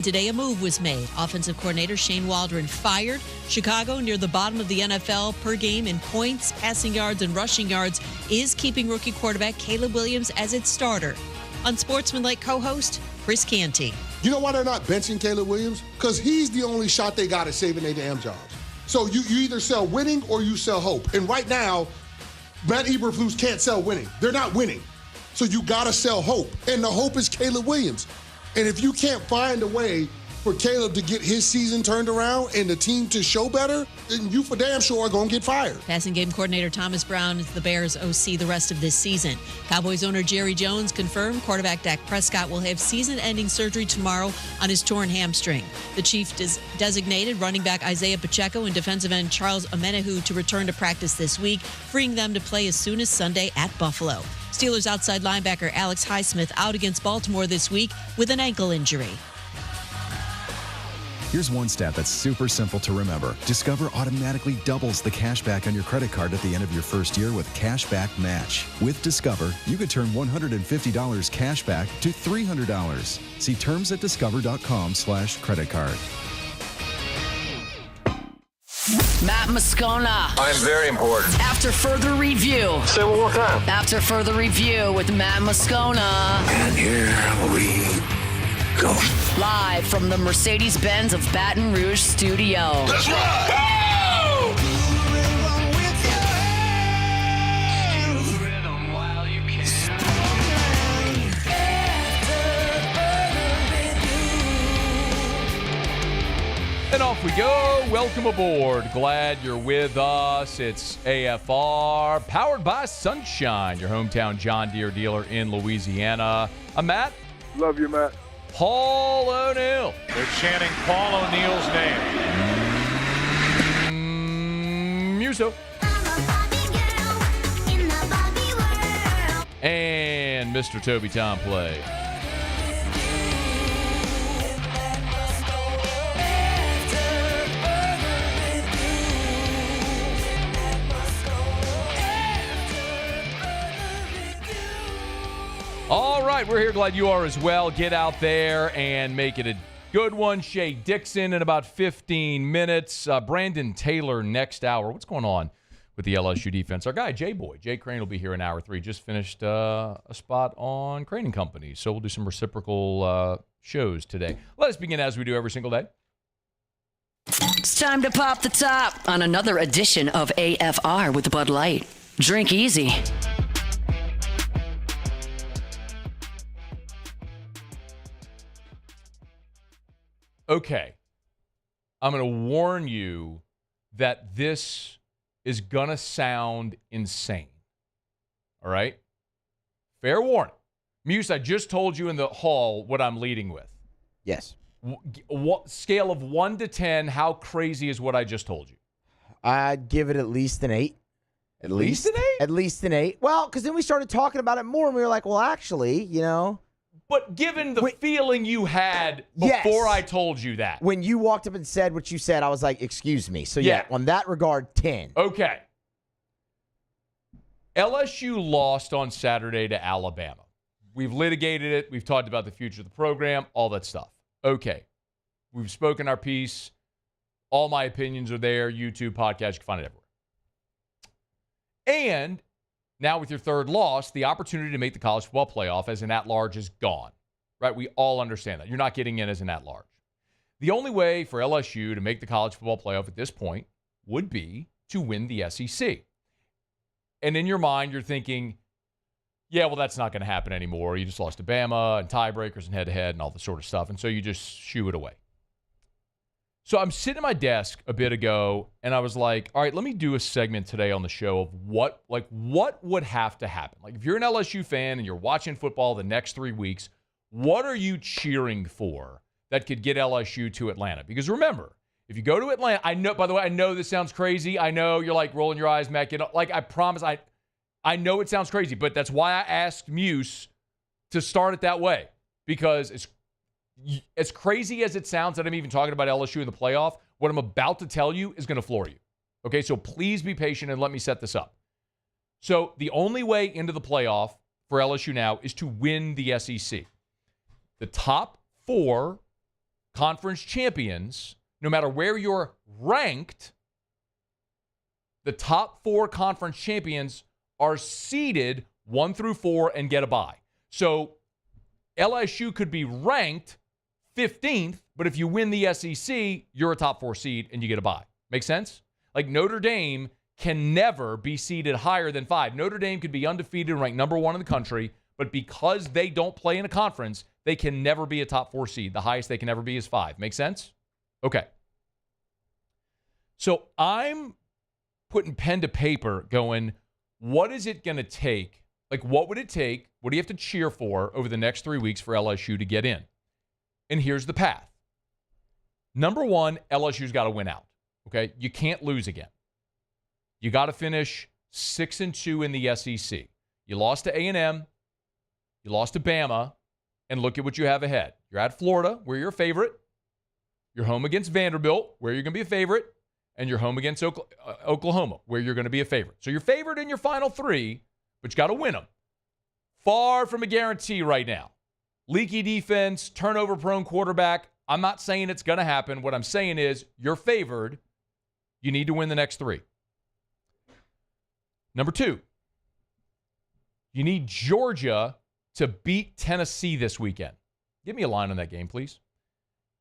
Today, a move was made. Offensive coordinator Shane Waldron fired. Chicago, near the bottom of the NFL per game in points, passing yards, and rushing yards, is keeping rookie quarterback Caleb Williams as its starter. Unsportsmanlike co-host Chris Canty. You know why they're not benching Caleb Williams? Because he's the only shot they got at saving their damn jobs. So you either sell winning or you sell hope. And right now, Matt Eberflus can't sell winning. They're not winning. So you got to sell hope. And the hope is Caleb Williams. And if you can't find a way for Caleb to get his season turned around and the team to show better, then you for damn sure are going to get fired. Passing game coordinator Thomas Brown is the Bears' OC the rest of this season. Cowboys owner Jerry Jones confirmed quarterback Dak Prescott will have season-ending surgery tomorrow on his torn hamstring. The Chief designated running back Isaiah Pacheco and defensive end Charles Omenihu to return to practice this week, freeing them to play as soon as Sunday at Buffalo. Steelers outside linebacker Alex Highsmith out against Baltimore this week with an ankle injury. Here's one stat that's super simple to remember. Discover automatically doubles the cash back on your credit card at the end of your first year with Cash Back Match. With Discover, you could turn $150 cash back to $300. See terms at discover.com/credit card. Matt Moscona. I'm very important. After further review. Say one more time. After further review with Matt Moscona. And here we go. Live from the Mercedes-Benz of Baton Rouge studio. That's right. And off we go. Welcome aboard. Glad you're with us. It's AFR, powered by Sunshine, your hometown John Deere dealer in Louisiana. I'm Matt. Love you, Matt. Paul O'Neill. They're chanting Paul O'Neill's name. Muso. And Mr. Toby Tom Play. All right, we're here. Glad you are as well. Get out there and make it a good one. Shea Dixon in about 15 minutes. Brandon Taylor next hour. What's going on with the LSU defense? Our guy, J-Boy. Jay Crain will be here in hour 3. Just finished a spot on Crain and Company. So we'll do some reciprocal shows today. Let us begin as we do every single day. It's time to pop the top on another edition of AFR with Bud Light. Drink easy. Okay, I'm going to warn you that this is going to sound insane. All right? Fair warning. Muse, I just told you in the hall what I'm leading with. Yes. Scale of 1 to 10, how crazy is what I just told you? I'd give it at least an 8. At least an 8? At least an 8. Well, because then we started talking about it more, and we were like, well, actually, you know. But given the feeling you had before I told you that. When you walked up and said what you said, I was like, excuse me. So, yeah, on that regard, 10. Okay. LSU lost on Saturday to Alabama. We've litigated it. We've talked about the future of the program, all that stuff. Okay. We've spoken our piece. All my opinions are there. YouTube, podcast, you can find it everywhere. And now with your third loss, the opportunity to make the college football playoff as an at-large is gone, right? We all understand that. You're not getting in as an at-large. The only way for LSU to make the college football playoff at this point would be to win the SEC. And in your mind, you're thinking, yeah, well, that's not going to happen anymore. You just lost to Bama and tiebreakers and head-to-head and all this sort of stuff. And so you just shoo it away. So I'm sitting at my desk a bit ago, and I was like, all right, let me do a segment today on the show of what would have to happen. Like, if you're an LSU fan and you're watching football the next 3 weeks, what are you cheering for that could get LSU to Atlanta? Because remember, if you go to Atlanta, I know, by the way, I know this sounds crazy. I know you're like rolling your eyes, Matt. I promise, I know it sounds crazy, but that's why I asked Muse to start it that way. Because it's as crazy as it sounds that I'm even talking about LSU in the playoff, what I'm about to tell you is going to floor you. Okay, so please be patient and let me set this up. So the only way into the playoff for LSU now is to win the SEC. The top 4 conference champions, no matter where you're ranked, the top 4 conference champions are seeded 1 through 4 and get a bye. So LSU could be ranked 15th, but if you win the SEC, you're a top 4 seed and you get a bye. Make sense? Like Notre Dame can never be seeded higher than 5. Notre Dame could be undefeated and ranked number 1 in the country, but because they don't play in a conference, they can never be a top 4 seed. The highest they can ever be is 5. Make sense? Okay. So I'm putting pen to paper going, what is it going to take? Like, what would it take? What do you have to cheer for over the next 3 weeks for LSU to get in? And here's the path. Number 1, LSU's got to win out. Okay? You can't lose again. You got to finish 6-2 in the SEC. You lost to A&M. You lost to Bama. And look at what you have ahead. You're at Florida, where you're a favorite. You're home against Vanderbilt, where you're going to be a favorite. And you're home against Oklahoma, where you're going to be a favorite. So you're favored in your final 3, but you got to win them. Far from a guarantee right now. Leaky defense, turnover-prone quarterback. I'm not saying it's going to happen. What I'm saying is you're favored. You need to win the next 3. Number 2, you need Georgia to beat Tennessee this weekend. Give me a line on that game, please.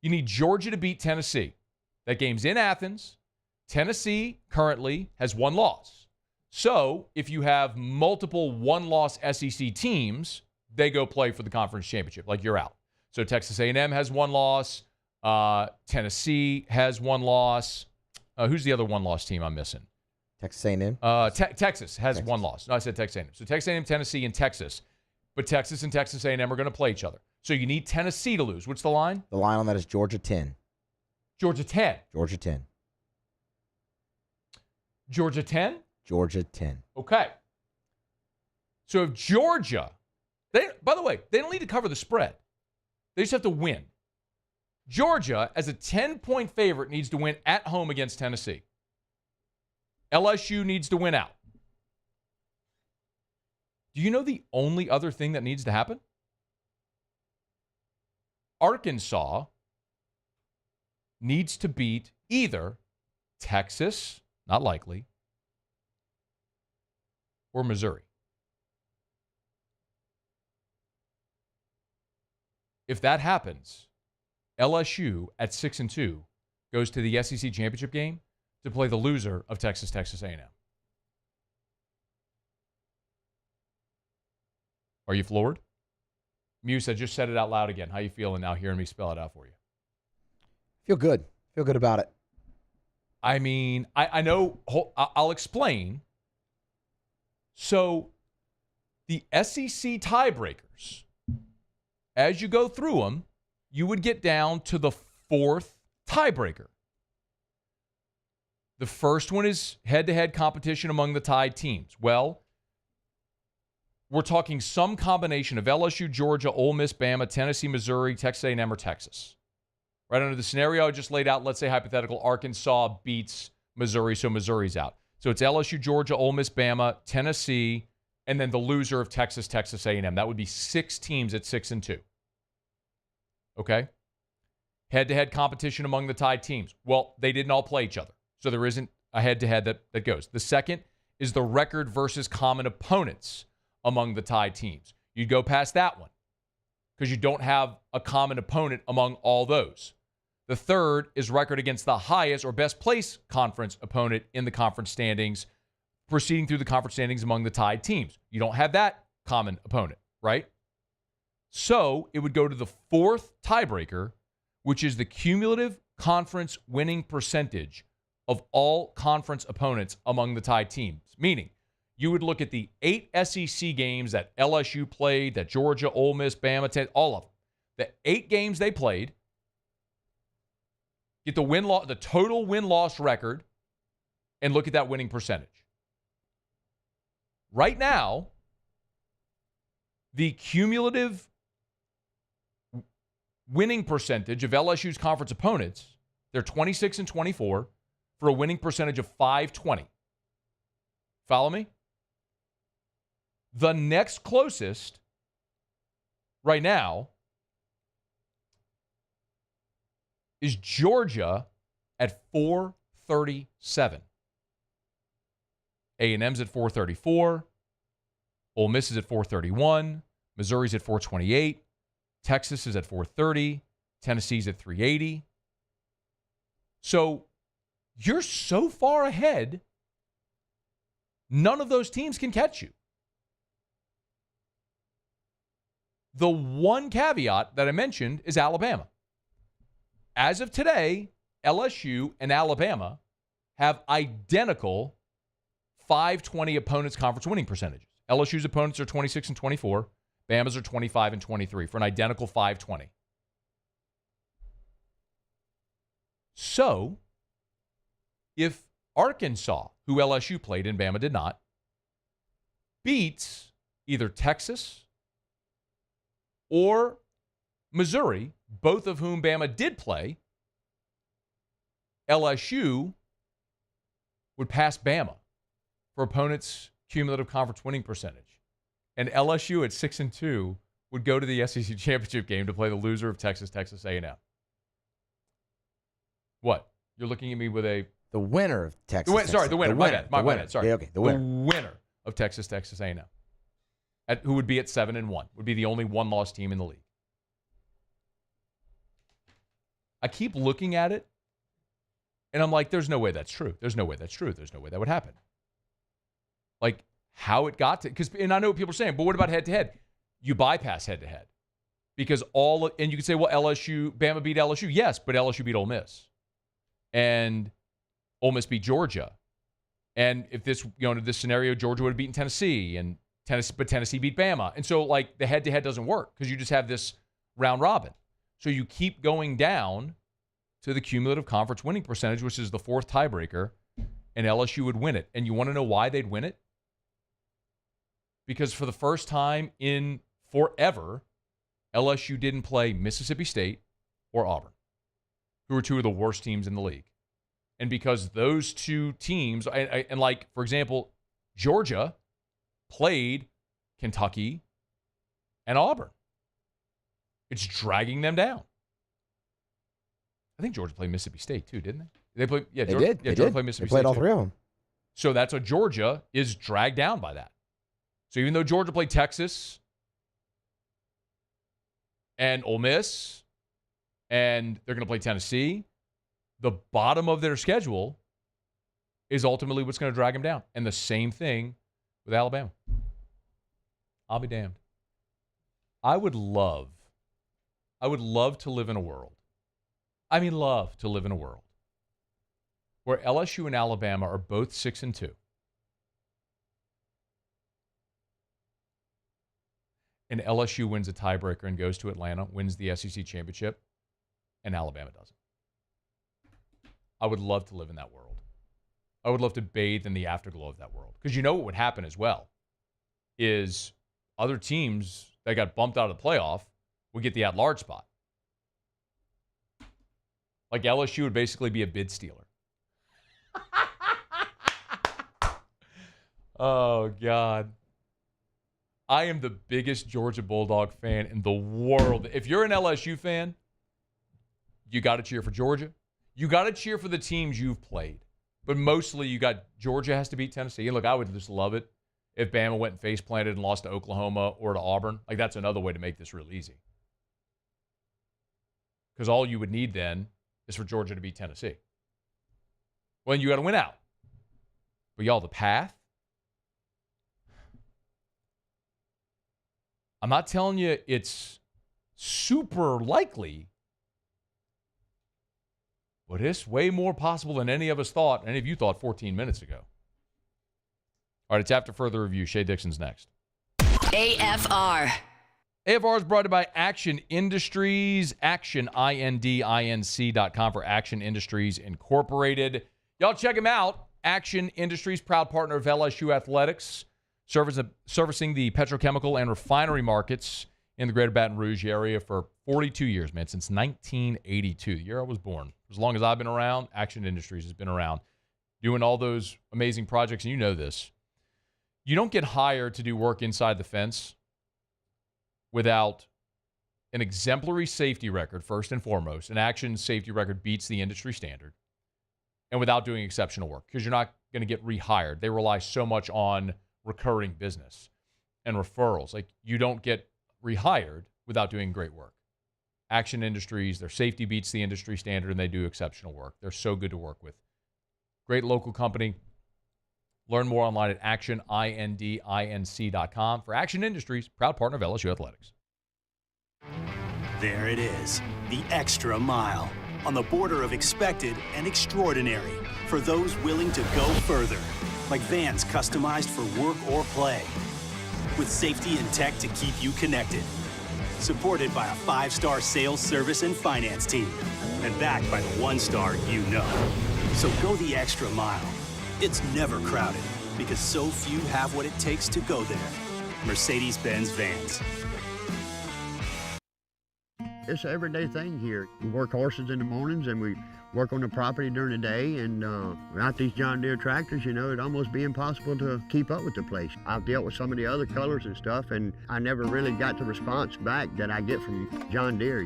You need Georgia to beat Tennessee. That game's in Athens. Tennessee currently has 1 loss. So if you have multiple 1-loss SEC teams, they go play for the conference championship. Like, you're out. So Texas A&M has 1 loss. Tennessee has 1 loss. Who's the other 1-loss team I'm missing? Texas A&M? Texas has 1 loss. No, I said Texas A&M. So Texas A&M, Tennessee, and Texas. But Texas and Texas A&M are going to play each other. So you need Tennessee to lose. What's the line? The line on that is Georgia 10. Georgia 10. Georgia 10. Georgia 10? Georgia 10. Okay. So if Georgia, by the way, they don't need to cover the spread. They just have to win. Georgia, as a 10-point favorite, needs to win at home against Tennessee. LSU needs to win out. Do you know the only other thing that needs to happen? Arkansas needs to beat either Texas, not likely, or Missouri. If that happens, LSU at 6-2 goes to the SEC championship game to play the loser of Texas A&M. Are you floored? Muse, I just said it out loud again. How you feeling now hearing me spell it out for you? Feel good. Feel good about it. I mean, I know. I'll explain. So the SEC tiebreakers, as you go through them, you would get down to the 4th tiebreaker. The first one is head-to-head competition among the tied teams. Well, we're talking some combination of LSU, Georgia, Ole Miss, Bama, Tennessee, Missouri, Texas A&M, or Texas. Right under the scenario I just laid out, let's say hypothetical, Arkansas beats Missouri, so Missouri's out. So it's LSU, Georgia, Ole Miss, Bama, Tennessee, and then the loser of Texas A&M. That would be 6 teams at 6-2. Okay? Head-to-head competition among the tied teams. Well, they didn't all play each other, so there isn't a head-to-head that goes. The second is the record versus common opponents among the tied teams. You'd go past that one because you don't have a common opponent among all those. The third is record against the highest or best place conference opponent in the conference standings, proceeding through the conference standings among the tied teams. You don't have that common opponent, right? So it would go to the 4th tiebreaker, which is the cumulative conference winning percentage of all conference opponents among the tied teams. Meaning, you would look at the 8 SEC games that LSU played, that Georgia, Ole Miss, Bama, all of them. The 8 games they played, get the total win-loss record, and look at that winning percentage. Right now, the cumulative winning percentage of LSU's conference opponents, they're 26-24 for a winning percentage of .520. Follow me? The next closest right now is Georgia at 437. A&M's at 434. Ole Miss is at 431. Missouri's at 428. Texas is at 430. Tennessee's at 380. So you're so far ahead, none of those teams can catch you. The one caveat that I mentioned is Alabama. As of today, LSU and Alabama have identical 520 opponents' conference winning percentages. LSU's opponents are 26 and 24. Bama's are 25 and 23 for an identical 520. So, if Arkansas, who LSU played and Bama did not, beats either Texas or Missouri, both of whom Bama did play, LSU would pass Bama for opponents' cumulative conference winning percentage. And LSU at 6-2 would go to the SEC championship game to play the loser of Texas A&M. What? You're looking at me with a... The winner of Texas. The winner. My bad. Sorry. Yeah, okay, the winner. The winner of Texas A&M. Who would be at 7-1. Would be the only one-loss team in the league. I keep looking at it, and I'm like, there's no way that's true. There's no way that's true. There's no way that would happen. Like, how it got to... And I know what people are saying, but what about head-to-head? You bypass head-to-head. Because and you could say, well, Bama beat LSU. Yes, but LSU beat Ole Miss. And Ole Miss beat Georgia. And if this, in this scenario, Georgia would have beaten Tennessee, but Tennessee beat Bama. And so, like, the head-to-head doesn't work because you just have this round robin. So you keep going down to the cumulative conference winning percentage, which is the fourth tiebreaker, and LSU would win it. And you want to know why they'd win it? Because for the first time in forever, LSU didn't play Mississippi State or Auburn, who are two of the worst teams in the league. And because those two teams, and like, for example, Georgia played Kentucky and Auburn. It's dragging them down. I think Georgia played Mississippi State too, didn't they? They did. Georgia played Mississippi State. They played all three of them. So that's what Georgia is dragged down by that. So even though Georgia played Texas and Ole Miss, and they're going to play Tennessee, the bottom of their schedule is ultimately what's going to drag them down. And the same thing with Alabama. I'll be damned. I would love to live in a world. Love to live in a world where LSU and Alabama are both 6-2. And LSU wins a tiebreaker and goes to Atlanta, wins the SEC championship, and Alabama doesn't. I would love to live in that world. I would love to bathe in the afterglow of that world. Because you know what would happen as well is other teams that got bumped out of the playoff would get the at-large spot. Like LSU would basically be a bid stealer. Oh, God. I am the biggest Georgia Bulldog fan in the world. If you're an LSU fan, you got to cheer for Georgia. You got to cheer for the teams you've played. But mostly you got Georgia has to beat Tennessee. And look, I would just love it if Bama went and face planted and lost to Oklahoma or to Auburn. Like, that's another way to make this real easy. Because all you would need then is for Georgia to beat Tennessee. Well, you got to win out. But y'all, the path? I'm not telling you it's super likely, but it's way more possible than any of us thought, any of you thought 14 minutes ago. All right, it's after further review. Shea Dixon's next. AFR. AFR is brought to you by Action Industries, actionindinc.com for Action Industries Incorporated. Y'all check them out. Action Industries, proud partner of LSU Athletics, servicing the petrochemical and refinery markets in the greater Baton Rouge area for 42 years, man, since 1982, the year I was born. As long as I've been around, Action Industries has been around, doing all those amazing projects, and you know this. You don't get hired to do work inside the fence without an exemplary safety record, first and foremost. An Action safety record beats the industry standard, and without doing exceptional work, because you're not going to get rehired. They rely so much on recurring business and referrals. Like, you don't get rehired without doing great work. Action Industries, their safety beats the industry standard, and they do exceptional work. They're so good to work with. Great local company. Learn more online at actionindinc.com. For Action Industries, proud partner of LSU Athletics. There it is, the extra mile, on the border of expected and extraordinary, for those willing to go further, like vans customized for work or play, with safety and tech to keep you connected, supported by a 5-star sales, service, and finance team, and backed by the 1-star you know. So go the extra mile. It's never crowded, because so few have what it takes to go there. Mercedes-Benz Vans. It's an everyday thing here. We work horses in the mornings and we work on the property during the day, and without these John Deere tractors, it'd almost be impossible to keep up with the place. I've dealt with some of the other colors and stuff, and I never really got the response back that I get from John Deere,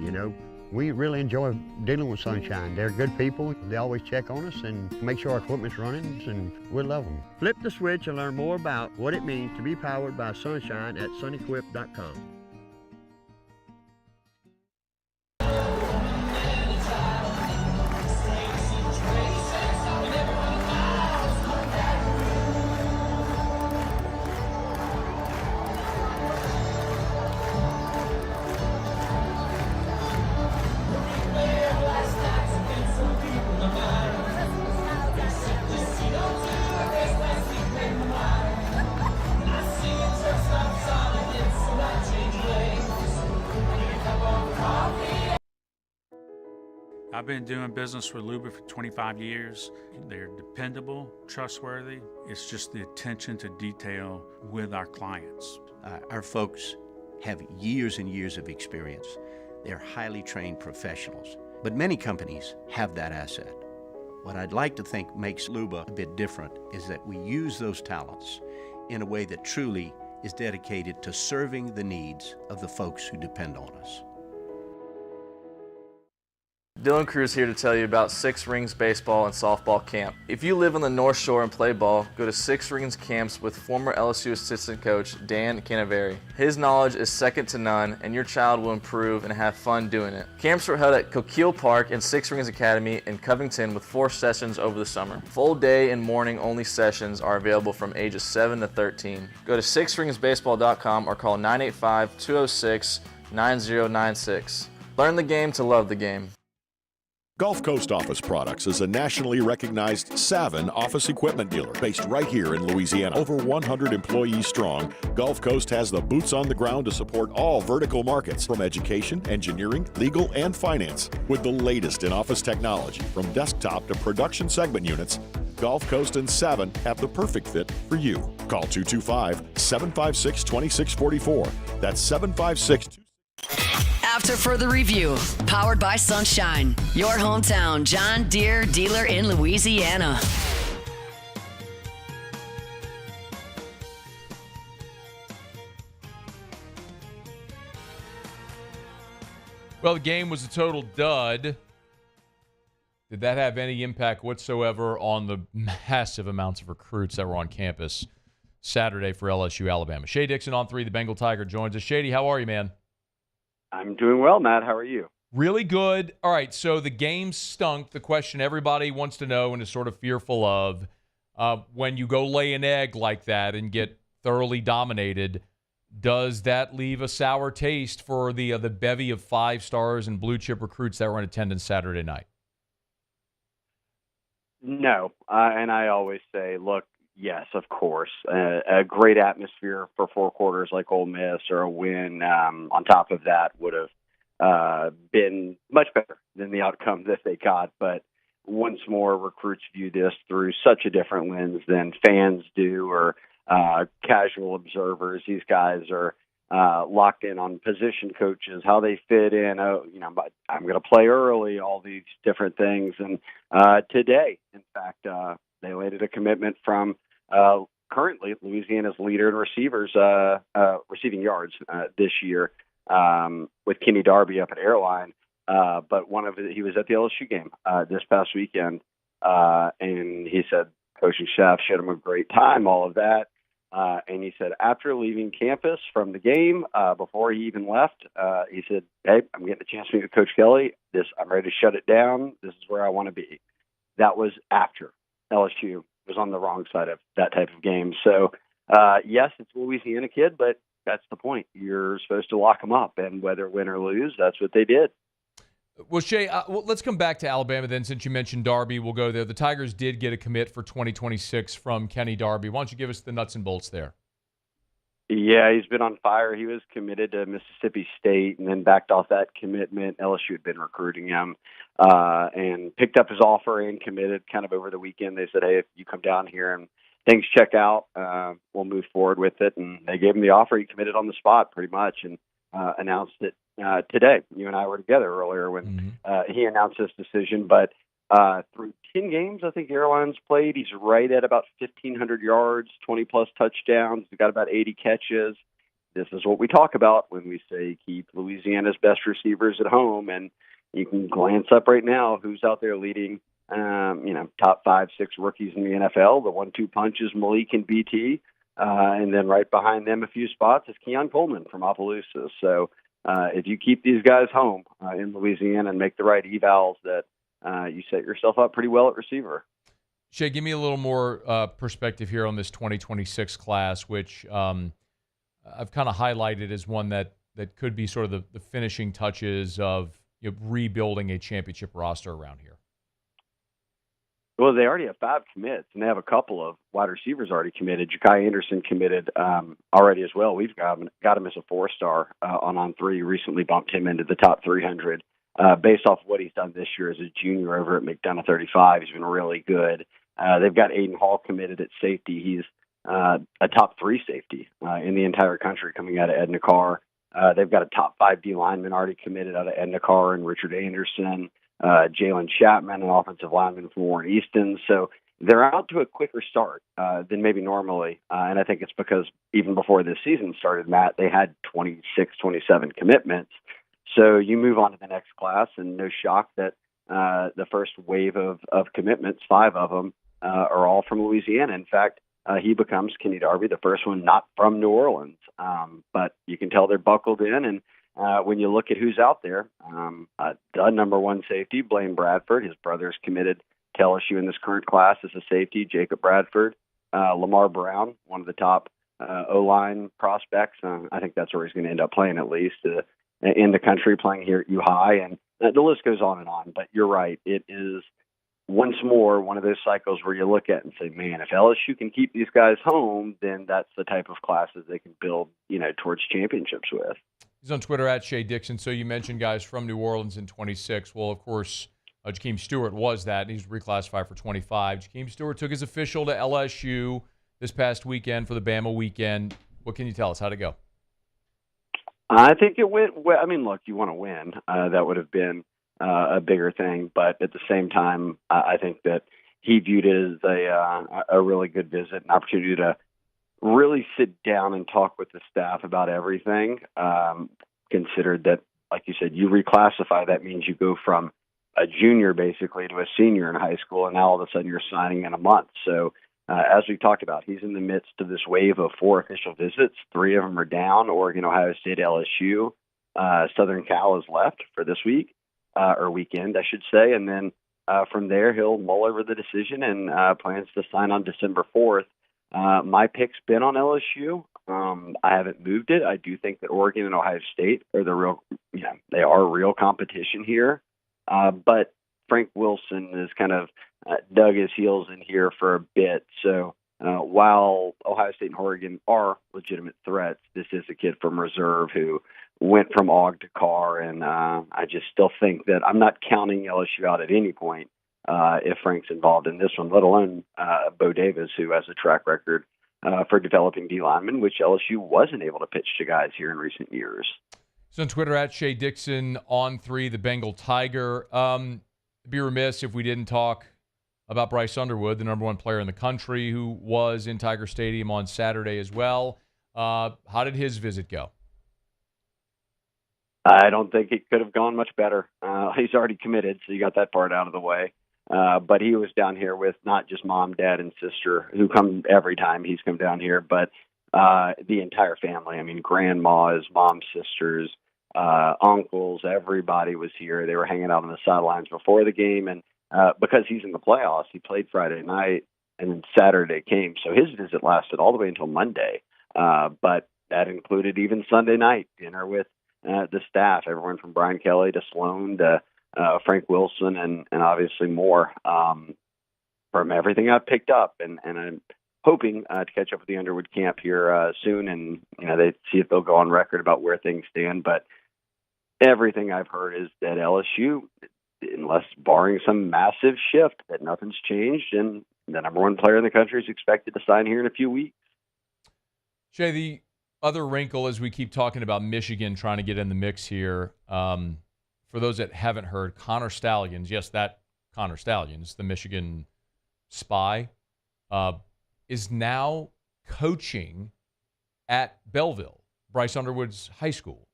We really enjoy dealing with Sunshine. They're good people. They always check on us and make sure our equipment's running, and we love them. Flip the switch and learn more about what it means to be powered by Sunshine at sunequip.com. I've been doing business with Luba for 25 years. They're dependable, trustworthy. It's just the attention to detail with our clients. Our folks have years and years of experience. They're highly trained professionals, but many companies have that asset. What I'd like to think makes Luba a bit different is that we use those talents in a way that truly is dedicated to serving the needs of the folks who depend on us. Dylan Cruz here to tell you about Six Rings Baseball and Softball Camp. If you live on the North Shore and play ball, go to Six Rings Camps with former LSU assistant coach Dan Canaveri. His knowledge is second to none, and your child will improve and have fun doing it. Camps were held at Coquille Park and Six Rings Academy in Covington with 4 sessions over the summer. Full day and morning only sessions are available from ages 7 to 13. Go to sixringsbaseball.com or call 985-206-9096. Learn the game to love the game. Gulf Coast Office Products is a nationally recognized Savin office equipment dealer based right here in Louisiana. Over 100 employees strong, Gulf Coast has the boots on the ground to support all vertical markets, from education, engineering, legal, and finance. With the latest in office technology, from desktop to production segment units, Gulf Coast and Savin have the perfect fit for you. Call 225-756-2644. That's 756. After further review, powered by Sunshine, your hometown John Deere dealer in Louisiana. Well, the game was a total dud. Did that have any impact whatsoever on the massive amounts of recruits that were on campus Saturday for LSU Alabama? Shea Dixon on 3, the Bengal Tiger, joins us. Shady, how are you, man? I'm doing well, Matt. How are you? Really good. All right, so the game stunk. The question everybody wants to know and is sort of fearful of, when you go lay an egg like that and get thoroughly dominated, does that leave a sour taste for the bevy of 5 stars and blue chip recruits that were in attendance Saturday night? No, and I always say, look, yes, of course. A great atmosphere for 4 quarters like Ole Miss, or a win on top of that would have been much better than the outcome that they got. But once more, recruits view this through such a different lens than fans do, or casual observers. These guys are locked in on position coaches, how they fit in. I'm going to play early, all these different things. And today, in fact, they landed a commitment from currently Louisiana's leader in receivers, receiving yards this year, with Kenny Darby up at Airline. But he was at the LSU game this past weekend, and he said coach and staff showed him a great time, all of that. And he said after leaving campus from the game, before he even left, he said, "Hey, I'm getting a chance to meet with Coach Kelly. I'm ready to shut it down. This is where I want to be." That was after LSU was on the wrong side of that type of game. So, yes, it's a Louisiana kid, but that's the point. You're supposed to lock them up, and whether win or lose, that's what they did. Well, Shea, let's come back to Alabama then. Since you mentioned Darby, we'll go there. The Tigers did get a commit for 2026 from Kenny Darby. Why don't you give us the nuts and bolts there? Yeah, he's been on fire. He was committed to Mississippi State and then backed off that commitment. LSU had been recruiting him and picked up his offer and committed kind of over the weekend. They said, "Hey, if you come down here and things check out, we'll move forward with it." And they gave him the offer. He committed on the spot pretty much and announced it today. You and I were together earlier when he announced his decision. But through 10 games, I think Airline's played, he's right at about 1,500 yards, 20-plus touchdowns. He's got about 80 catches. This is what we talk about when we say keep Louisiana's best receivers at home. And you can glance up right now who's out there leading, top 5, 6 rookies in the NFL. The 1-2 punch is Malik and BT. And then right behind them a few spots is Keon Coleman from Opelousas. So if you keep these guys home in Louisiana and make the right evals, that you set yourself up pretty well at receiver. Shea, give me a little more perspective here on this 2026 class, which I've kind of highlighted as one that could be sort of the finishing touches of rebuilding a championship roster around here. Well, they already have 5 commits, and they have a couple of wide receivers already committed. Ja'Kai Anderson committed already as well. We've got him as a 4-star on 3. Recently bumped him into the top 300 based off of what he's done this year as a junior over at McDonough 35. He's been really good. They've got Aiden Hall committed at safety. He's a top 3 safety in the entire country coming out of Edna Carr. They've got a top 5 D lineman already committed out of Edna Carr and Richard Anderson. Jalen Chapman, an offensive lineman from Warren Easton. So they're out to a quicker start than maybe normally. And I think it's because even before this season started, Matt, they had 26, 27 commitments. So you move on to the next class, and no shock that the first wave of commitments, 5 of them, are all from Louisiana. In fact, he becomes Kenny Darby, the first one not from New Orleans. But you can tell they're buckled in, and when you look at who's out there, the number 1 safety, Blaine Bradford, his brother's committed to LSU in this current class as a safety, Jacob Bradford. Lamar Brown, one of the top O-line prospects. I think that's where he's going to end up playing, at least in the country, playing here at U-High. And the list goes on and on. But you're right. It is once more one of those cycles where you look at and say, man, if LSU can keep these guys home, then that's the type of classes they can build, towards championships with. He's on Twitter at Shea Dixon. So you mentioned guys from New Orleans in 26. Well, of course, Jakeem Stewart was that. He's reclassified for 25. Jakeem Stewart took his official to LSU this past weekend for the Bama weekend. What can you tell us? How'd it go? I think it went well. I mean, look, you want to win. That would have been a bigger thing. But at the same time, I think that he viewed it as a really good visit, an opportunity to really sit down and talk with the staff about everything. Considered that, like you said, you reclassify. That means you go from a junior basically to a senior in high school, and now all of a sudden you're signing in a month. So as we talked about, he's in the midst of this wave of 4 official visits. 3 of them are down: Oregon, Ohio State, LSU. Southern Cal is left for this week, or weekend, I should say. And then from there, he'll mull over the decision and plans to sign on December 4th. My pick's been on LSU. I haven't moved it. I do think that Oregon and Ohio State are they are real competition here. But Frank Wilson has kind of dug his heels in here for a bit. So while Ohio State and Oregon are legitimate threats, this is a kid from reserve who went from Aug to Carr. And I just still think that I'm not counting LSU out at any point if Frank's involved in this one, let alone Bo Davis, who has a track record for developing D linemen, which LSU wasn't able to pitch to guys here in recent years. So on Twitter at Shea Dixon on 3, the Bengal Tiger. Be remiss if we didn't talk about Bryce Underwood, the number 1 player in the country, who was in Tiger Stadium on Saturday as well. How did his visit go? I don't think it could have gone much better. He's already committed, so you got that part out of the way. But he was down here with not just mom, dad, and sister, who come every time he's come down here, but the entire family. I mean, grandma, his mom's sisters, uncles, everybody was here. They were hanging out on the sidelines before the game. And because he's in the playoffs, he played Friday night, and then Saturday came. So his visit lasted all the way until Monday. But that included even Sunday night dinner with the staff, everyone from Brian Kelly to Sloan to Frank Wilson and obviously more from everything I've picked up. And I'm hoping to catch up with the Underwood camp here soon and, they see if they'll go on record about where things stand. But everything I've heard is that LSU, unless barring some massive shift, that nothing's changed, and the number one player in the country is expected to sign here in a few weeks. Shea, the other wrinkle as we keep talking about Michigan trying to get in the mix here, for those that haven't heard, Connor Stalions, yes, that Connor Stalions, the Michigan spy, is now coaching at Belleville, Bryce Underwood's high school.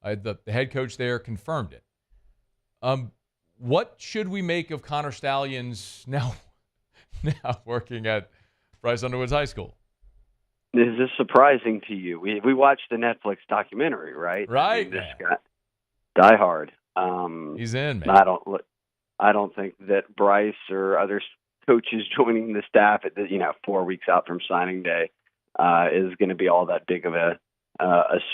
The head coach there confirmed it. What should we make of Connor Stalions now working at Bryce Underwood's high school? Is this surprising to you? We watched the Netflix documentary, right? Right. I mean, this guy, Die Hard. He's in, man. I don't think that Bryce or other coaches joining the staff at 4 weeks out from signing day is going to be all that big of a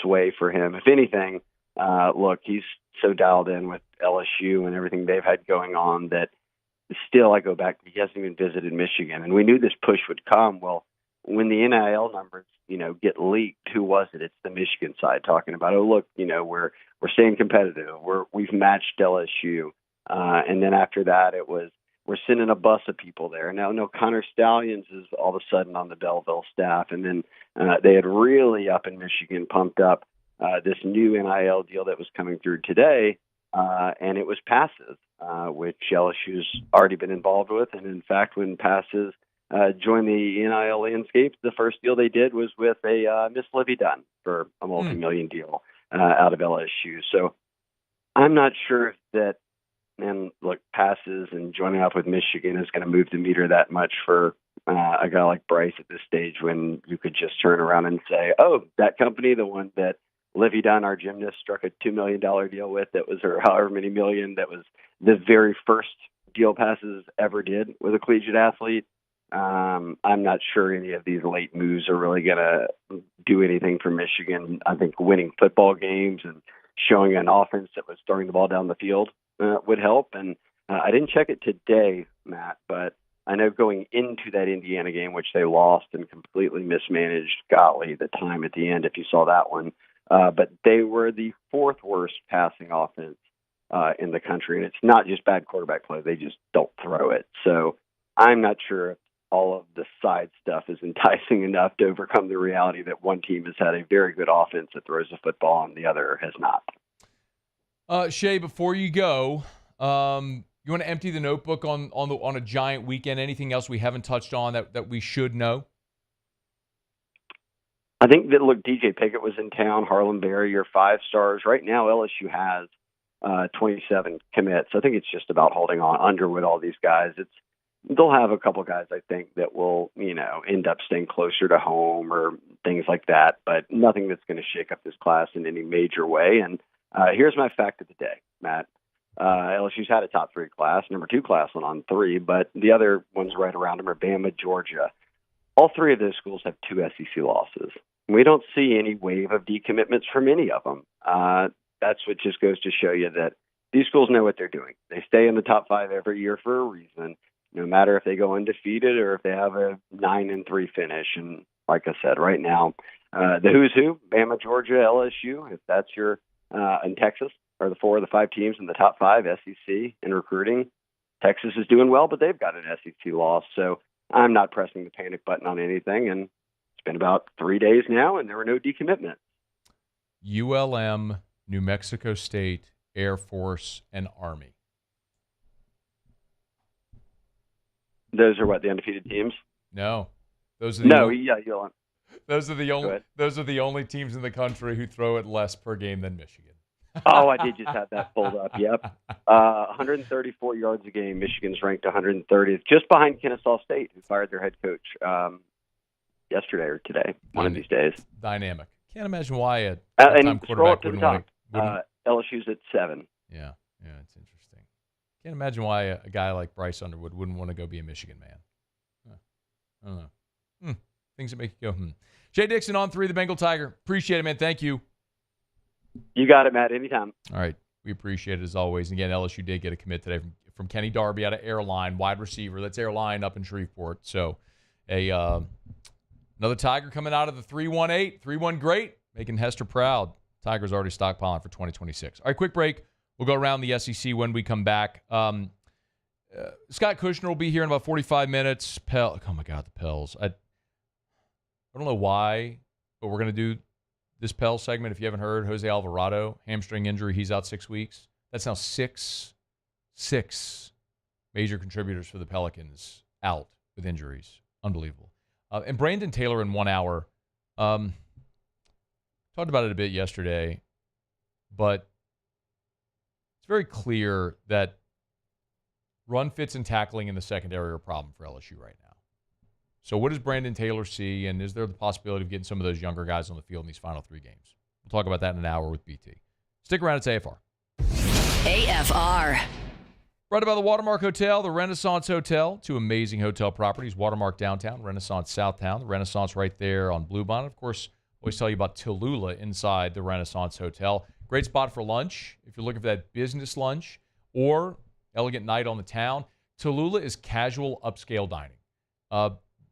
sway for him. If anything, look, he's so dialed in with LSU and everything they've had going on that still I go back, he hasn't even visited Michigan. And we knew this push would come. Well, when the NIL numbers, get leaked, who was it? It's the Michigan side talking about, oh, look, we're staying competitive. We've matched LSU. And then after that, it was, we're sending a bus of people there. Now, no, Connor Stalions is all of a sudden on the Belleville staff. And then they had really up in Michigan pumped up this new NIL deal that was coming through today. And it was passes, which LSU's already been involved with. And in fact, when passes joined the NIL landscape, the first deal they did was with a Miss Livy Dunn for a multi-million deal out of LSU. So I'm not sure if that, and look, passes and joining up with Michigan is going to move the meter that much for a guy like Bryce at this stage, when you could just turn around and say, oh, that company, the one that Livy Dunn, our gymnast, struck a $2 million deal with, that was, or however many million, that was the very first deal passes ever did with a collegiate athlete. I'm not sure any of these late moves are really going to do anything for Michigan. I think winning football games and showing an offense that was throwing the ball down the field would help. And I didn't check it today, Matt, but I know going into that Indiana game, which they lost and completely mismanaged, golly, the time at the end, if you saw that one, but they were the fourth worst passing offense in the country. And it's not just bad quarterback play. They just don't throw it. So I'm not sure if all of the side stuff is enticing enough to overcome the reality that one team has had a very good offense that throws the football and the other has not. Shea, before you go, you want to empty the notebook on a giant weekend? Anything else we haven't touched on that we should know? I think that, look, DJ Pickett was in town, Harlan Berry, your 5 stars. Right now, LSU has 27 commits. I think it's just about holding on. Underwood, all these guys. They'll have a couple guys, I think, that will, end up staying closer to home or things like that, but nothing that's going to shake up this class in any major way. And here's my fact of the day, Matt. LSU's had a top 3 class. Number 2 class went on 3, but the other ones right around them are Bama, Georgia. All 3 of those schools have 2 SEC losses. We don't see any wave of decommitments from any of them. That's what just goes to show you that these schools know what they're doing. They stay in the top 5 every year for a reason, no matter if they go undefeated or if they have a 9-3 finish. And like I said, right now, the who's who, Bama, Georgia, LSU, if that's your, in Texas, are the 4 of the 5 teams in the top 5 SEC in recruiting. Texas is doing well, but they've got an SEC loss. So I'm not pressing the panic button on anything. And it's been about 3 days now, and there were no decommitments. ULM, New Mexico State, Air Force, and Army. Those are what, the undefeated teams? No, those are the Those are the only. Those are the only teams in the country who throw it less per game than Michigan. Oh, I did just have that pulled up. Yep. 134 yards a game. Michigan's ranked 130th, just behind Kennesaw State, who fired their head coach yesterday or today, one of these days. Dynamic. Can't imagine why a and quarterback to the wouldn't top. want to. LSU's at 7. Yeah, it's interesting. Can't imagine why a guy like Bryce Underwood wouldn't want to go be a Michigan man. I don't know. Things that make you go, Shea Dixon on 3, the Bengal Tiger. Appreciate it, man. Thank you. You got it, Matt. Anytime. All right. We appreciate it as always. And again, LSU did get a commit today from Kenny Darby out of Airline, wide receiver. That's Airline up in Shreveport. So another Tiger coming out of the 3-1-8, 3-1 great, making Hester proud. Tigers already stockpiling for 2026. All right, quick break. We'll go around the SEC when we come back. Scott Kushner will be here in about 45 minutes. Oh, my God, the Pels. I don't know why, but we're going to do this Pels segment. If you haven't heard, Jose Alvarado, hamstring injury, he's out 6 weeks. That's now six major contributors for the Pelicans out with injuries. Unbelievable. And Brandon Taylor in 1 hour. Talked about it a bit yesterday, but it's very clear that run fits and tackling in the secondary are a problem for LSU right now. So what does Brandon Taylor see, and is there the possibility of getting some of those younger guys on the field in these final 3 games? We'll talk about that in an hour with BT. Stick around. It's AFR. AFR. Brought to you by the Watermark Hotel, the Renaissance Hotel. 2 amazing hotel properties, Watermark downtown, Renaissance Southtown. The Renaissance right there on Bluebonnet. Of course, always tell you about Tallulah inside the Renaissance Hotel. Great spot for lunch if you're looking for that business lunch or elegant night on the town. Tallulah is casual upscale dining.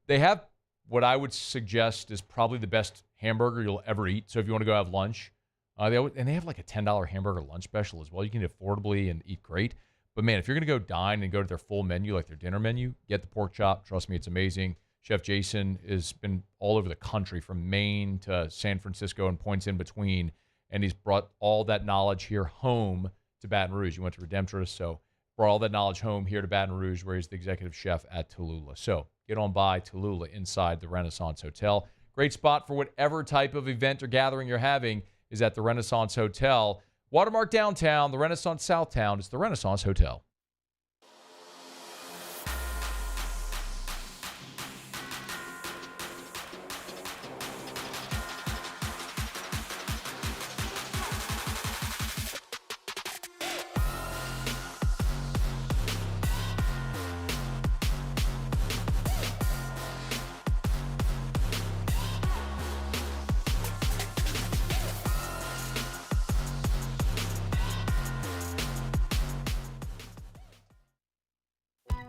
They have what I would suggest is probably the best hamburger you'll ever eat. So if you want to go have lunch, they have like a $10 hamburger lunch special as well. You can eat affordably and eat great. But, man, if you're going to go dine and go to their full menu, like their dinner menu, get the pork chop. Trust me, it's amazing. Chef Jason has been all over the country from Maine to San Francisco and points in between, and he's brought all that knowledge here home to Baton Rouge. He went to Redemptorist, so brought all that knowledge home here to Baton Rouge, where he's the executive chef at Tallulah. So get on by Tallulah inside the Renaissance Hotel. Great spot for whatever type of event or gathering you're having is at the Renaissance Hotel. Watermark downtown, the Renaissance Southtown. It's the Renaissance Hotel.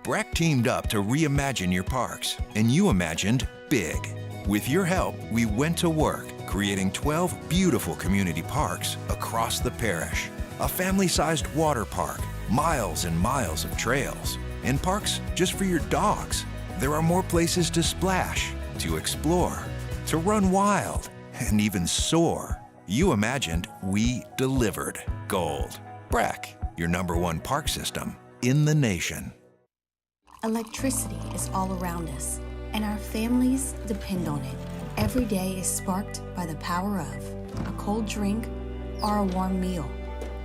Breck teamed up to reimagine your parks, and you imagined big. With your help, we went to work, creating 12 beautiful community parks across the parish. A family-sized water park, miles and miles of trails, and parks just for your dogs. There are more places to splash, to explore, to run wild, and even soar. You imagined, we delivered. Gold. Breck, your #1 park system in the nation. Electricity is all around us, and our families depend on it. Every day is sparked by the power of a cold drink or a warm meal,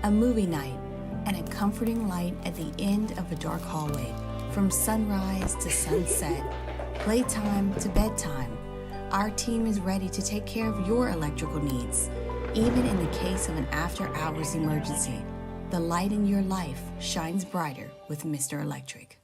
a movie night, and a comforting light at the end of a dark hallway. From sunrise to sunset, playtime to bedtime, our team is ready to take care of your electrical needs. Even in the case of an after-hours emergency, the light in your life shines brighter with Mr. Electric.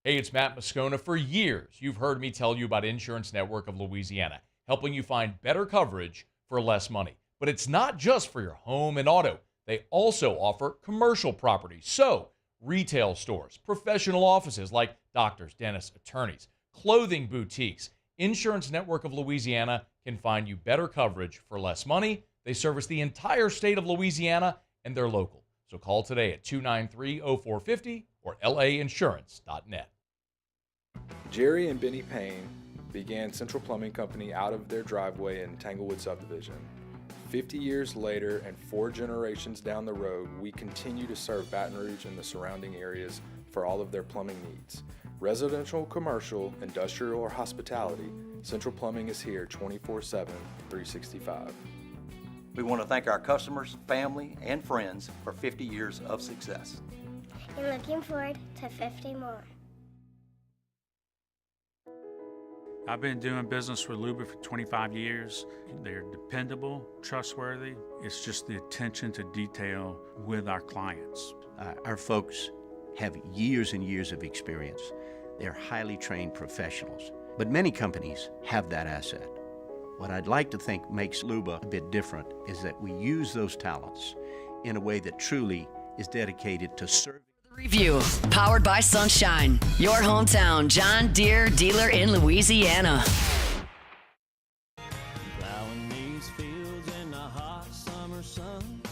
Hey, it's Matt Moscona. For years, you've heard me tell you about Insurance Network of Louisiana, helping you find better coverage for less money. But it's not just for your home and auto. They also offer commercial properties. So, retail stores, professional offices like doctors, dentists, attorneys, clothing boutiques. Insurance Network of Louisiana can find you better coverage for less money. They service the entire state of Louisiana, and they're local. So call today at 293-0450 or lainsurance.net. Jerry and Benny Payne began Central Plumbing Company out of their driveway in Tanglewood subdivision. 50 years later and 4 generations down the road, we continue to serve Baton Rouge and the surrounding areas for all of their plumbing needs. Residential, commercial, industrial, or hospitality, Central Plumbing is here 24/7, 365. We want to thank our customers, family, and friends for 50 years of success. And looking forward to 50 more. I've been doing business with Luba for 25 years. They're dependable, trustworthy. It's just the attention to detail with our clients. Our folks have years and years of experience. They're highly trained professionals, but many companies have that asset. What I'd like to think makes Luba a bit different is that we use those talents in a way that truly is dedicated to serving. Review, powered by Sunshine, your hometown John Deere dealer in Louisiana. Plowing these fields in the hot summer sun.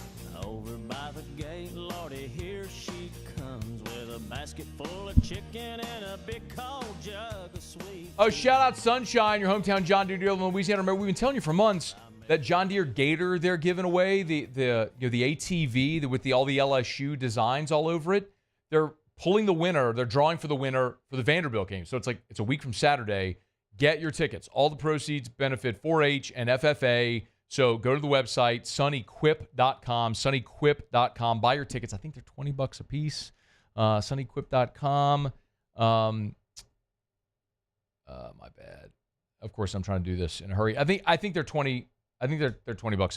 Over by the gate, Lordy, here she comes with a basket full of chicken and a big cold jug of sweet. Oh, shout out Sunshine, your hometown John Deere dealer in Louisiana. Remember, we've been telling you for months that John Deere Gator they're giving away, the ATV with all the LSU designs all over it. They're pulling the winner. They're drawing for the winner for the Vanderbilt game. So it's a week from Saturday. Get your tickets. All the proceeds benefit 4-H and FFA. So go to the website, sunnyquip.com, sunnyquip.com. Buy your tickets. I think they're $20 a piece. Sunnyquip.com. My bad. Of course, I'm trying to do this in a hurry. I think they're $20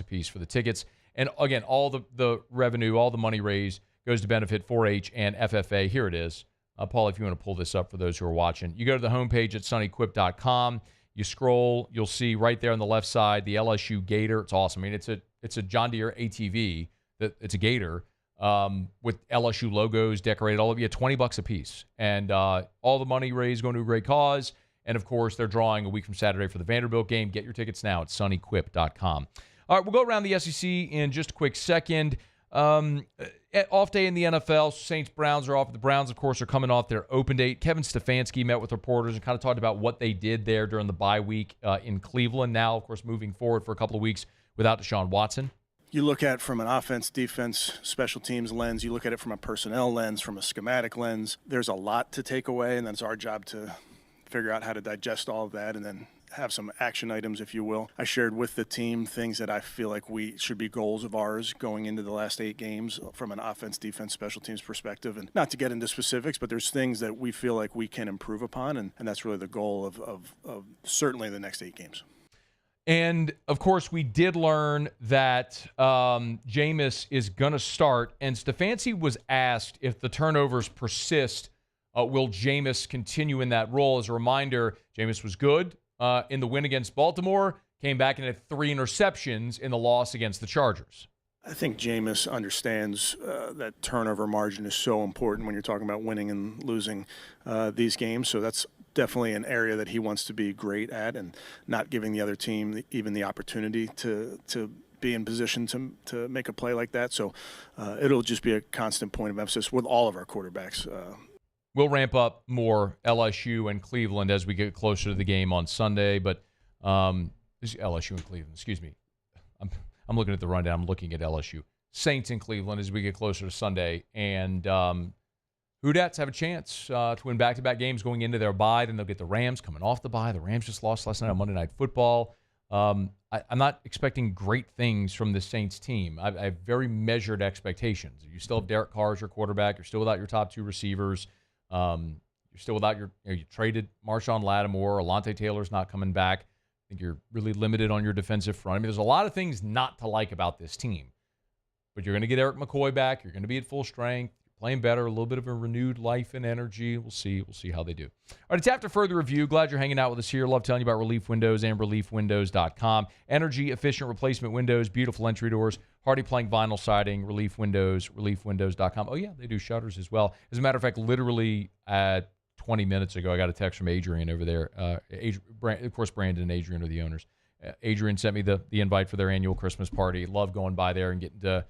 a piece for the tickets. And again, all the revenue, all the money raised goes to benefit 4-H and FFA. Here it is. Paul, if you want to pull this up for those who are watching. You go to the homepage at sunnyquip.com. You scroll. You'll see right there on the left side the LSU Gator. It's awesome. I mean, it's a John Deere ATV. It's a Gator with LSU logos decorated. All of you, $20 a piece. And all the money raised going to a great cause. And, of course, they're drawing a week from Saturday for the Vanderbilt game. Get your tickets now at sunnyquip.com. All right, we'll go around the SEC in just a quick second. Off day in the NFL, Saints-Browns are off. The Browns, of course, are coming off their open date. Kevin Stefanski met with reporters and kind of talked about what they did there during the bye week in Cleveland. Now, of course, moving forward for a couple of weeks without Deshaun Watson. You look at it from an offense, defense, special teams lens. You look at it from a personnel lens, from a schematic lens. There's a lot to take away, and then it's our job to figure out how to digest all of that and then have some action items, if you will. I shared with the team things that I feel like should be goals of ours going into the last 8 games from an offense, defense, special teams perspective. And not to get into specifics, but there's things that we feel like we can improve upon, and that's really the goal of certainly the next 8 games. And, of course, we did learn that Jameis is going to start, and Stefanski was asked if the turnovers persist, will Jameis continue in that role? As a reminder, Jameis was good in the win against Baltimore, came back and had 3 interceptions in the loss against the Chargers. I think Jameis understands that turnover margin is so important when you're talking about winning and losing these games. So that's definitely an area that he wants to be great at, and not giving the other team even the opportunity to be in position to make a play like that. So it'll just be a constant point of emphasis with all of our quarterbacks. We'll ramp up more LSU and Cleveland as we get closer to the game on Sunday. But this is LSU and Cleveland. Excuse me. I'm looking at the rundown. I'm looking at LSU. Saints in Cleveland as we get closer to Sunday. And Houdat's have a chance to win back-to-back games going into their bye. Then they'll get the Rams coming off the bye. The Rams just lost last night on Monday Night Football. I'm not expecting great things from the Saints team. I have very measured expectations. You still have Derek Carr as your quarterback. You're still without your top 2 receivers. You're still without you traded Marshawn Lattimore. Alontae Taylor's not coming back. I think you're really limited on your defensive front. I mean, there's a lot of things not to like about this team. But you're going to get Eric McCoy back. You're going to be at full strength. You're playing better, a little bit of a renewed life and energy. We'll see how they do. All right, it's after further review. Glad you're hanging out with us here. Love telling you about Relief Windows and reliefwindows.com. Energy-efficient replacement windows, beautiful entry doors, hardy plank vinyl siding, Relief Windows, reliefwindows.com. Oh, yeah, they do shutters as well. As a matter of fact, literally at 20 minutes ago, I got a text from Adrian over there. Of course, Brandon and Adrian are the owners. Adrian sent me the invite for their annual Christmas party. Love going by there and getting to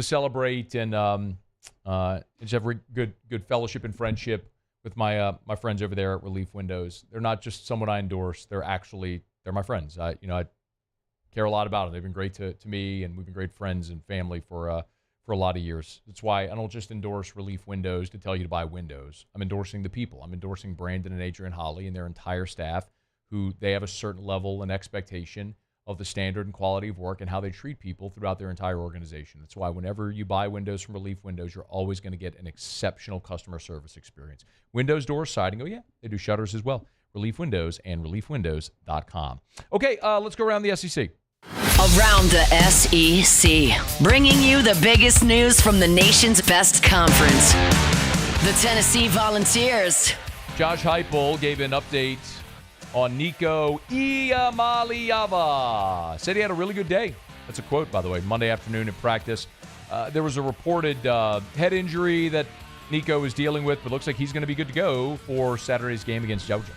celebrate and just have good fellowship and friendship with my friends over there at Relief Windows. They're not just someone I endorse. They're my friends. I care a lot about them. They've been great to me, and we've been great friends and family for a lot of years. That's why I don't just endorse Relief Windows to tell you to buy windows. I'm endorsing the people. I'm endorsing Brandon and Adrian Holly and their entire staff, who they have a certain level and expectation of the standard and quality of work and how they treat people throughout their entire organization. That's why whenever you buy windows from Relief Windows, you're always going to get an exceptional customer service experience. Windows, doors, siding, oh yeah, they do shutters as well. Relief Windows and reliefwindows.com. Okay, let's go around the SEC. Around the SEC, bringing you the biggest news from the nation's best conference. The Tennessee Volunteers. Josh Heupel gave an update on Nico Iamaleava. Said he had a really good day. That's a quote, by the way. Monday afternoon in practice. There was a reported head injury that Nico is dealing with, but looks like he's going to be good to go for Saturday's game against Georgia.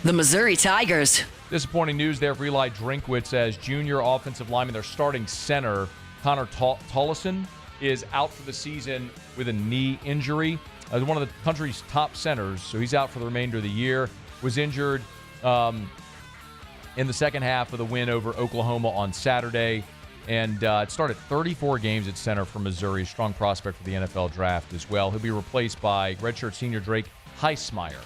The Missouri Tigers. Disappointing news there for Eli Drinkwitz as junior offensive lineman, their starting center, Connor Stalions, is out for the season with a knee injury. One of the country's top centers, so he's out for the remainder of the year. Was injured in the second half of the win over Oklahoma on Saturday, and it started 34 games at center for Missouri. A strong prospect for the NFL draft as well. He'll be replaced by redshirt senior Drake Heismeyer.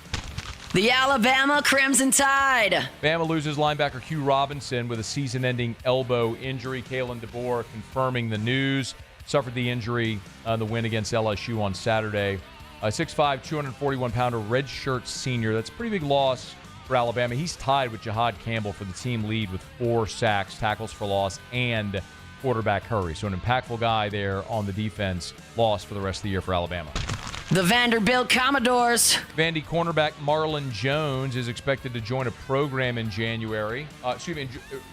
The Alabama Crimson Tide. Bama loses linebacker Q Robinson with a season-ending elbow injury. Kalen DeBoer confirming the news. Suffered the injury on the win against LSU on Saturday. 6'5", 241-pounder redshirt senior. That's a pretty big loss for Alabama. He's tied with Jihad Campbell for the team lead with 4 sacks, tackles for loss, and quarterback hurry. So an impactful guy there on the defense. Lost for the rest of the year for Alabama. The Vanderbilt Commodores. Vandy cornerback Marlon Jones is expected to join a program in January.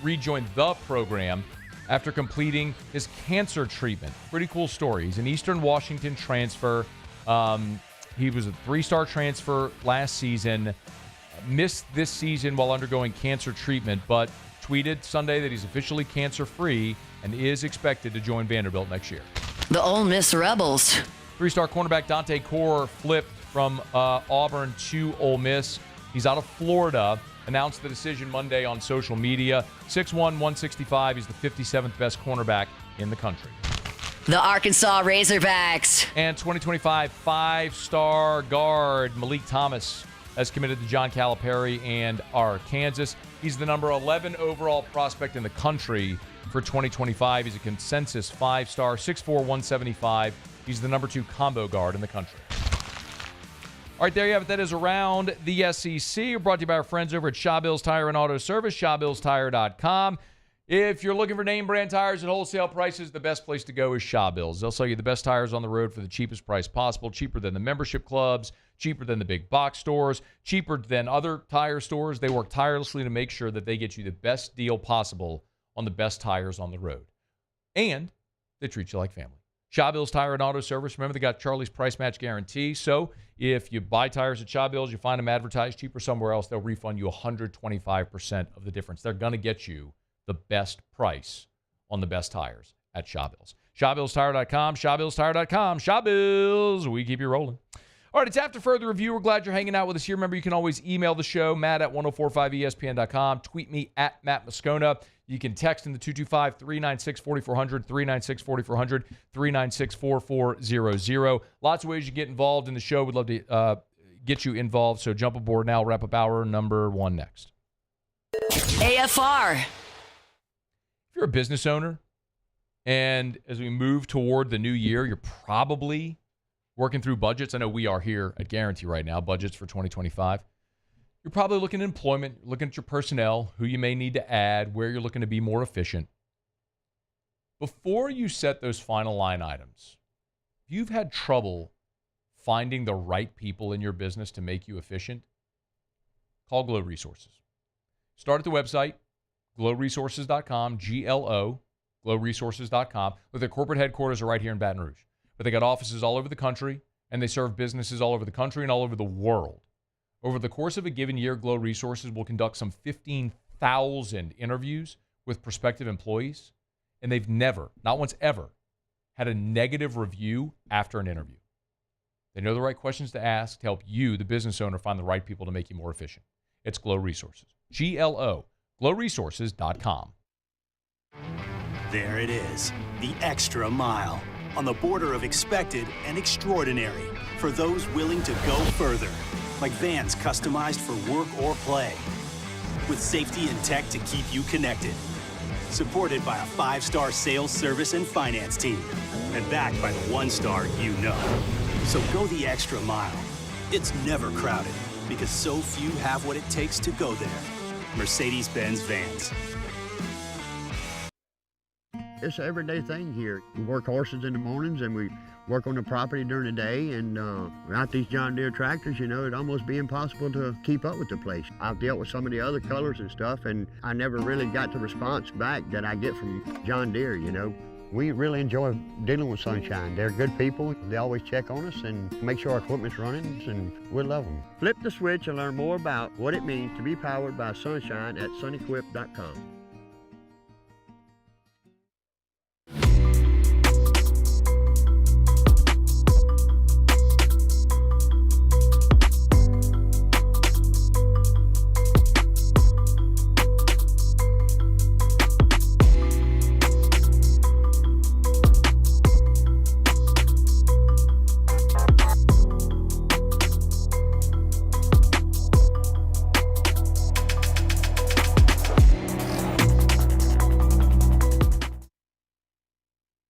Rejoin the program after completing his cancer treatment. Pretty cool story. He's an Eastern Washington transfer. He was a 3-star transfer last season. Missed this season while undergoing cancer treatment, but tweeted Sunday that he's officially cancer-free and is expected to join Vanderbilt next year. The Ole Miss Rebels. 3-star cornerback Dante Core flipped from Auburn to Ole Miss. He's out of Florida. Announced the decision Monday on social media. 6'1", 165. He's the 57th best cornerback in the country. The Arkansas Razorbacks. And 2025 5-star guard Malik Thomas has committed to John Calipari and Arkansas. He's the number 11 overall prospect in the country for 2025. He's a consensus 5-star, 6'4", 175. He's the number 2 combo guard in the country. All right, there you have it. That is Around the SEC. We're brought to you by our friends over at Shaw Bills Tire and Auto Service, ShawBillsTire.com. If you're looking for name brand tires at wholesale prices, the best place to go is Shaw Bills. They'll sell you the best tires on the road for the cheapest price possible, cheaper than the membership clubs, cheaper than the big box stores, cheaper than other tire stores. They work tirelessly to make sure that they get you the best deal possible on the best tires on the road. And they treat you like family. Shaw Bills Tire and Auto Service. Remember, they got Charlie's Price Match Guarantee. So if you buy tires at Shaw Bills, you find them advertised cheaper somewhere else, they'll refund you 125% of the difference. They're going to get you the best price on the best tires at Shaw Bills. ShawBillsTire.com, ShawBillsTire.com. Shaw Bills, we keep you rolling. All right, it's After Further Review. We're glad you're hanging out with us here. Remember, you can always email the show, Matt at 1045ESPN.com. Tweet me at Matt Moscona. You can text in the 225-396-4400, 396-4400, 396-4400. Lots of ways you get involved in the show. We'd love to get you involved. So jump aboard now. Wrap up hour number 1 next. AFR. If you're a business owner, and as we move toward the new year, you're probably working through budgets. I know we are here at Guarantee right now, budgets for 2025. You're probably looking at employment, looking at your personnel, who you may need to add, where you're looking to be more efficient. Before you set those final line items, if you've had trouble finding the right people in your business to make you efficient, call Glow Resources. Start at the website, glowresources.com, G-L-O, glowresources.com. But their corporate headquarters are right here in Baton Rouge. But they got offices all over the country, and they serve businesses all over the country and all over the world. Over the course of a given year, Glow Resources will conduct some 15,000 interviews with prospective employees, and they've never, not once ever, had a negative review after an interview. They know the right questions to ask to help you, the business owner, find the right people to make you more efficient. It's Glow Resources. G-L-O, glowresources.com. There it is, the extra mile, on the border of expected and extraordinary, for those willing to go further, like vans customized for work or play, with safety and tech to keep you connected. supported by a 5-star sales, service, and finance team, and backed by the 1-star you know. So go the extra mile. It's never crowded because so few have what it takes to go there. Mercedes-Benz Vans. It's an everyday thing here. We work horses in the mornings and we work on the property during the day, and without these John Deere tractors, you know, it'd almost be impossible to keep up with the place. I've dealt with some of the other colors and stuff, and I never really got the response back that I get from John Deere, you know. We really enjoy dealing with Sunshine. They're good people. They always check on us and make sure our equipment's running, and we love them. Flip the switch and learn more about what it means to be powered by Sunshine at sunequip.com.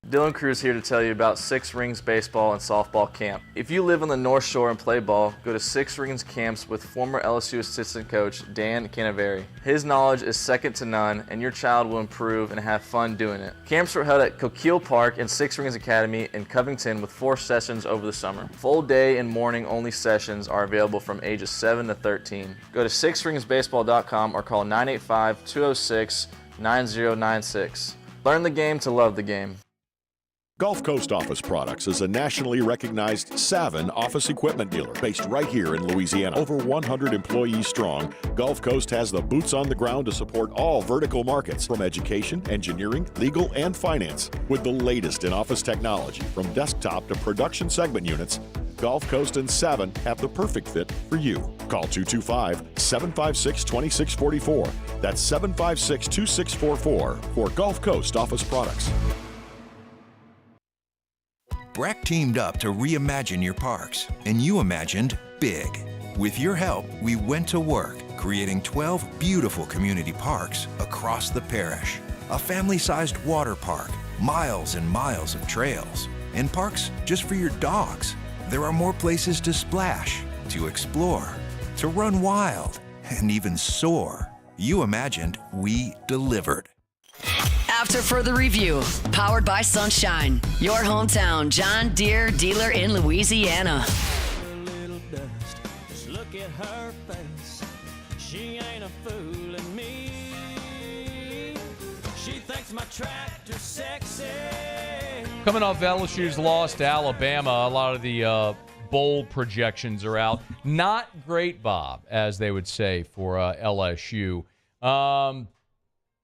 Dylan Cruz here to tell you about Six Rings Baseball and Softball Camp. If you live on the North Shore and play ball, go to Six Rings Camps with former LSU assistant coach Dan Canaveri. His knowledge is second to none, and your child will improve and have fun doing it. Camps were held at Coquille Park and Six Rings Academy in Covington with 4 sessions over the summer. Full day and morning only sessions are available from ages 7 to 13. Go to sixringsbaseball.com or call 985-206-9096. Learn the game to love the game. Gulf Coast Office Products is a nationally recognized Savin office equipment dealer based right here in Louisiana. Over 100 employees strong, Gulf Coast has the boots on the ground to support all vertical markets, from education, engineering, legal, and finance. With the latest in office technology, from desktop to production segment units, Gulf Coast and Savin have the perfect fit for you. Call 225-756-2644. That's 756-2644 for Gulf Coast Office Products. Breck teamed up to reimagine your parks, and you imagined big. With your help, we went to work, creating 12 beautiful community parks across the parish. A family-sized water park, miles and miles of trails, and parks just for your dogs. There are more places to splash, to explore, to run wild, and even soar. You imagined, we delivered. After further review, powered by Sunshine, your hometown John Deere dealer in Louisiana. Just look at her face. She ain't a fooling me. She thinks my tractor's sexy. Coming off LSU's loss to Alabama, a lot of the bowl projections are out. Not great, Bob, as they would say for LSU.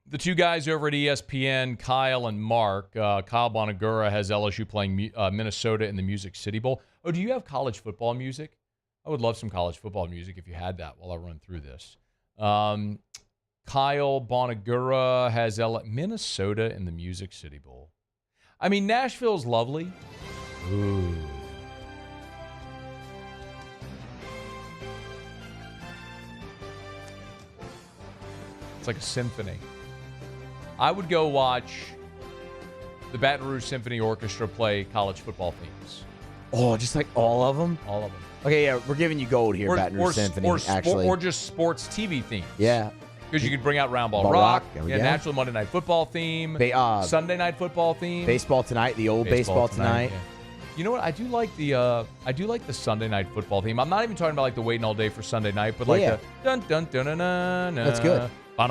The two guys over at ESPN, Kyle and Mark, Kyle Bonagura has LSU playing Minnesota in the Music City Bowl. Oh, do you have college football music? I would love some college football music if you had that while I run through this. Kyle Bonagura has Minnesota in the Music City Bowl. I mean, Nashville's lovely. Ooh. It's like a symphony. I would go watch the Baton Rouge Symphony Orchestra play college football themes. Oh, just like all of them? All of them. Okay, yeah, we're giving you gold here, Baton Rouge Symphony, actually. Or just sports TV themes. Yeah. Because you could bring out Round Ball Rock, yeah. National Monday Night Football theme, Sunday Night Football theme. Baseball Tonight, the old Baseball Tonight. Yeah. You know what? I do like the Sunday Night Football theme. I'm not even talking about like the waiting all day for Sunday night, but the dun dun dun dun dun. That's good. That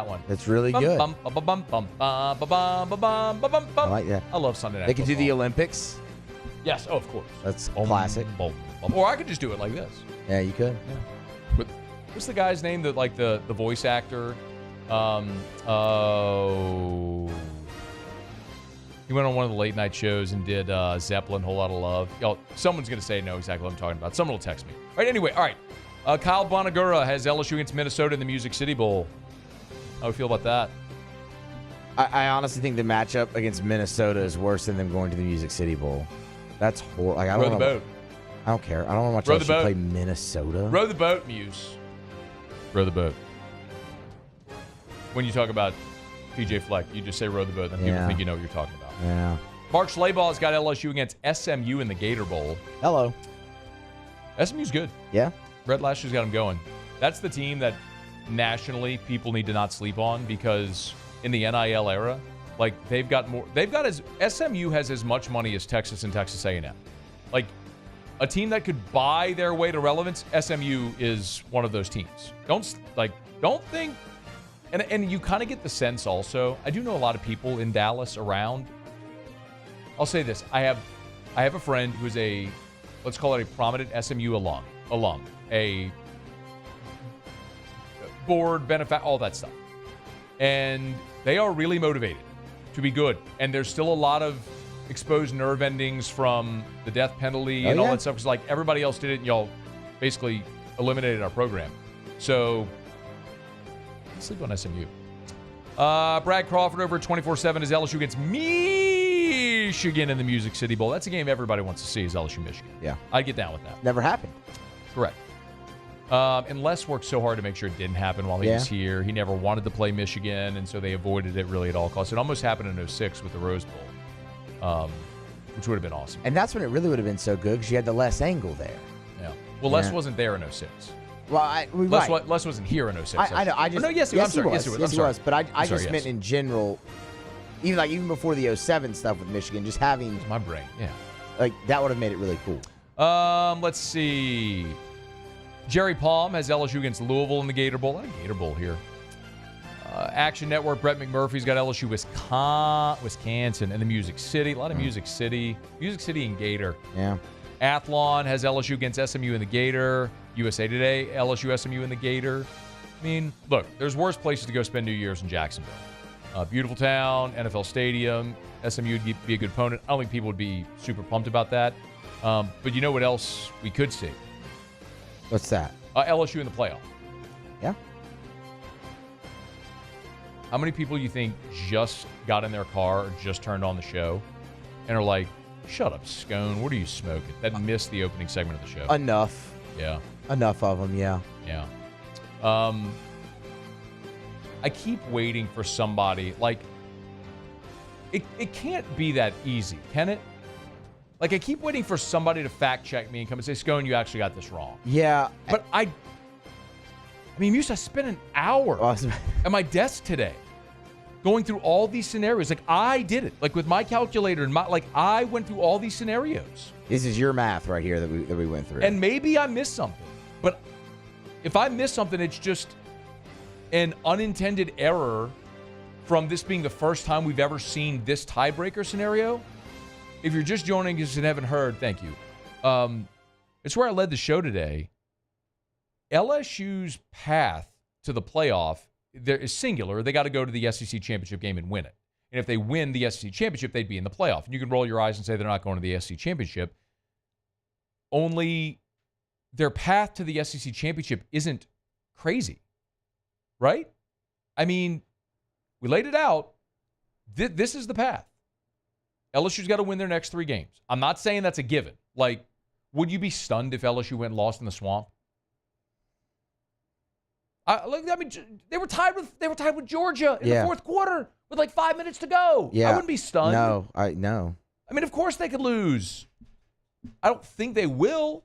one. That's really good. I like that. I love Sunday Night They can Football. do the Olympics. Yes, of course. That's classic. Or I could just do it like this. Yeah, you could. Yeah. But what's the guy's name that like the voice actor? He went on one of the late night shows and did Zeppelin, Whole Lot of Love. Someone's going to say know exactly what I'm talking about. Someone will text me. All right, anyway, all right. Kyle Bonagura has LSU against Minnesota in the Music City Bowl. How do you feel about that? I honestly think the matchup against Minnesota is worse than them going to the Music City Bowl. That's horrible. Like, Row the boat. I don't care. I don't want to watch LSU play Minnesota. Row the boat, Muse. Row the boat. When you talk about PJ Fleck. You just say row the boat, and people think you know what you're talking about. Yeah. Mark Schlabach's got LSU against SMU in the Gator Bowl. Hello. SMU's good. Yeah. Brett Lashley's got them going. That's the team that nationally people need to not sleep on because in the NIL era, like SMU has as much money as Texas and Texas A&M. Like a team that could buy their way to relevance, SMU is one of those teams. Don't think, and you kind of get the sense also. I do know a lot of people in Dallas around. I'll say this: I have a friend who's let's call it a prominent SMU alum, a board benefit, all that stuff, and they are really motivated to be good. And there's still a lot of exposed nerve endings from the death penalty and all that stuff because like everybody else did it, and y'all basically eliminated our program. So sleep on SMU. Brad Crawford over at 24/7 is LSU against Michigan in the Music City Bowl. That's a game everybody wants to see is LSU Michigan. Yeah. I'd get down with that. Never happened. Correct. And Les worked so hard to make sure it didn't happen while he was here. He never wanted to play Michigan, and so they avoided it really at all costs. It almost happened in 06 with the Rose Bowl, which would have been awesome. And that's when it really would have been so good because you had the Les Angle there. Yeah. Well, Les wasn't there in 06. Well, Les wasn't here in 06. I know. I just, no, yes, he was. Yes, he was. But I just meant yes. in general, even before the 07 stuff with Michigan, just having it's my brain. Yeah. Like that would have made it really cool. Let's see. Jerry Palm has LSU against Louisville in the Gator Bowl. A lot of Gator Bowl here. Action Network, Brett McMurphy's got LSU Wisconsin and the Music City. A lot of Music City. Music City and Gator. Yeah. Athlon has LSU against SMU in the Gator. USA Today, LSU SMU in the Gator. I mean, look, there's worse places to go spend New Year's in Jacksonville. Beautiful town, NFL Stadium. SMU would be a good opponent. I don't think people would be super pumped about that. But you know what else we could see? What's that? LSU in the playoff. Yeah. How many people you think just got in their car or just turned on the show and are like, shut up, Scone, what are you smoking? That missed the opening segment of the show. Enough. Yeah. Enough of them, yeah. Yeah. I keep waiting for somebody, like, it can't be that easy, can it? Like, I keep waiting for somebody to fact check me and come and say, Scone, you actually got this wrong. Yeah. But I Musa, I spent an hour at my desk today going through all these scenarios. Like, I did it. Like, with my calculator and I went through all these scenarios. This is your math right here that we went through. And maybe I missed something. But if I missed something, it's just an unintended error from this being the first time we've ever seen this tiebreaker scenario. If you're just joining us and haven't heard, thank you. It's where I led the show today. LSU's path to the playoff there is singular. They got to go to the SEC championship game and win it. And if they win the SEC championship, they'd be in the playoff. And you can roll your eyes and say they're not going to the SEC championship. Only their path to the SEC championship isn't crazy, right? I mean, we laid it out. This is the path. LSU's got to win their next 3 games. I'm not saying that's a given. Like, would you be stunned if LSU went and lost in the swamp? They were tied with Georgia in the fourth quarter with like 5 minutes to go. Yeah. I wouldn't be stunned. No. I mean, of course they could lose. I don't think they will.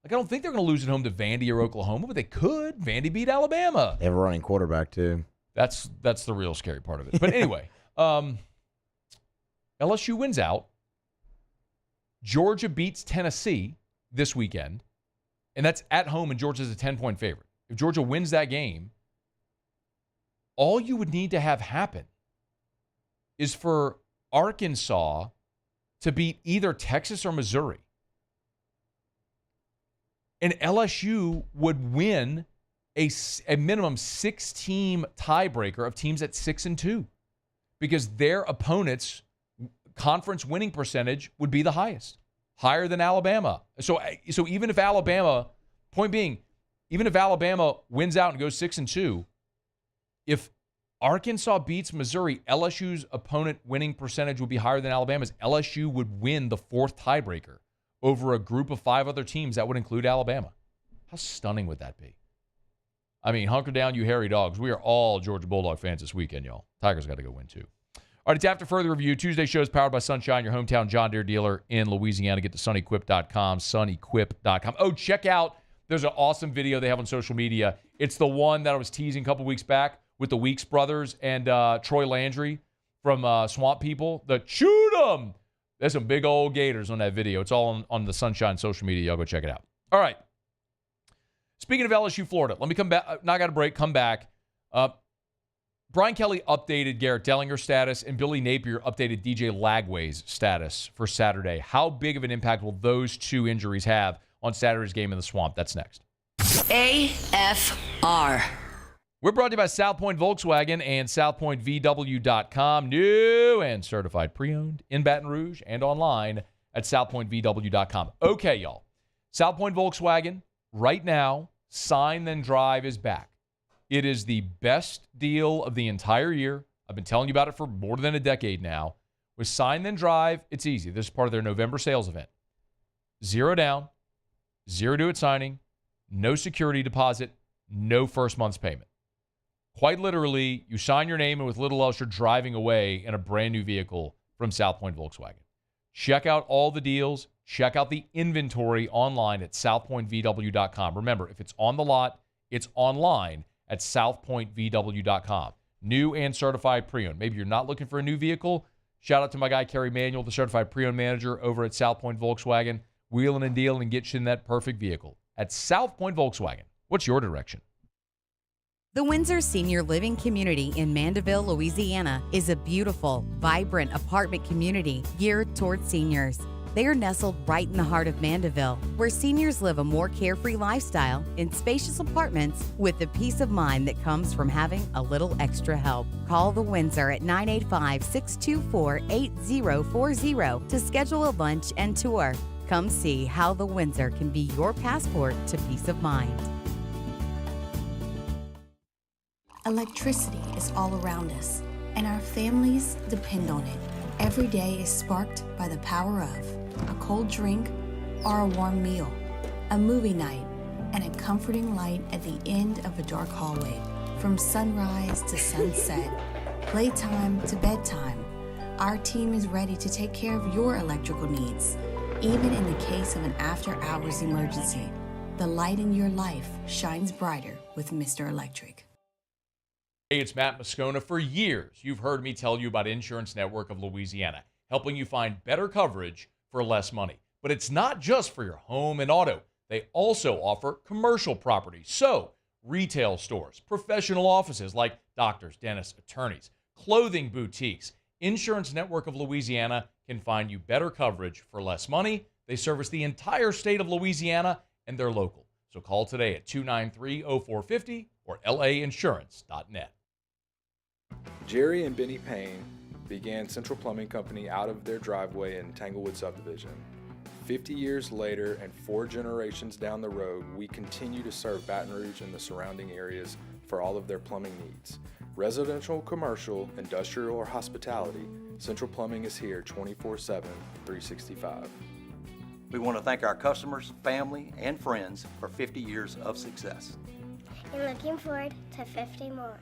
Like, I don't think they're going to lose at home to Vandy or Oklahoma, but they could. Vandy beat Alabama. They have a running quarterback too. That's the real scary part of it. But anyway, LSU wins out. Georgia beats Tennessee this weekend, and that's at home, and Georgia's a 10-point favorite. If Georgia wins that game, all you would need to have happen is for Arkansas to beat either Texas or Missouri. And LSU would win a minimum 6-team tiebreaker of teams at 6-2 because their opponents' conference winning percentage would be the highest, higher than Alabama. So even if Alabama, point being, even if Alabama wins out and goes 6-2, if Arkansas beats Missouri, LSU's opponent winning percentage would be higher than Alabama's. LSU would win the 4th tiebreaker over a group of 5 other teams that would include Alabama. How stunning would that be? I mean, hunker down, you hairy dogs. We are all Georgia Bulldog fans this weekend, y'all. Tigers got to go win, too. All right, it's After Further Review. Tuesday show is powered by Sunshine, your hometown John Deere dealer in Louisiana. Get to sunequip.com, sunequip.com. Oh, check out, there's an awesome video they have on social media. It's the one that I was teasing a couple weeks back with the Weeks brothers and Troy Landry from Swamp People. The Shoot 'em! There's some big old gators on that video. It's all on the Sunshine social media. Y'all go check it out. All right. Speaking of LSU-Florida, let me come back. Now I got a break. Come back. Brian Kelly updated Garrett Dellinger's status, and Billy Napier updated DJ Lagway's status for Saturday. How big of an impact will those two injuries have on Saturday's game in the Swamp? That's next. AFR. We're brought to you by South Point Volkswagen and SouthPointVW.com. New and certified pre-owned in Baton Rouge and online at SouthPointVW.com. Okay, y'all. South Point Volkswagen, right now, Sign Then Drive is back. It is the best deal of the entire year. I've been telling you about it for more than a decade now. With Sign Then Drive, it's easy. This is part of their November sales event. 0 down, 0 due at signing, no security deposit, no first month's payment. Quite literally, you sign your name, and with little else, you're driving away in a brand new vehicle from South Point Volkswagen. Check out all the deals. Check out the inventory online at SouthPointVW.com. Remember, if it's on the lot, it's online at SouthPointVW.com. New and certified pre-owned. Maybe you're not looking for a new vehicle. Shout out to my guy, Kerry Manuel, the certified pre-owned manager over at South Point Volkswagen. Wheeling and dealing and get you in that perfect vehicle. At South Point Volkswagen. What's your direction? The Windsor Senior Living Community in Mandeville, Louisiana is a beautiful, vibrant apartment community geared towards seniors. They are nestled right in the heart of Mandeville, where seniors live a more carefree lifestyle in spacious apartments with the peace of mind that comes from having a little extra help. Call the Windsor at 985-624-8040 to schedule a lunch and tour. Come see how the Windsor can be your passport to peace of mind. Electricity is all around us, and our families depend on it. Every day is sparked by the power of a cold drink or a warm meal, a movie night, and a comforting light at the end of a dark hallway. From sunrise to sunset, playtime to bedtime, our team is ready to take care of your electrical needs. Even in the case of an after-hours emergency, the light in your life shines brighter with Mr. Electric. Hey, it's Matt Moscona. For years, you've heard me tell you about Insurance Network of Louisiana, helping you find better coverage for less money. But it's not just for your home and auto. They also offer commercial property. So, retail stores, professional offices like doctors, dentists, attorneys, clothing boutiques. Insurance Network of Louisiana can find you better coverage for less money. They service the entire state of Louisiana, and they're local. So call today at 293-0450 or lainsurance.net. Jerry and Benny Payne began Central Plumbing Company out of their driveway in Tanglewood subdivision. 50 years later and 4 generations down the road, we continue to serve Baton Rouge and the surrounding areas for all of their plumbing needs. Residential, commercial, industrial, or hospitality, Central Plumbing is here 24/7, 365. We want to thank our customers, family, and friends for 50 years of success. And looking forward to 50 more.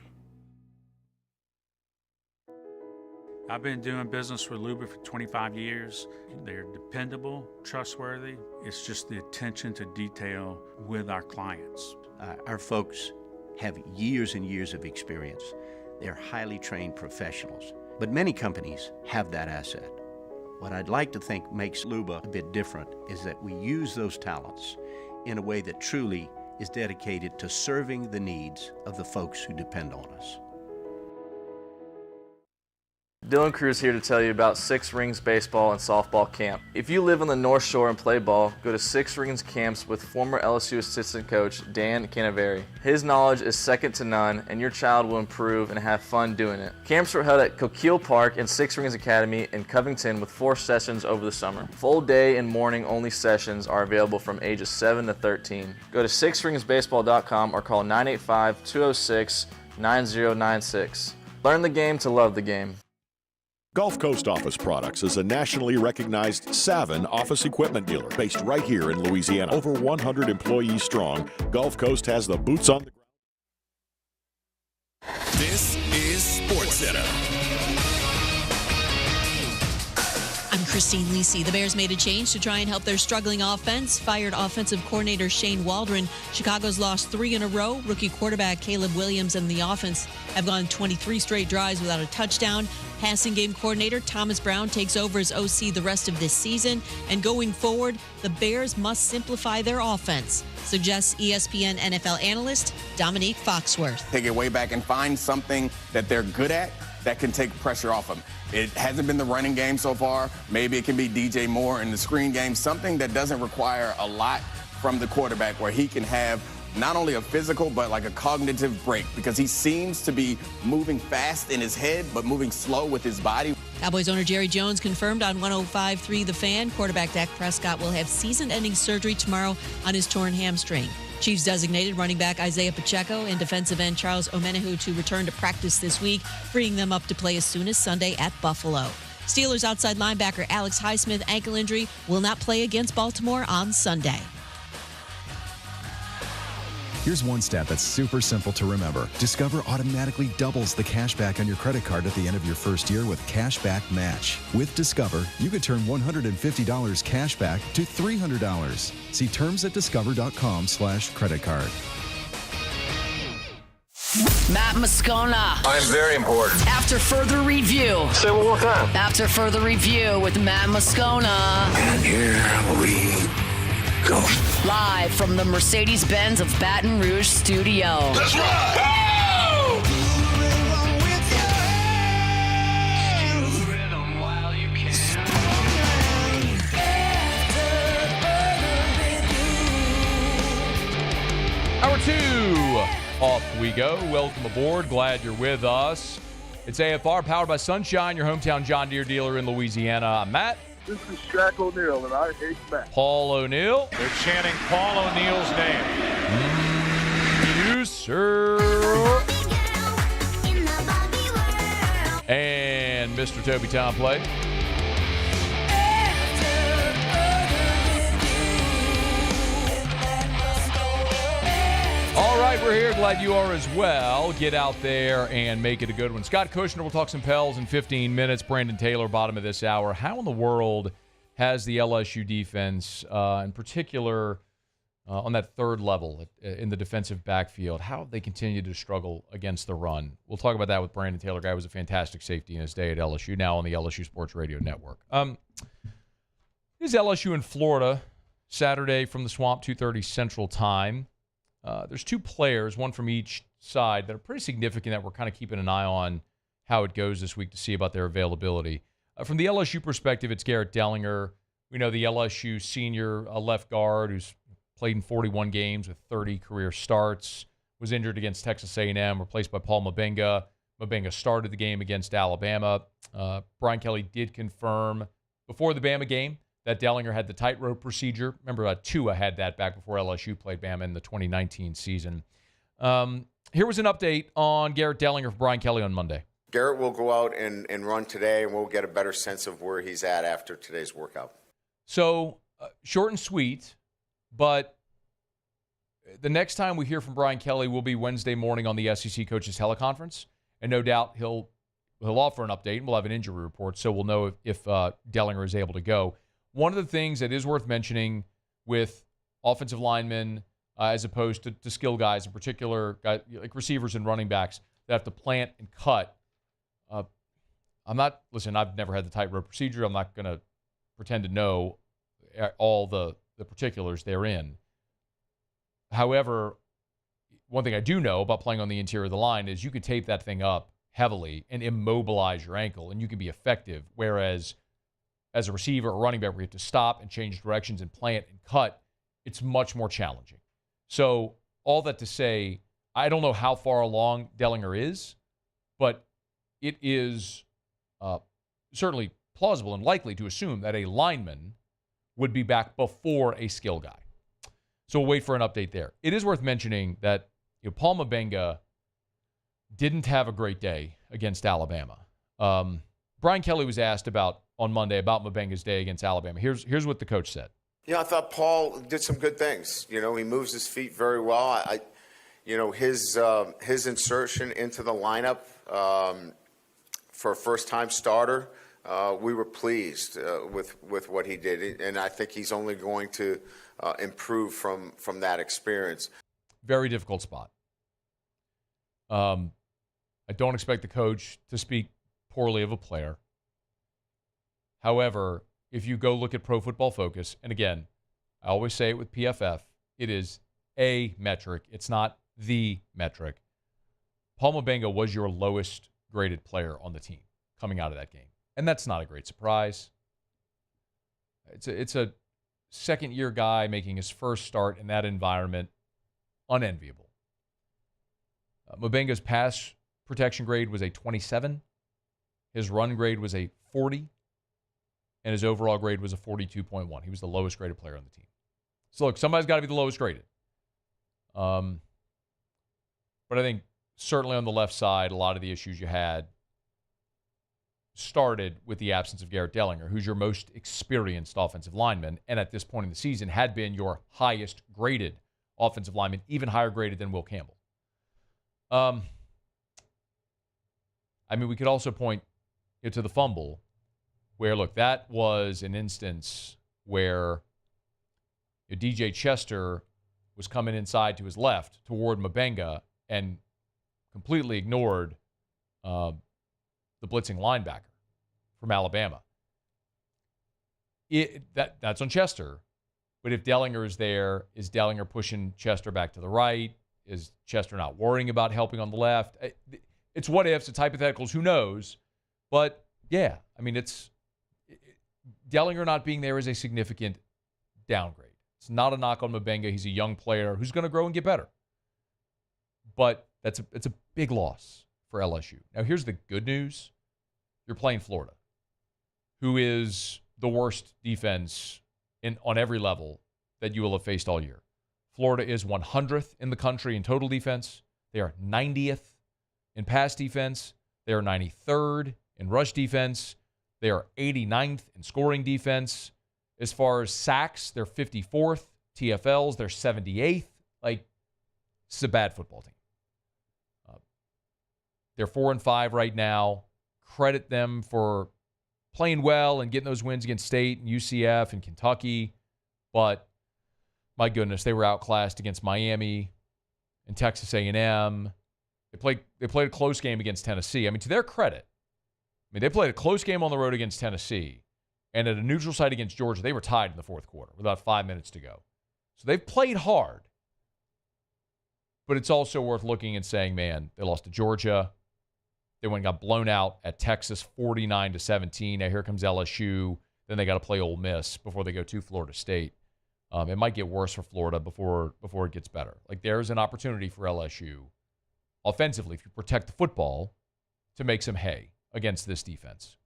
I've been doing business with Luba for 25 years. They're dependable, trustworthy. It's just the attention to detail with our clients. Our folks have years and years of experience. They're highly trained professionals. But many companies have that asset. What I'd like to think makes Luba a bit different is that we use those talents in a way that truly is dedicated to serving the needs of the folks who depend on us. Dylan Cruz here to tell you about Six Rings Baseball and Softball Camp. If you live on the North Shore and play ball, go to Six Rings Camps with former LSU assistant coach Dan Canaveri. His knowledge is second to none, and your child will improve and have fun doing it. Camps were held at Coquille Park and Six Rings Academy in Covington with 4 sessions over the summer. Full day and morning only sessions are available from ages 7 to 13. Go to sixringsbaseball.com or call 985-206-9096. Learn the game to love the game. Gulf Coast Office Products is a nationally recognized Savin office equipment dealer based right here in Louisiana. Over 100 employees strong, Gulf Coast has the boots on the ground. This is SportsCenter. I'm Christine Lisi. The Bears made a change to try and help their struggling offense. Fired offensive coordinator Shane Waldron. Chicago's lost 3 in a row. Rookie quarterback Caleb Williams and the offense have gone 23 straight drives without a touchdown. Passing game coordinator Thomas Brown takes over as OC the rest of this season. And going forward, the Bears must simplify their offense, suggests ESPN NFL analyst Dominique Foxworth. Take it way back and find something that they're good at that can take pressure off them. It hasn't been the running game so far. Maybe it can be DJ Moore in the screen game, something that doesn't require a lot from the quarterback where he can have not only a physical but like a cognitive break, because he seems to be moving fast in his head but moving slow with his body. Cowboys owner Jerry Jones confirmed on 105.3 The Fan. Quarterback Dak Prescott will have season-ending surgery tomorrow on his torn hamstring. Chiefs designated running back Isaiah Pacheco and defensive end Charles Omenihu to return to practice this week, freeing them up to play as soon as Sunday at Buffalo. Steelers outside linebacker Alex Highsmith ankle injury will not play against Baltimore on Sunday. Here's one stat that's super simple to remember. Discover automatically doubles the cash back on your credit card at the end of your first year with Cash Back Match. With Discover, you could turn $150 cash back to $300. See terms at discover.com/credit card. Matt Moscona. I'm very important. After further review. Say it one more time. After further review with Matt Moscona. And here we go. Live from the Mercedes-Benz of Baton Rouge studio. Let's ride! Hour 2, off we go. Welcome aboard. Glad you're with us. It's AFR, powered by Sunshine, your hometown John Deere dealer in Louisiana. I'm Matt. This is Shaq O'Neal, and I hate Matt. Paul O'Neal. They're chanting Paul O'Neal's name. You, sir. And Mr. Toby Tomplay. All right, we're here. Glad you are as well. Get out there and make it a good one. Scott Kushner will talk some Pels in 15 minutes. Brandon Taylor, bottom of this hour. How in the world has the LSU defense, in particular on that third level in the defensive backfield, how have they continued to struggle against the run? We'll talk about that with Brandon Taylor, guy who was a fantastic safety in his day at LSU, now on the LSU Sports Radio Network. Here's LSU in Florida, Saturday from the Swamp, 2:30 Central Time. There's 2 players, one from each side, that are pretty significant that we're kind of keeping an eye on how it goes this week to see about their availability. From the LSU perspective, it's Garrett Dellinger. We know the LSU senior left guard who's played in 41 games with 30 career starts, was injured against Texas A&M, replaced by Paul Mabenga. Mabenga started the game against Alabama. Brian Kelly did confirm before the Bama game that Dellinger had the tightrope procedure. Remember, Tua had that back before LSU played Bama in the 2019 season. Here was an update on Garrett Dellinger from Brian Kelly on Monday. Garrett will go out and run today, and we'll get a better sense of where he's at after today's workout. So, short and sweet, but the next time we hear from Brian Kelly will be Wednesday morning on the SEC Coaches Teleconference, and no doubt he'll offer an update, and we'll have an injury report, so we'll know if Dellinger is able to go. One of the things that is worth mentioning with offensive linemen as opposed to skill guys, in particular, like receivers and running backs that have to plant and cut. I've never had the tightrope procedure. I'm not going to pretend to know all the particulars therein. However, one thing I do know about playing on the interior of the line is you can tape that thing up heavily and immobilize your ankle, and you can be effective, whereas as a receiver or running back where you have to stop and change directions and plant and cut, it's much more challenging. So all that to say, I don't know how far along Dellinger is, but it is certainly plausible and likely to assume that a lineman would be back before a skill guy. So we'll wait for an update there. It is worth mentioning that Paul Mabenga didn't have a great day against Alabama. Brian Kelly was asked on Monday about Mabenga's day against Alabama. Here's what the coach said. I thought Paul did some good things. He moves his feet very well. his insertion into the lineup for a first-time starter, we were pleased with what he did, and I think he's only going to improve from that experience. Very difficult spot. I don't expect the coach to speak poorly of a player. However, if you go look at Pro Football Focus, and again, I always say it with PFF, it is a metric. It's not the metric. Paul Mabenga was your lowest graded player on the team coming out of that game. And that's not a great surprise. It's a second-year guy making his first start in that environment. Unenviable. Mabenga's pass protection grade was a 27. His run grade was a 40. And his overall grade was a 42.1. He was the lowest graded player on the team. So, look, somebody's got to be the lowest graded. But I think certainly on the left side, a lot of the issues you had started with the absence of Garrett Dellinger, who's your most experienced offensive lineman, and at this point in the season had been your highest graded offensive lineman, even higher graded than Will Campbell. We could also point to the fumble where, look, that was an instance where DJ Chester was coming inside to his left toward Mabenga and completely ignored the blitzing linebacker from Alabama. That's on Chester. But if Dellinger is there, is Dellinger pushing Chester back to the right? Is Chester not worrying about helping on the left? It's what ifs, it's hypotheticals, who knows? But, yeah, Dellinger not being there is a significant downgrade. It's not a knock on Mabenga. He's a young player who's going to grow and get better. But it's a big loss for LSU. Now, here's the good news. You're playing Florida, who is the worst defense on every level that you will have faced all year. Florida is 100th in the country in total defense. They are 90th in pass defense. They are 93rd in rush defense. They are 89th in scoring defense. As far as sacks, they're 54th. TFLs, they're 78th. It's a bad football team. They're 4-5 right now. Credit them for playing well and getting those wins against State and UCF and Kentucky. But, my goodness, they were outclassed against Miami and Texas A&M. They played a close game against Tennessee. To their credit, they played a close game on the road against Tennessee. And at a neutral site against Georgia, they were tied in the fourth quarter with about 5 minutes to go. So they've played hard. But it's also worth looking and saying, man, they lost to Georgia. They went and got blown out at Texas 49-17. Now here comes LSU. Then they got to play Ole Miss before they go to Florida State. It might get worse for Florida before it gets better. There's an opportunity for LSU offensively, if you protect the football, to make some hay against this defense.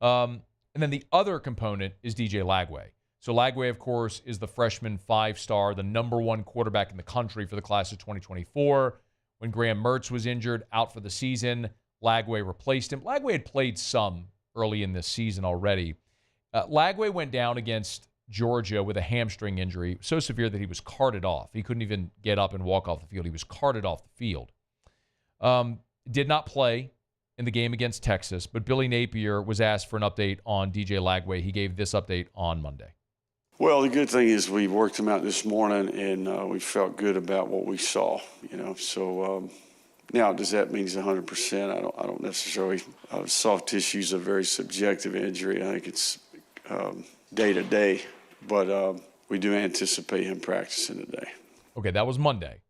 And then the other component is DJ Lagway. So Lagway, of course, is the freshman 5-star, the number one quarterback in the country for the class of 2024. When Graham Mertz was injured, out for the season, Lagway replaced him. Lagway had played some early in this season already. Lagway went down against Georgia with a hamstring injury, so severe that he was carted off. He couldn't even get up and walk off the field. He was carted off the field. Did not play in the game against Texas, but Billy Napier was asked for an update on DJ Lagway. He gave this update on Monday. Well, the good thing is we worked him out this morning, and we felt good about what we saw. So now does that mean he's 100%? I don't necessarily. Soft tissue is a very subjective injury. I think it's day to day, but we do anticipate him practicing today. Okay, that was Monday.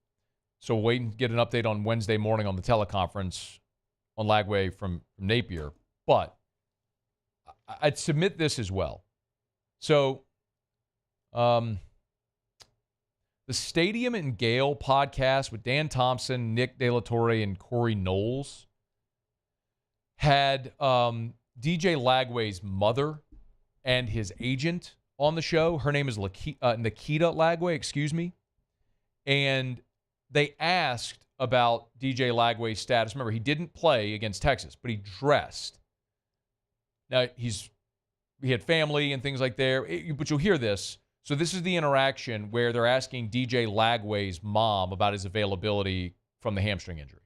So we'll wait and get an update on Wednesday morning on the teleconference on Lagway from Napier. But I'd submit this as well. So the Stadium and Gale podcast with Dan Thompson, Nick De La Torre, and Corey Knowles had DJ Lagway's mother and his agent on the show. Her name is Nikita Lagway, and they asked about DJ Lagway's status. Remember, he didn't play against Texas, but he dressed. Now, he had family and things like that, but you'll hear this. So this is the interaction where they're asking DJ Lagway's mom about his availability from the hamstring injury.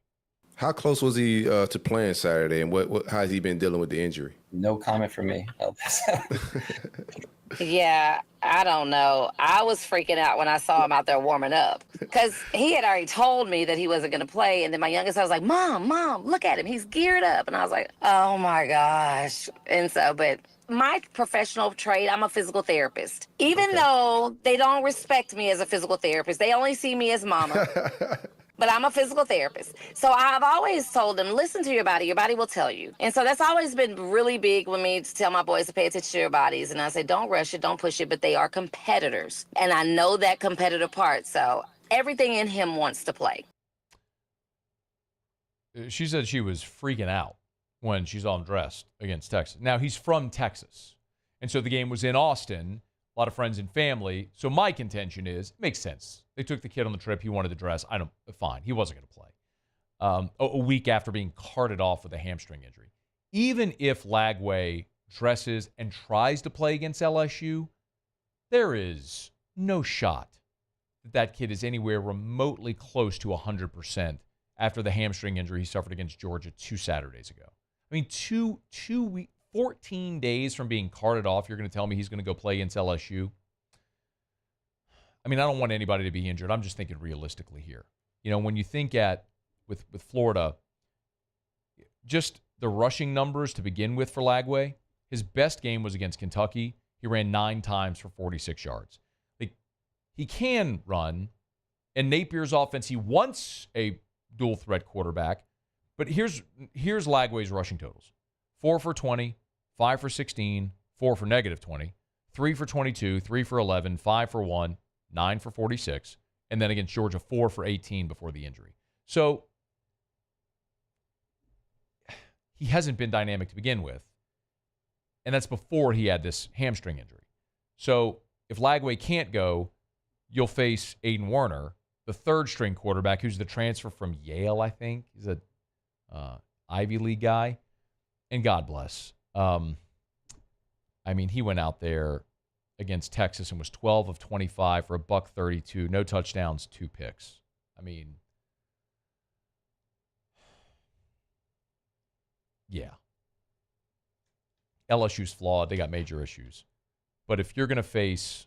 How close was he to playing Saturday, and how has he been dealing with the injury? No comment from me. Yeah, I don't know. I was freaking out when I saw him out there warming up because he had already told me that he wasn't going to play. And then my youngest, I was like, Mom, look at him. He's geared up. And I was like, oh, my gosh. And so, but my professional trade, I'm a physical therapist. Even though they don't respect me as a physical therapist, they only see me as mama. But I'm a physical therapist. So I've always told them, listen to your body will tell you. And so that's always been really big with me to tell my boys to pay attention to their bodies. And I say, don't rush it, don't push it, but they are competitors. And I know that competitive part. So everything in him wants to play. She said she was freaking out when she saw him dressed against Texas. Now, he's from Texas. And so the game was in Austin. A lot of friends and family. So my contention is, it makes sense. They took the kid on the trip. He wanted to dress. Fine. He wasn't going to play. A week after being carted off with a hamstring injury. Even if Lagway dresses and tries to play against LSU, there is no shot that kid is anywhere remotely close to 100% after the hamstring injury he suffered against Georgia 2 Saturdays ago. I mean, 14 days from being carted off, you're going to tell me he's going to go play against LSU? I mean, I don't want anybody to be injured. I'm just thinking realistically here. You know, when you think with Florida, just the rushing numbers to begin with for Lagway, his best game was against Kentucky. He ran 9 times for 46 yards. He can run. In Napier's offense, he wants a dual threat quarterback. But here's Lagway's rushing totals. 4 for 20, 5 for 16, 4 for negative 20, 3 for 22, 3 for 11, 5 for 1, 9 for 46, and then against Georgia, 4 for 18 before the injury. So he hasn't been dynamic to begin with, and that's before he had this hamstring injury. So if Lagway can't go, you'll face Aiden Werner, the third-string quarterback, who's the transfer from Yale, I think. He's a Ivy League guy. And God bless. I mean, he went out there against Texas and was 12 of 25 for $132, no touchdowns, 2 picks. I mean, yeah. LSU's flawed. They got major issues. But if you're going to face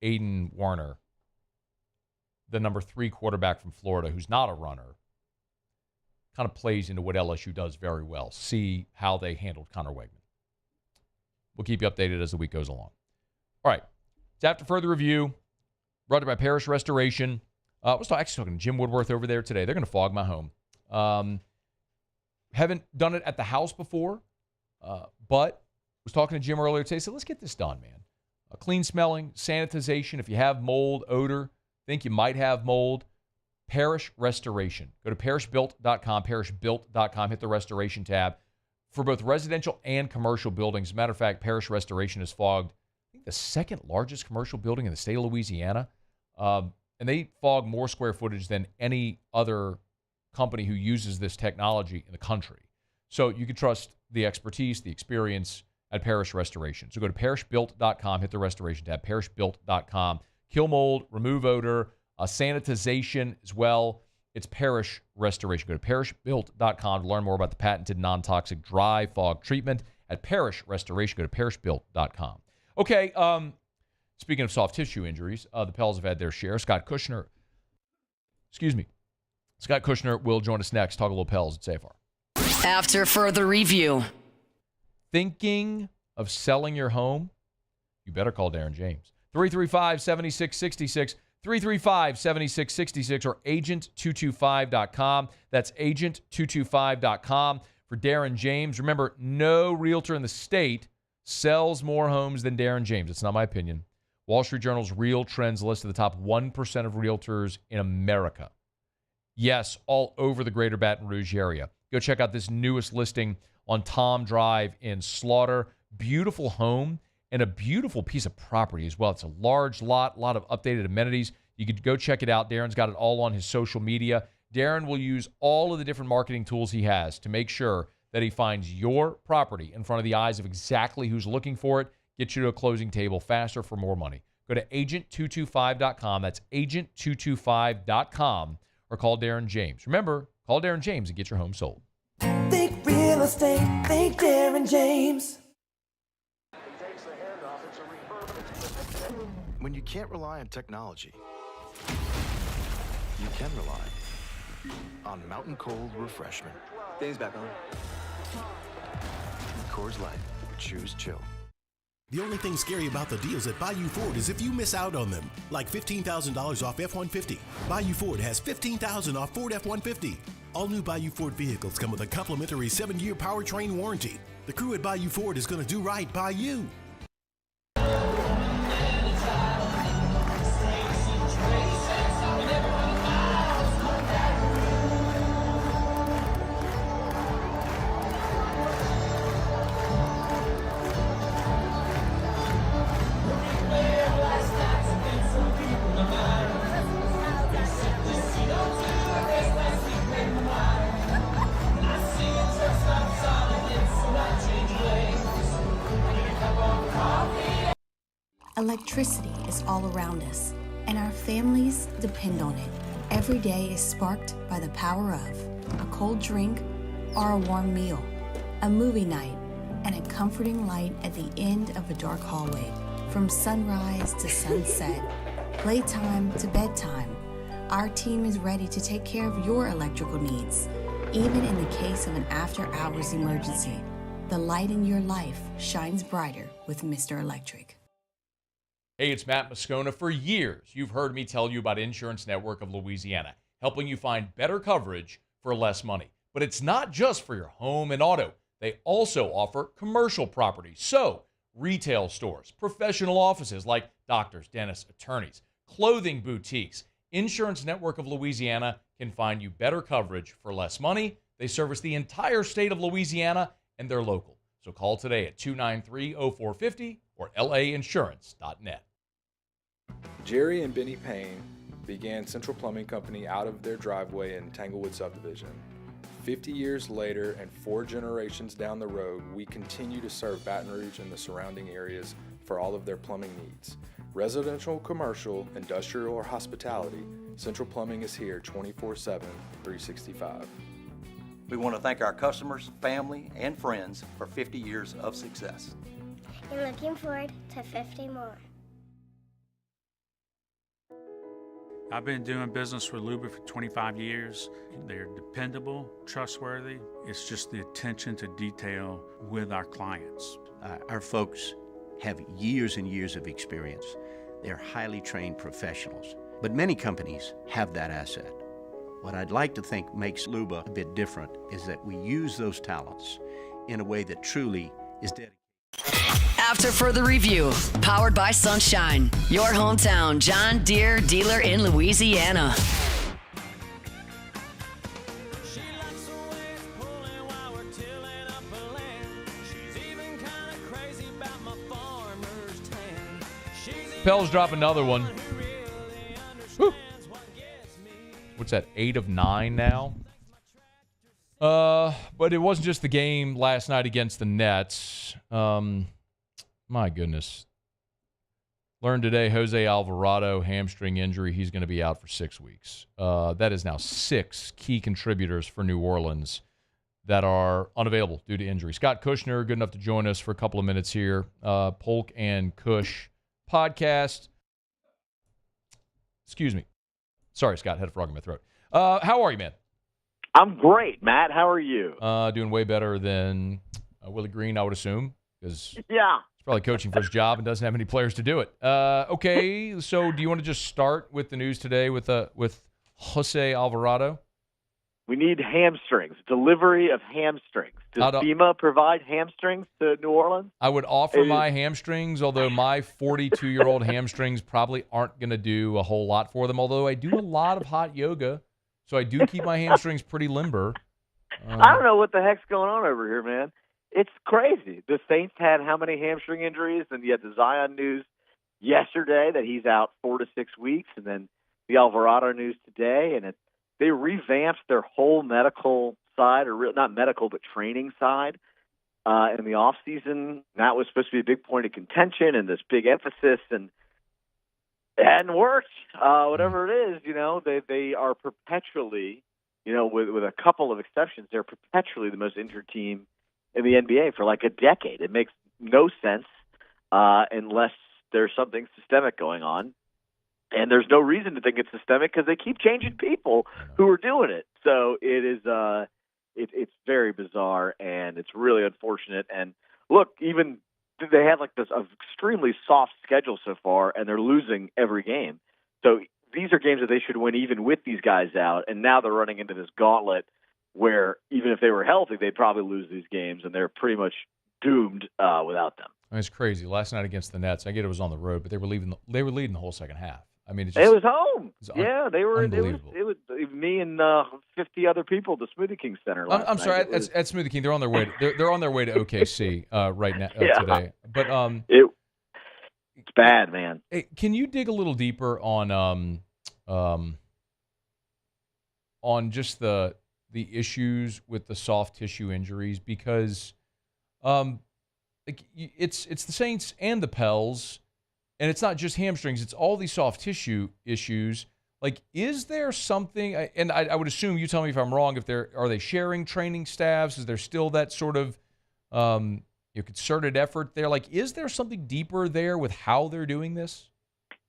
Aiden Werner, the number 3 quarterback from Florida, who's not a runner, kind of plays into what LSU does very well. See how they handled Connor Wegman. We'll keep you updated as the week goes along. All right. It's After Further Review, brought to you by Parish Restoration. I was actually talking to Jim Woodworth over there today. They're going to fog my home. Haven't done it at the house before, but was talking to Jim earlier today. So let's get this done, man. Clean smelling, sanitization. If you have mold, odor, think you might have mold, Parish Restoration. Go to parishbuilt.com, parishbuilt.com, hit the restoration tab for both residential and commercial buildings. As a matter of fact, Parish Restoration has fogged, I think, the second largest commercial building in the state of Louisiana. And they fog more square footage than any other company who uses this technology in the country. So you can trust the expertise, the experience at Parish Restoration. So go to parishbuilt.com, hit the restoration tab, parishbuilt.com. Kill mold, remove odor, sanitization as well. It's Parish Restoration. Go to parishbuilt.com to learn more about the patented non-toxic dry fog treatment at Parish Restoration. Go to parishbuilt.com. Okay, speaking of soft tissue injuries, the Pels have had their share. Scott Kushner will join us next. Talk a little Pels at Safar. After Further Review. Thinking of selling your home? You better call Darren James. 335-7666. 335-7666 or agent225.com. That's agent225.com for Darren James. Remember, no realtor in the state sells more homes than Darren James. It's not my opinion. Wall Street Journal's Real Trends list of the top 1% of realtors in America. Yes, all over the greater Baton Rouge area. Go check out this newest listing on Tom Drive in Slaughter. Beautiful home. And a beautiful piece of property as well. It's a large lot, a lot of updated amenities. You could go check it out. Darren's got it all on his social media. Darren will use all of the different marketing tools he has to make sure that he finds your property in front of the eyes of exactly who's looking for it, get you to a closing table faster for more money. Go to agent225.com. That's agent225.com, or call Darren James. Remember, call Darren James and get your home sold. Think real estate, think Darren James. When you can't rely on technology, you can rely on Mountain Cold Refreshment. Dave's back on. Coors Light. Choose chill. The only thing scary about the deals at Bayou Ford is if you miss out on them, like $15,000 off F-150. Bayou Ford has $15,000 off Ford F-150. All new Bayou Ford vehicles come with a complimentary 7-year powertrain warranty. The crew at Bayou Ford is going to do right by you. Electricity is all around us, and our families depend on it. Every day is sparked by the power of a cold drink or a warm meal, a movie night, and a comforting light at the end of a dark hallway. From sunrise to sunset, playtime to bedtime, our team is ready to take care of your electrical needs, even in the case of an after-hours emergency. The light in your life shines brighter with Mr. Electric. Hey, it's Matt Moscona. For years, you've heard me tell you about Insurance Network of Louisiana, helping you find better coverage for less money. But it's not just for your home and auto. They also offer commercial property. So, retail stores, professional offices like doctors, dentists, attorneys, clothing boutiques. Insurance Network of Louisiana can find you better coverage for less money. They service the entire state of Louisiana, and they're local. So call today at 293-0450 or lainsurance.net. Jerry and Benny Payne began Central Plumbing Company out of their driveway in Tanglewood subdivision. 50 years later and 4 generations down the road, we continue to serve Baton Rouge and the surrounding areas for all of their plumbing needs. Residential, commercial, industrial, or hospitality, Central Plumbing is here 24/7, 365. We want to thank our customers, family, and friends for 50 years of success. And looking forward to 50 more. I've been doing business with Luba for 25 years. They're dependable, trustworthy. It's just the attention to detail with our clients. Our folks have years and years of experience. They're highly trained professionals. But many companies have that asset. What I'd like to think makes Luba a bit different is that we use those talents in a way that truly is dedicated. After further review, powered by Sunshine, your hometown John Deere dealer in Louisiana. Pels drop another one. Woo. What's that, 8 of 9 now? But it wasn't just the game last night against the Nets. My goodness. Learned today Jose Alvarado, hamstring injury. He's going to be out for 6 weeks. That is now 6 key contributors for New Orleans that are unavailable due to injury. Scott Kushner, good enough to join us for a couple of minutes here. Polk and Kush podcast. Excuse me. Sorry, Scott, had a frog in my throat. How are you, man? I'm great, Matt. How are you? Doing way better than Willie Green, I would assume, because yeah, he's probably coaching for his job and doesn't have any players to do it. Okay, so do you want to just start with the news today with Jose Alvarado? We need hamstrings, delivery of hamstrings. Does FEMA provide hamstrings to New Orleans? I would offer my hamstrings, although my 42-year-old hamstrings probably aren't going to do a whole lot for them, although I do a lot of hot yoga, so I do keep my hamstrings pretty limber. I don't know what the heck's going on over here, man. It's crazy. The Saints had how many hamstring injuries? And you had the Zion news yesterday that he's out 4 to 6 weeks, and then the Alvarado news today, and they revamped their whole medical side, or not medical, but training side in the off season. That was supposed to be a big point of contention and this big emphasis. And It hadn't worked. Whatever it is, they are perpetually, with a couple of exceptions, they're perpetually the most injured team in the NBA for like a decade. It makes no sense unless there's something systemic going on. And there's no reason to think it's systemic because they keep changing people who are doing it. So it is it's very bizarre, and it's really unfortunate. And look, even they had like this extremely soft schedule so far, and they're losing every game. So these are games that they should win even with these guys out, and now they're running into this gauntlet where even if they were healthy, they'd probably lose these games, and they're pretty much doomed without them. I mean, it's crazy. Last night against the Nets, I get it was on the road, but they were leading the whole second half. I mean, it was home. They were. It was me and 50 other people at the Smoothie King Center. I'm sorry, at Smoothie King, they're on their way. They're on their way to OKC right now today. But it's bad, man. Hey, can you dig a little deeper on just the issues with the soft tissue injuries? Because it's the Saints and the Pels. And it's not just hamstrings; it's all these soft tissue issues. Like, is there something? And I would assume, you tell me if I'm wrong. Are they sharing training staffs? Is there still that sort of concerted effort there? Like, is there something deeper there with how they're doing this?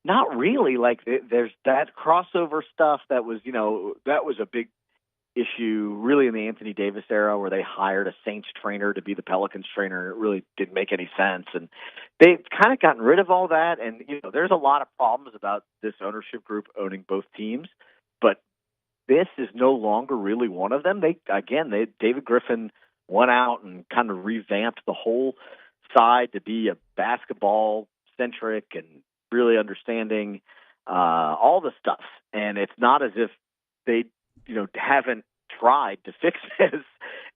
Not really. Like, there's that crossover stuff that was a big issue really in the Anthony Davis era, where they hired a Saints trainer to be the Pelicans trainer. It really didn't make any sense, and they've kind of gotten rid of all that. And there's a lot of problems about this ownership group owning both teams, but this is no longer really one of them. David Griffin went out and kind of revamped the whole side to be a basketball centric and really understanding all the stuff. And it's not as if they haven't tried to fix this.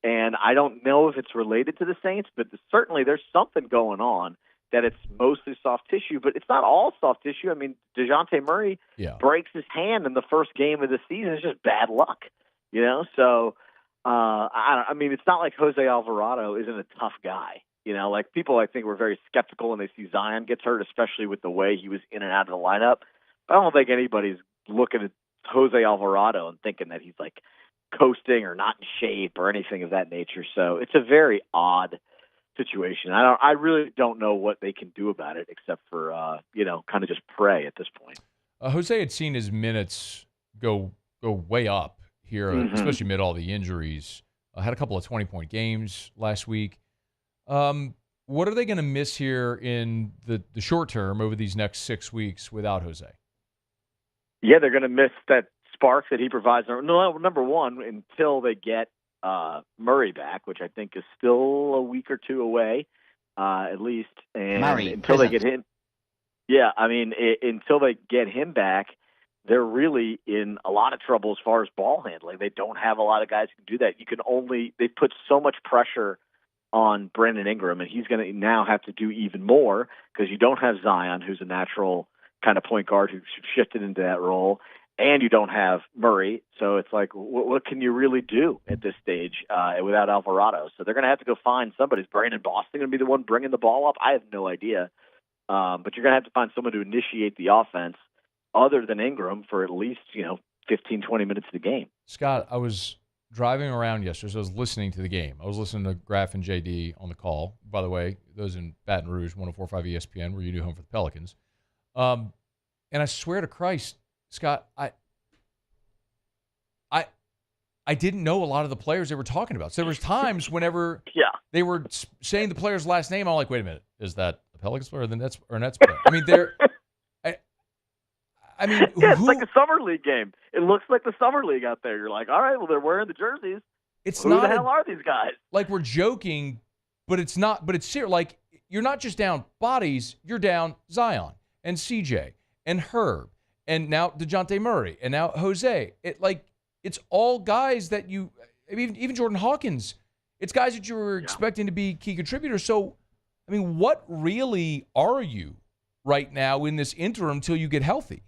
And I don't know if it's related to the Saints, but certainly there's something going on that it's mostly soft tissue, but it's not all soft tissue. I mean, DeJounte Murray breaks his hand in the first game of the season. It's just bad luck, So, I mean, it's not like Jose Alvarado isn't a tough guy. Like people, I think, were very skeptical when they see Zion gets hurt, especially with the way he was in and out of the lineup. I don't think anybody's looking at Jose Alvarado and thinking that he's like coasting or not in shape or anything of that nature. So it's a very odd situation. I really don't know what they can do about it except for kind of just pray at this point. Jose had seen his minutes go way up here, especially amid all the injuries. Had a couple of 20-point games last week. What are they going to miss here in the short term over these next 6 weeks without Jose? Yeah, they're going to miss that spark that he provides. No, number one, until they get Murray back, which I think is still a week or two away, at least. And until they get him, until they get him back, they're really in a lot of trouble as far as ball handling. They don't have a lot of guys who can do that. They put so much pressure on Brandon Ingram, and he's going to now have to do even more because you don't have Zion, who's a natural kind of point guard who shifted into that role, and you don't have Murray. So it's like, what can you really do at this stage without Alvarado? So they're going to have to go find somebody. Is Brandon Boston going to be the one bringing the ball up? I have no idea. But you're going to have to find someone to initiate the offense other than Ingram for at least, 15, 20 minutes of the game. Scott, I was driving around yesterday, so I was listening to the game. I was listening to Graff and JD on the call. By the way, those in Baton Rouge, 104.5 ESPN, where you do home for the Pelicans. And I swear to Christ, Scott, I didn't know a lot of the players they were talking about. So there was times whenever they were saying the player's last name, I'm like, wait a minute, is that a Pelicans player or the Nets player? I mean, it's like a summer league game. It looks like the summer league out there. You're like, all right, well, they're wearing the jerseys. Who the hell are these guys? Like, we're joking, but it's not. But it's serious. Like, you're not just down bodies. You're down Zion and CJ and Herb and now DeJounte Murray and now Jose. It's all guys that even Jordan Hawkins. It's guys that you were expecting to be key contributors. So, I mean, what really are you right now in this interim till you get healthy?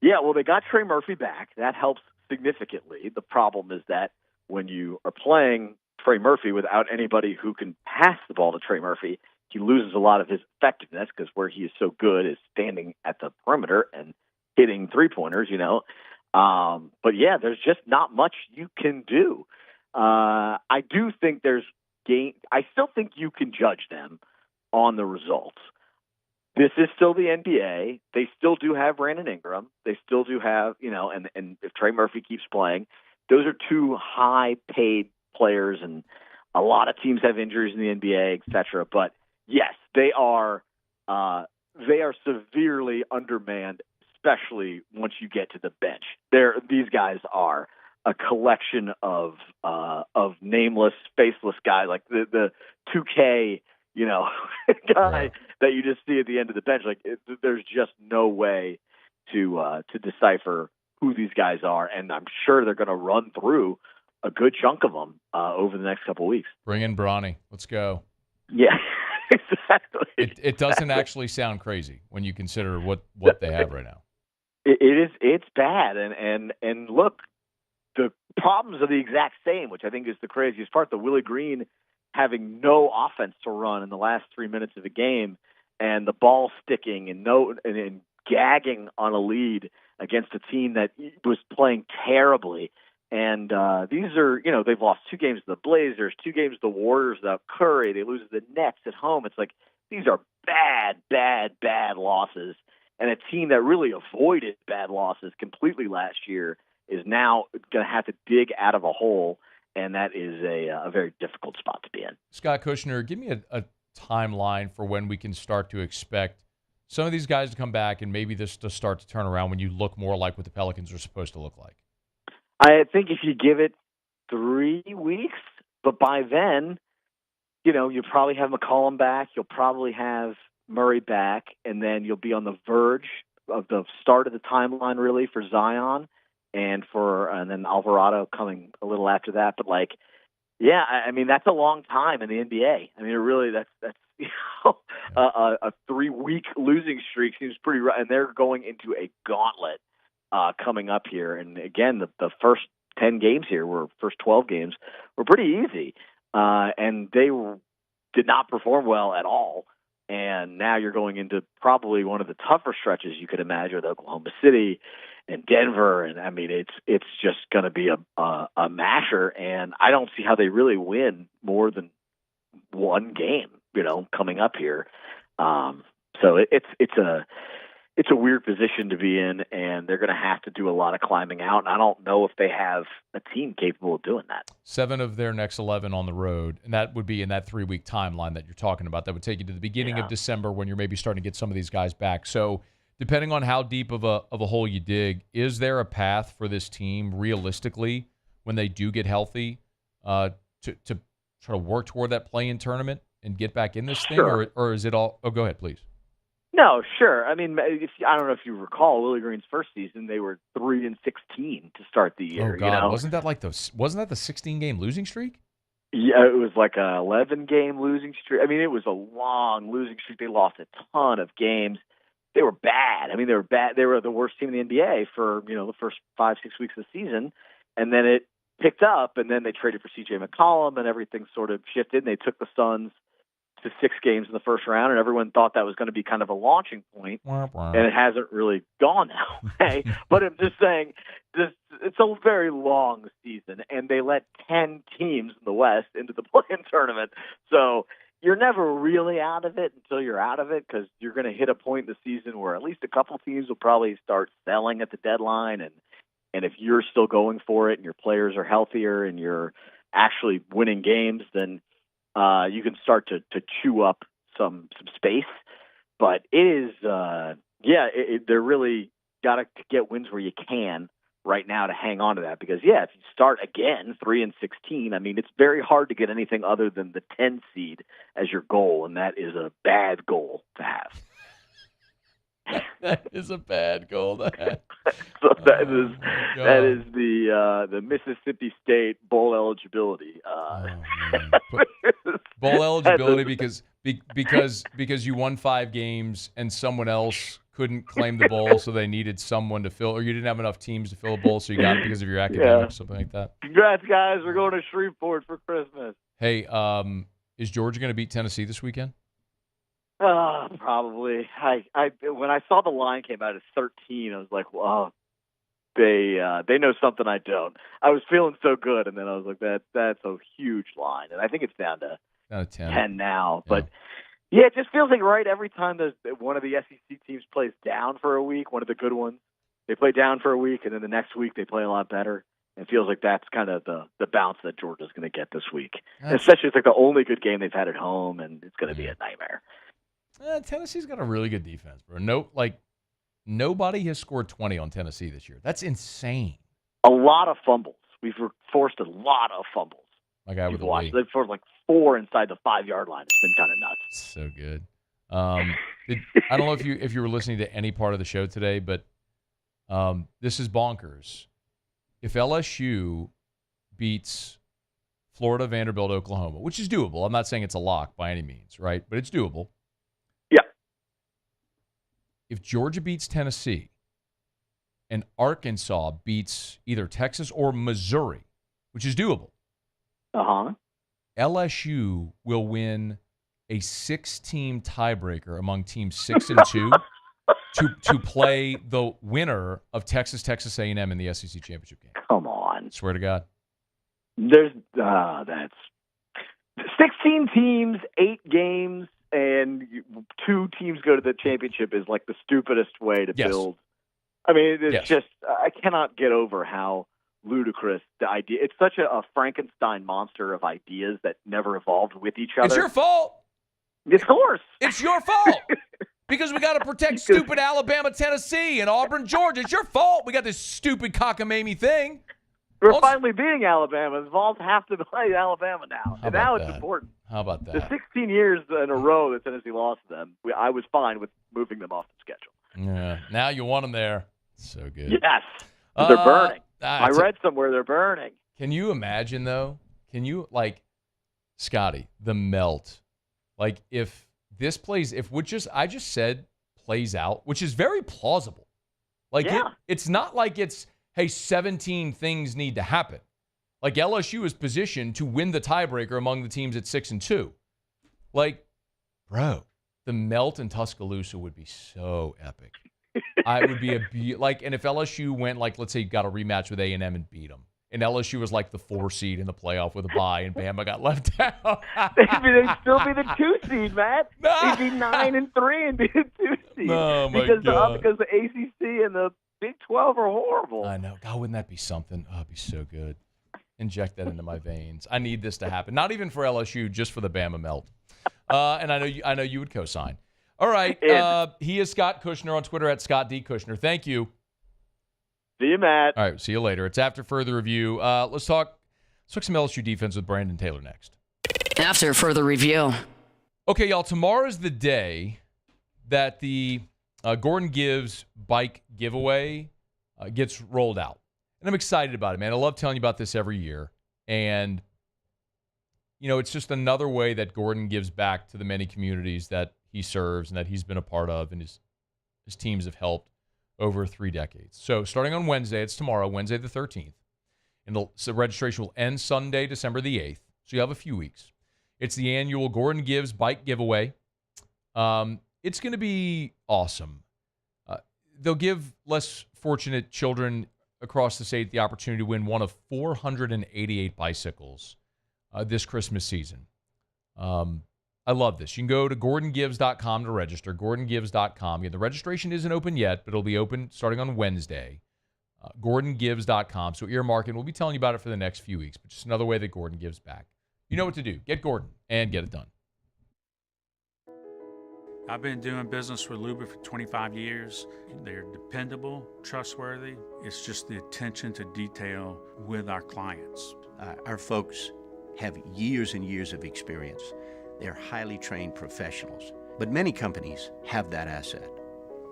Yeah, well, they got Trey Murphy back. That helps significantly. The problem is that when you are playing Trey Murphy without anybody who can pass the ball to Trey Murphy, he loses a lot of his effectiveness because where he is so good is standing at the perimeter and hitting three-pointers, But, yeah, there's just not much you can do. I do think I still think you can judge them on the results. This is still the NBA. They still do have Brandon Ingram. They still do have, and if Trey Murphy keeps playing, those are two high-paid players, and a lot of teams have injuries in the NBA, et cetera. But, yes, they are severely undermanned, especially once you get to the bench. These guys are a collection of nameless, faceless guys, like the 2K, guy that you just see at the end of the bench. There's just no way to decipher who these guys are, and I'm sure they're going to run through a good chunk of them over the next couple of weeks. Bring in Bronny. Let's go. Yeah, exactly. It doesn't actually sound crazy when you consider what they have right now. It's bad, and look, the problems are the exact same, which I think is the craziest part. The Willie Green having no offense to run in the last 3 minutes of the game, and the ball sticking and gagging on a lead against a team that was playing terribly. And these are, they've lost 2 games to the Blazers, 2 games to the Warriors without Curry. They lose to the Nets at home. It's like these are bad, bad, bad losses. And a team that really avoided bad losses completely last year is now going to have to dig out of a hole, and that is a very difficult spot to be in. Scott Kushner, give me a timeline for when we can start to expect some of these guys to come back and maybe this to start to turn around when you look more like what the Pelicans are supposed to look like. I think if you give it 3 weeks, but by then, you'll probably have McCollum back. You'll probably have Murray back, and then you'll be on the verge of the start of the timeline really for Zion and then Alvarado coming a little after that. But that's a long time in the NBA. I mean, really, that's a 3-week losing streak seems pretty rough, and they're going into a gauntlet coming up here. And again, the first 10 games here first 12 games were pretty easy, and they did not perform well at all. And now you're going into probably one of the tougher stretches you could imagine with Oklahoma City and Denver. And I mean, it's just going to be a masher. And I don't see how they really win more than one game, coming up here. So it's a weird position to be in, and they're going to have to do a lot of climbing out. And I don't know if they have a team capable of doing that. 7 of their next 11 on the road, and that would be in that 3-week timeline that you're talking about. That would take you to the beginning of December when you're maybe starting to get some of these guys back. So depending on how deep of a hole you dig, is there a path for this team realistically when they do get healthy to try to work toward that play-in tournament and get back in this thing? Or is it all – go ahead, please. No, sure. I mean, I don't know if you recall Willie Green's first season; they were 3-16 to start the year. Oh God, wasn't that the 16-game losing streak? Yeah, it was like a 11-game losing streak. I mean, it was a long losing streak. They lost a ton of games. They were bad. I mean, they were bad. They were the worst team in the NBA for the first 5-6 weeks of the season, and then it picked up. And then they traded for C.J. McCollum, and everything sort of shifted. And they took the Suns to 6 games in the first round, and everyone thought that was going to be kind of a launching point, and it hasn't really gone that way. But I'm just saying, it's a very long season, and they let 10 teams in the West into the play-in tournament. So you're never really out of it until you're out of it, because you're going to hit a point in the season where at least a couple teams will probably start selling at the deadline, and if you're still going for it and your players are healthier and you're actually winning games, then you can start to chew up some space. But it is, they're really got to get wins where you can right now to hang on to that. Because, if you start again 3-16, I mean, it's very hard to get anything other than the 10 seed as your goal, and that is a bad goal to have. That is a bad goal to have. So that is the Mississippi State bowl eligibility. Bowl eligibility because you won 5 games and someone else couldn't claim the bowl, so they needed someone to fill, or you didn't have enough teams to fill a bowl, so you got it because of your academics, something like that. Congrats, guys! We're going to Shreveport for Christmas. Hey, is Georgia going to beat Tennessee this weekend? Probably. I when I saw the line came out at 13, I was like, wow, they know something I don't. I was feeling so good, and then I was like, that's a huge line, and I think it's down to 10 now. But yeah, it just feels like right every time one of the SEC teams plays down for a week, one of the good ones, they play down for a week, and then the next week they play a lot better. It feels like that's kind of the bounce that Georgia's going to get this week. Especially it's like the only good game they've had at home, and it's going to be a nightmare. Tennessee's got a really good defense, bro. Nobody has scored 20 on Tennessee this year. That's insane. A lot of fumbles. We've forced a lot of fumbles. My guy with the watch. They've forced like 4 inside the 5-yard line. It's been kind of nuts. So good. I don't know if you were listening to any part of the show today, but this is bonkers. If LSU beats Florida, Vanderbilt, Oklahoma, which is doable. I'm not saying it's a lock by any means, right? But it's doable. Yeah. If Georgia beats Tennessee and Arkansas beats either Texas or Missouri, which is doable, LSU will win a 6-team tiebreaker among teams 6 and 2 to play the winner of Texas A&M in the SEC championship game. Come on. Swear to God. There's that's 16 teams, 8 games, and 2 teams go to the championship is like the stupidest way to build. I mean, it's just I cannot get over how ludicrous the idea. It's such a Frankenstein monster of ideas that never evolved with each other. It's your fault. Of course. It's your fault. Because we got to protect stupid Alabama, Tennessee, and Auburn, Georgia. It's your fault. We got this stupid cockamamie thing. We're finally beating Alabama. The Vols have to play Alabama now. And now it's important. How about that? The 16 years in a row that Tennessee lost to them, I was fine with moving them off the schedule. Yeah. Now you want them there. So good. Yes. They're burning. I read somewhere they're burning. Can you imagine, though? Can you, Scotty, the melt? If this plays, I just said plays out, which is very plausible. It's not like it's, hey, 17 things need to happen. LSU is positioned to win the tiebreaker among the teams at 6 and 2. Bro, the melt in Tuscaloosa would be so epic. It would be and if LSU went, let's say you got a rematch with A&M and beat them, and LSU was the 4 seed in the playoff with a bye, and Bama got left out. They'd still be the 2 seed, Matt. They'd be 9 and 3 and be the 2 seed. Oh, my because God. Because the ACC and the Big 12 are horrible. I know. God, wouldn't that be something? Oh, it'd be so good. Inject that into my veins. I need this to happen. Not even for LSU, just for the Bama melt. And I know you would co-sign. All right. He is Scott Kushner on Twitter at Scott D. Kushner. Thank you. See you, Matt. All right. See you later. It's after further review. Let's talk some LSU defense with Brandon Taylor next. After further review. Okay, y'all. Tomorrow's the day that the Gordon Gibbs bike giveaway gets rolled out. And I'm excited about it, man. I love telling you about this every year. And, it's just another way that Gordon gives back to the many communities that he serves and that he's been a part of and his teams have helped over 3 decades. So starting on Wednesday, it's tomorrow, Wednesday the 13th. And so registration will end Sunday, December the 8th. So you have a few weeks. It's the annual Gordon Gibbs bike giveaway. It's going to be awesome. They'll give less fortunate children across the state the opportunity to win one of 488 bicycles this Christmas season. I love this. You can go to GordonGives.com to register, GordonGives.com. Again, the registration isn't open yet, but it'll be open starting on Wednesday. GordonGives.com. So earmark it. We'll be telling you about it for the next few weeks, but just another way that Gordon gives back. You know what to do. Get Gordon and get it done. I've been doing business with Luba for 25 years. They're dependable, trustworthy. It's just the attention to detail with our clients. Our folks have years and years of experience. They're highly trained professionals, but many companies have that asset.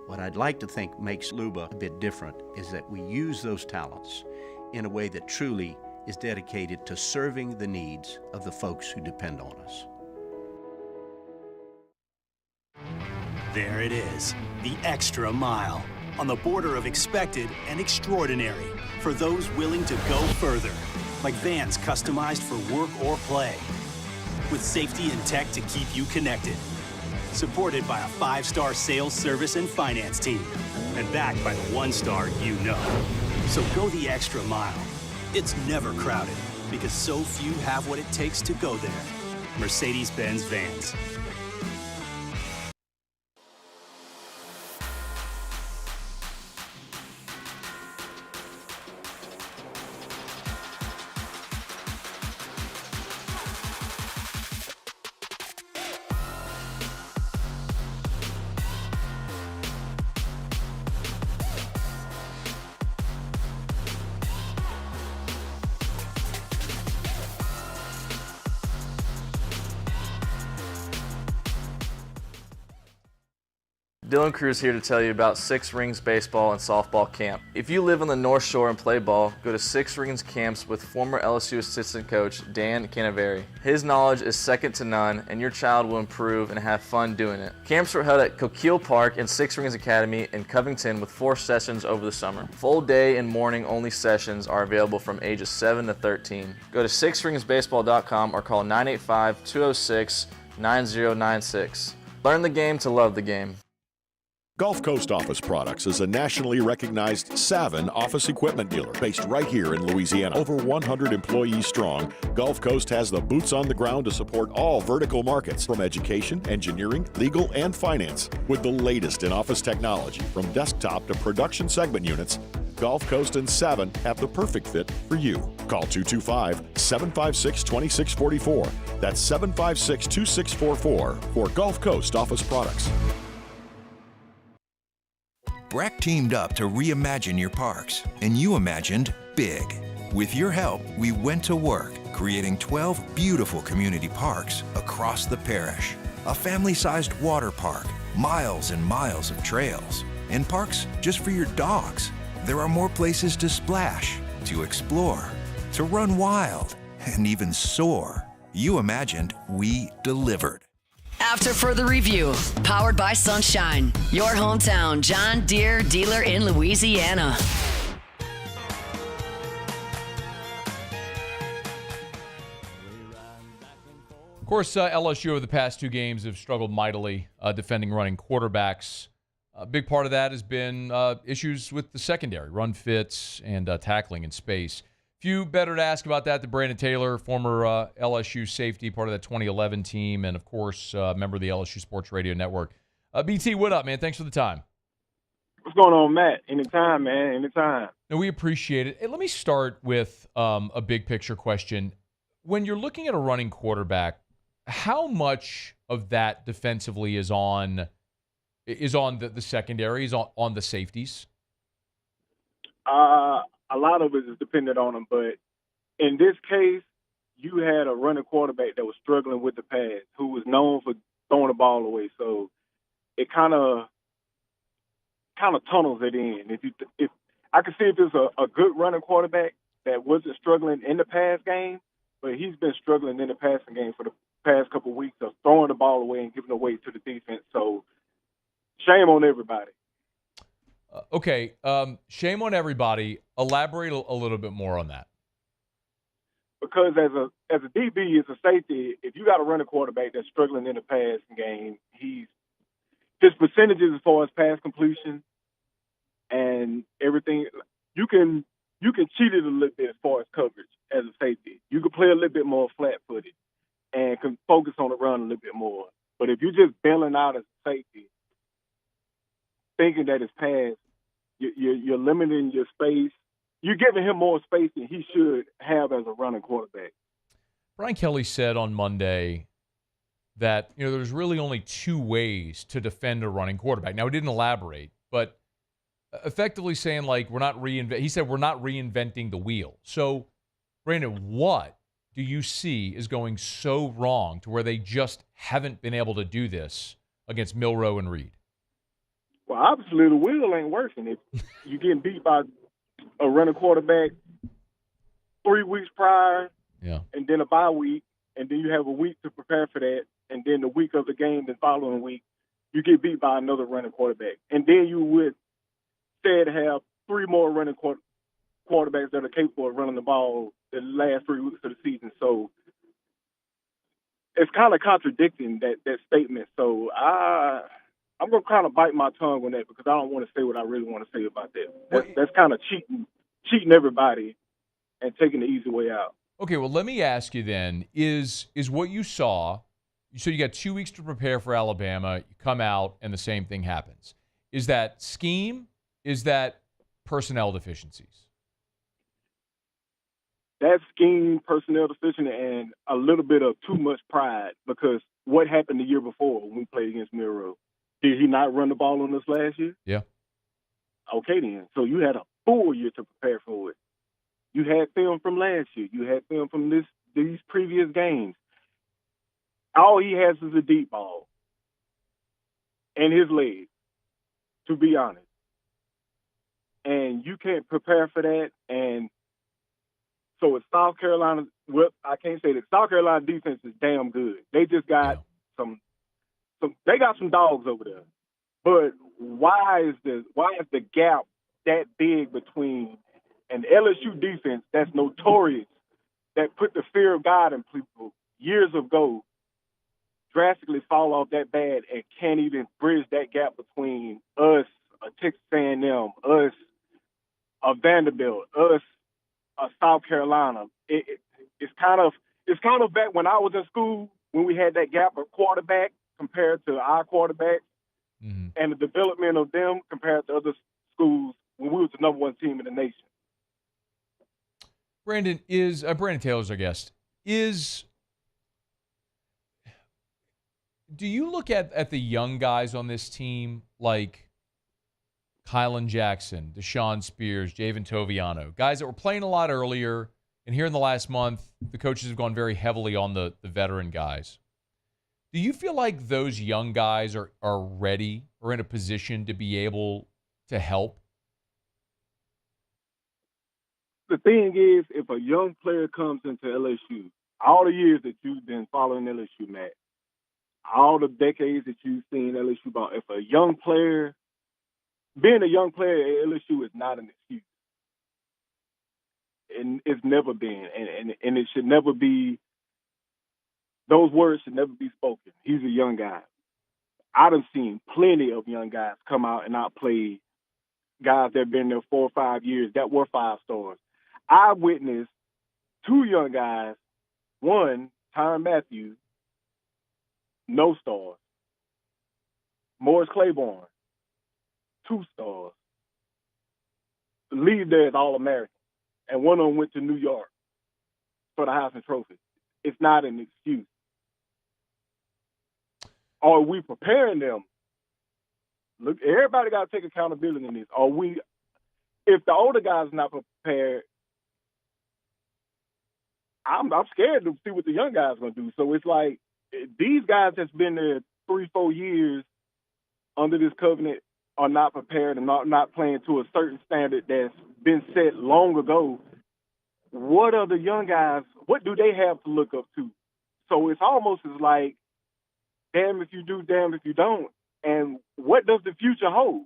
What I'd like to think makes Luba a bit different is that we use those talents in a way that truly is dedicated to serving the needs of the folks who depend on us. There it is, the extra mile, on the border of expected and extraordinary for those willing to go further, like vans customized for work or play, with safety and tech to keep you connected. supported by a 5-star sales, service, and finance team, and backed by the 1-star you know. So go the extra mile. It's never crowded because so few have what it takes to go there. Mercedes-Benz Vans. Dylan Cruz here to tell you about Six Rings Baseball and Softball Camp. If you live on the North Shore and play ball, go to Six Rings Camps with former LSU assistant coach Dan Canaveri. His knowledge is second to none, and your child will improve and have fun doing it. Camps were held at Coquille Park and Six Rings Academy in Covington with 4 sessions over the summer. Full day and morning only sessions are available from ages 7 to 13. Go to sixringsbaseball.com or call 985-206-9096. Learn the game to love the game. Gulf Coast Office Products is a nationally recognized Savin office equipment dealer based right here in Louisiana. Over 100 employees strong, Gulf Coast has the boots on the ground to support all vertical markets from education, engineering, legal, and finance. With the latest in office technology from desktop to production segment units, Gulf Coast and Savin have the perfect fit for you. Call 225-756-2644. That's 756-2644 for Gulf Coast Office Products. Breck teamed up to reimagine your parks, and you imagined big. With your help, we went to work, creating 12 beautiful community parks across the parish. A family-sized water park, miles and miles of trails, and parks just for your dogs. There are more places to splash, to explore, to run wild, and even soar. You imagined, we delivered. After further review, powered by Sunshine, your hometown John Deere dealer in Louisiana. Of course, LSU over the past 2 games have struggled mightily defending running quarterbacks. A big part of that has been issues with the secondary, run fits, and tackling in space. Few better to ask about that than Brandon Taylor, former LSU safety, part of that 2011 team, and, of course, member of the LSU Sports Radio Network. BT, what up, man? Thanks for the time. What's going on, Matt? Anytime, man. Anytime. No, we appreciate it. Hey, let me start with a big-picture question. When you're looking at a running quarterback, how much of that defensively is on the secondary, is on the safeties? A lot of it is dependent on them, but in this case, you had a running quarterback that was struggling with the pass, who was known for throwing the ball away. So it kind of tunnels it in. If I could see if there's a good running quarterback that wasn't struggling in the pass game, but he's been struggling in the passing game for the past couple of weeks of throwing the ball away and giving away to the defense. So shame on everybody. Okay, shame on everybody. Elaborate a little bit more on that. Because as a DB, as a safety, if you got a running quarterback that's struggling in the passing game, his percentages as far as pass completion and everything, you can cheat it a little bit as far as coverage as a safety. You can play a little bit more flat-footed and can focus on the run a little bit more. But if you're just bailing out as a safety, thinking that it's pass, you're limiting your space. You're giving him more space than he should have as a running quarterback. Brian Kelly said on Monday that there's really only 2 ways to defend a running quarterback. Now, he didn't elaborate, but effectively saying we're not reinventing the wheel. So, Brandon, what do you see is going so wrong to where they just haven't been able to do this against Milroe and Reed? Well, obviously the wheel ain't working. If you're getting beat by a running quarterback 3 weeks prior, and then a bye week, and then you have a week to prepare for that, and then the week of the game the following week, you get beat by another running quarterback. And then you would instead have 3 more running quarterbacks that are capable of running the ball the last 3 weeks of the season. So it's kind of contradicting that statement. So I'm going to kind of bite my tongue on that because I don't want to say what I really want to say about that. That's kind of cheating everybody and taking the easy way out. Okay, well, let me ask you then, is what you saw, so you got 2 weeks to prepare for Alabama, you come out, and the same thing happens. Is that scheme? Is that personnel deficiencies? That scheme, personnel deficiency, and a little bit of too much pride because what happened the year before when we played against Miro? Did he not run the ball on us last year? Yeah. Okay, then. So you had a full year to prepare for it. You had film from last year. You had film from these previous games. All he has is a deep ball and his legs, to be honest. And you can't prepare for that. And so it's South Carolina. Well, I can't say that. South Carolina defense is damn good. They just got they got some dogs over there. But why is the gap that big between an LSU defense that's notorious, that put the fear of God in people years ago, drastically fall off that bad and can't even bridge that gap between us, a Texas A&M, us, a Vanderbilt, us, a South Carolina. It's kind of back when I was in school when we had that gap of quarterback compared to our quarterback and the development of them compared to other schools when we was the number one team in the nation. Brandon Taylor's our guest. Do you look at the young guys on this team like Kylan Jackson, Deshaun Spears, Javen Toviano, guys that were playing a lot earlier, and here in the last month, the coaches have gone very heavily on the veteran guys. Do you feel like those young guys are ready or in a position to be able to help? The thing is, if a young player comes into LSU, all the years that you've been following LSU, Matt, all the decades that you've seen LSU ball, if a young player, being a young player at LSU is not an excuse. And it's never been. And it should never be, those words should never be spoken. He's a young guy. I done seen plenty of young guys come out and outplay guys that have been there 4 or 5 years that were 5 stars. I witnessed 2 young guys, one, Tyrann Matthews, no stars. Morris Claiborne, 2 stars. Leave there as All-American. And one of them went to New York for the Heisman Trophy. It's not an excuse. Are we preparing them? Look, everybody got to take accountability in this. If the older guys are not prepared, I'm scared to see what the young guys are going to do. So it's like these guys that's been there 3-4 years under this covenant are not prepared and not playing to a certain standard that's been set long ago. What are the young guys, what do they have to look up to? So it's almost as like, damn if you do, damn if you don't. And what does the future hold?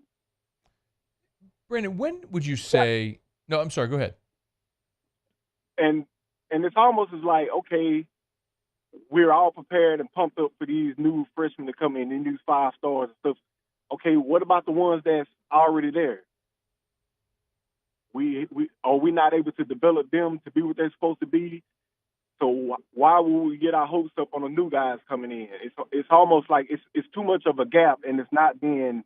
Brandon, when would you say – no, I'm sorry, go ahead. And it's almost as like, okay, we're all prepared and pumped up for these new freshmen to come in, these 5 stars and stuff. Okay, what about the ones that's already there? Are we not able to develop them to be what they're supposed to be? So why would we get our hopes up on the new guys coming in? It's almost like it's too much of a gap, and it's not being.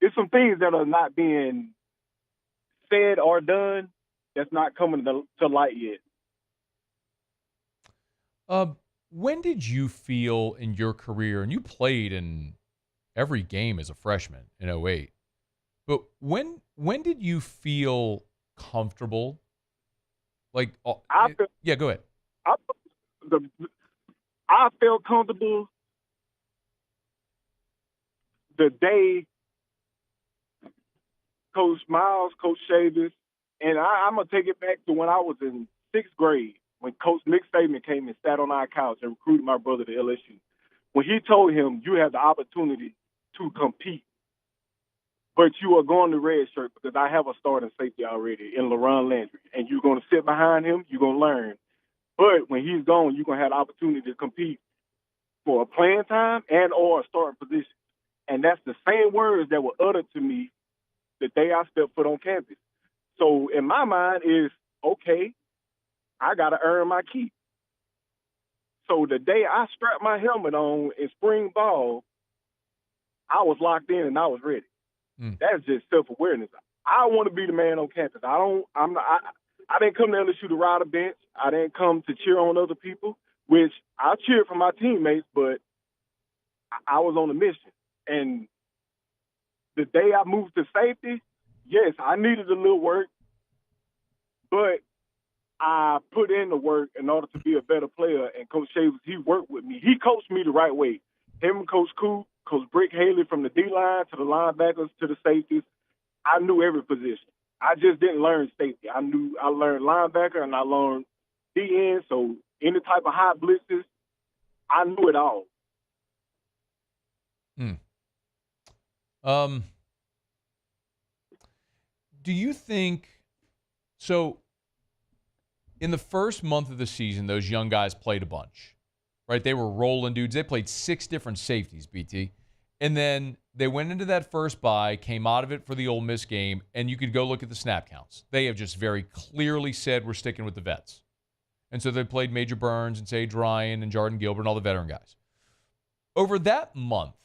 There's some things that are not being said or done that's not coming to light yet. When did you feel in your career, and you played in every game as a freshman in 2008, but when did you feel comfortable? Like, yeah, go ahead. I felt comfortable the day Coach Miles, Coach Shea, and I'm going to take it back to when I was in 6th grade, when Coach Nick Saban came and sat on our couch and recruited my brother to LSU. When he told him, you have the opportunity to compete, but you are going to redshirt because I have a starting safety already in LaRon Landry, and you're going to sit behind him, you're going to learn. But when he's gone, you're going to have the opportunity to compete. for a playing time and or a starting position. And that's the same words that were uttered to me the day I stepped foot on campus. So in my mind is, okay, I got to earn my keep. So the day I strapped my helmet on in spring ball, I was locked in and I was ready. That's just self-awareness. I want to be the man on campus. I didn't come to LSU to ride a bench. I didn't come to cheer on other people, which I cheered for my teammates, but I was on a mission. And the day I moved to safety, yes, I needed a little work, but I put in the work in order to be a better player. And Coach Shea, he worked with me. He coached me the right way. Him and Coach Coop, Coach Brick Haley, from the D-line to the linebackers to the safeties, I knew every position. I just didn't learn safety. I learned linebacker and I learned DN. So any type of high blitzes, I knew it all. Do you think so? In the first month of the season, those young guys played a bunch, right? They were rolling dudes. They played 6 different safeties, BT. And then they went into that first bye, came out of it for the Ole Miss game, and you could go look at the snap counts. They have just very clearly said we're sticking with the vets. And so they played Major Burns and Sage Ryan and Jordan Gilbert and all the veteran guys. Over that month,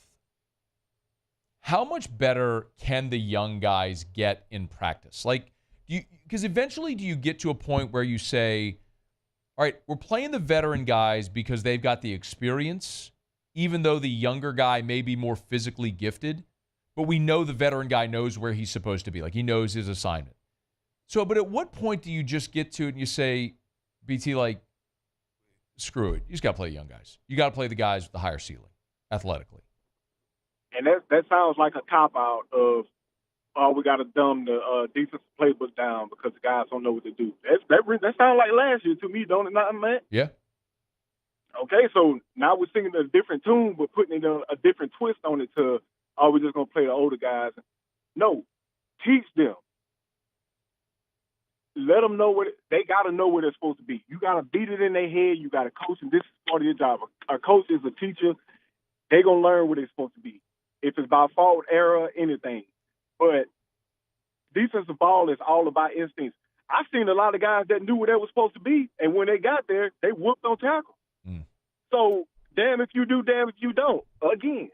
how much better can the young guys get in practice? Like, because eventually do you get to a point where you say, all right, we're playing the veteran guys because they've got the experience, even though the younger guy may be more physically gifted, but we know the veteran guy knows where he's supposed to be. Like, he knows his assignment. So, but at what point do you just get to it and you say, BT, like, screw it. You just got to play the young guys. You got to play the guys with the higher ceiling, athletically. And that sounds like a cop-out of, we got to dumb the defensive playbook down because the guys don't know what to do. That sounds like last year to me, don't it not, man? Yeah. Okay, so now we're singing a different tune, but putting it a different twist on it to, we're just going to play the older guys. No, teach them. Let them know they got to know where they're supposed to be. You got to beat it in their head. You got to coach, and this is part of your job. A coach is a teacher. They're going to learn where they're supposed to be. If it's by fault, error, anything. But defensive ball is all about instincts. I've seen a lot of guys that knew where they were supposed to be, and when they got there, they whooped on tackle. So, damn if you do, damn if you don't, again.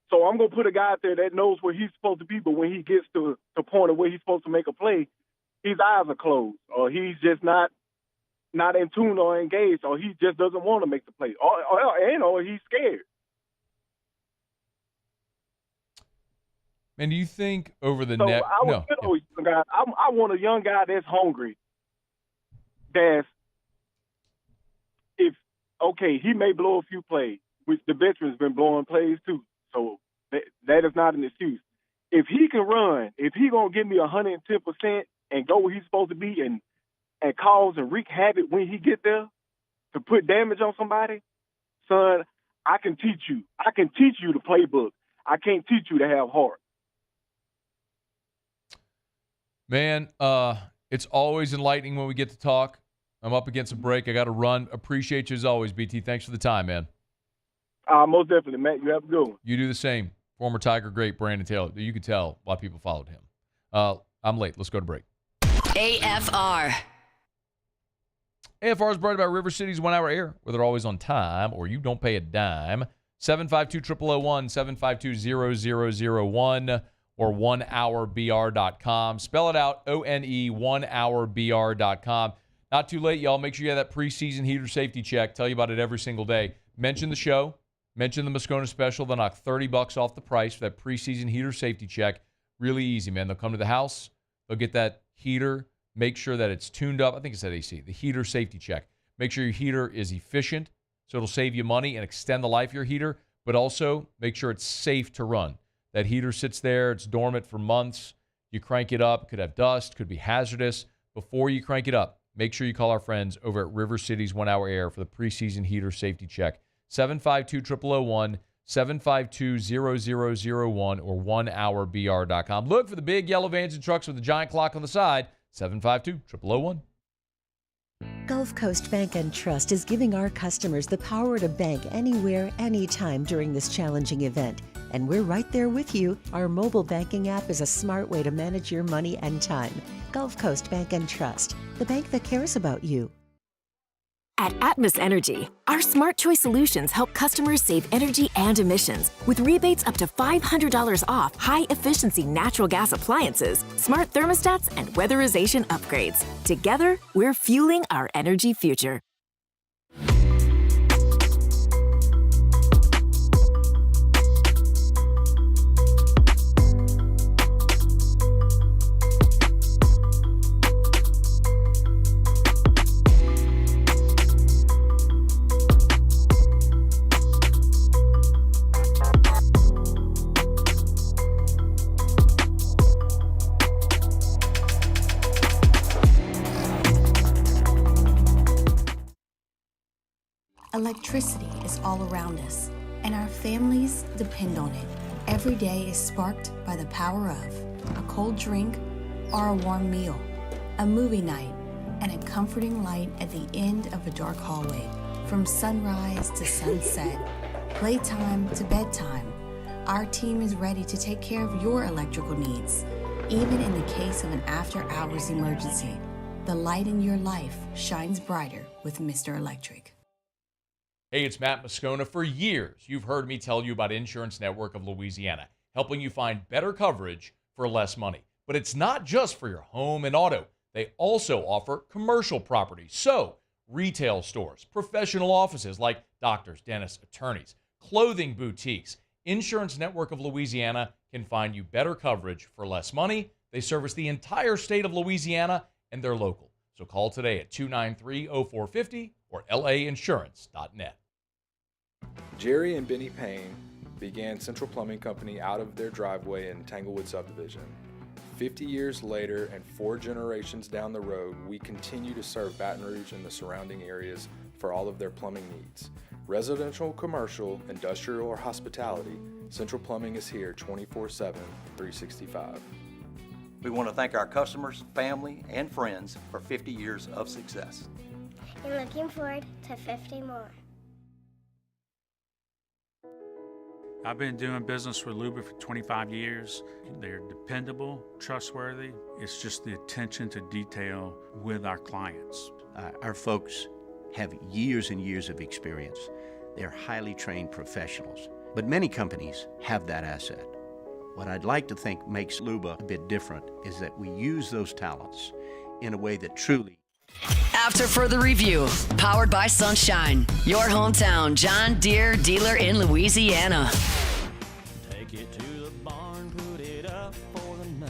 So I'm going to put a guy out there that knows where he's supposed to be, but when he gets to the point of where he's supposed to make a play, his eyes are closed, or he's just not in tune or engaged, or he just doesn't want to make the play, or he's scared. And do you think over the So next... I want a young guy that's hungry, he may blow a few plays, which the veteran's been blowing plays too, so that is not an excuse. If he can run, if he going to give me 110% and go where he's supposed to be and cause and wreak havoc when he get there to put damage on somebody, son, I can teach you. I can teach you the playbook. I can't teach you to have heart. Man, it's always enlightening when we get to talk. I'm up against a break. I got to run. Appreciate you as always, BT. Thanks for the time, man. Most definitely, Matt. You have a good one. You do the same. Former Tiger great Brandon Taylor. You could tell why people followed him. I'm late. Let's go to break. AFR. AFR is brought to you by River City's 1 Hour Air, where they're always on time or you don't pay a dime. 752-0001, 752-0001, or 1hourbr.com. Spell it out, O-N-E, 1hourbr.com. Not too late, y'all. Make sure you have that preseason heater safety check. Tell you about it every single day. Mention the show. Mention the Moscona special. They'll knock $30 off the price for that preseason heater safety check. Really easy, man. They'll come to the house. They'll get that heater. Make sure that it's tuned up. I think it's at AC. The heater safety check. Make sure your heater is efficient, so it'll save you money and extend the life of your heater, but also make sure it's safe to run. That heater sits there. It's dormant for months. You crank it up. It could have dust. Could be hazardous. Before you crank it up, make sure you call our friends over at River City's 1 Hour Air for the preseason heater safety check. 752-0001, 752-0001, or 1hourbr.com. Look for the big yellow vans and trucks with the giant clock on the side. 752-0001. Gulf Coast Bank and Trust is giving our customers the power to bank anywhere, anytime during this challenging event. And we're right there with you. Our mobile banking app is a smart way to manage your money and time. Gulf Coast Bank and Trust, the bank that cares about you. At Atmos Energy, our Smart Choice solutions help customers save energy and emissions with rebates up to $500 off high-efficiency natural gas appliances, smart thermostats, and weatherization upgrades. Together, we're fueling our energy future. Electricity is all around us, and our families depend on it. Every day is sparked by the power of a cold drink or a warm meal, a movie night, and a comforting light at the end of a dark hallway. From sunrise to sunset, playtime to bedtime, our team is ready to take care of your electrical needs. Even in the case of an after-hours emergency, the light in your life shines brighter with Mr. Electric. Hey, it's Matt Moscona. For years, you've heard me tell you about Insurance Network of Louisiana, helping you find better coverage for less money. But it's not just for your home and auto. They also offer commercial property. So, retail stores, professional offices like doctors, dentists, attorneys, clothing boutiques. Insurance Network of Louisiana can find you better coverage for less money. They service the entire state of Louisiana, and they're local. So call today at 293-0450 or lainsurance.net. Jerry and Benny Payne began Central Plumbing Company out of their driveway in Tanglewood subdivision. 50 years later and 4 generations down the road, we continue to serve Baton Rouge and the surrounding areas for all of their plumbing needs. Residential, commercial, industrial, or hospitality, Central Plumbing is here 24/7, 365. We want to thank our customers, family, and friends for 50 years of success. And looking forward to 50 more. I've been doing business with Luba for 25 years. They're dependable, trustworthy. It's just the attention to detail with our clients. Our folks have years and years of experience. They're highly trained professionals, but many companies have that asset. What I'd like to think makes Luba a bit different is that we use those talents in a way that truly... After further review, powered by Sunshine, your hometown John Deere dealer in Louisiana.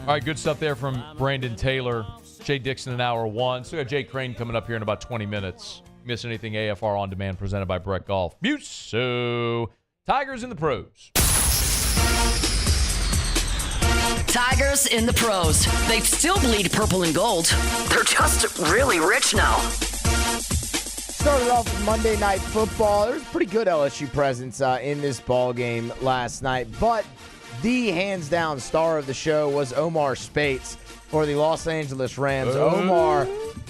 All right, good stuff there from Brandon Taylor. Shea Dixon in hour 1. So we got Jay Crain coming up here in about 20 minutes. Miss anything, AFR On Demand presented by Brett Golf. So Tigers in the pros. Tigers in the pros. They still bleed purple and gold. They're just really rich now. Started off with Monday Night Football. There was a pretty good LSU presence in this ball game last night, but the hands-down star of the show was Omar Speights for the Los Angeles Rams. Omar,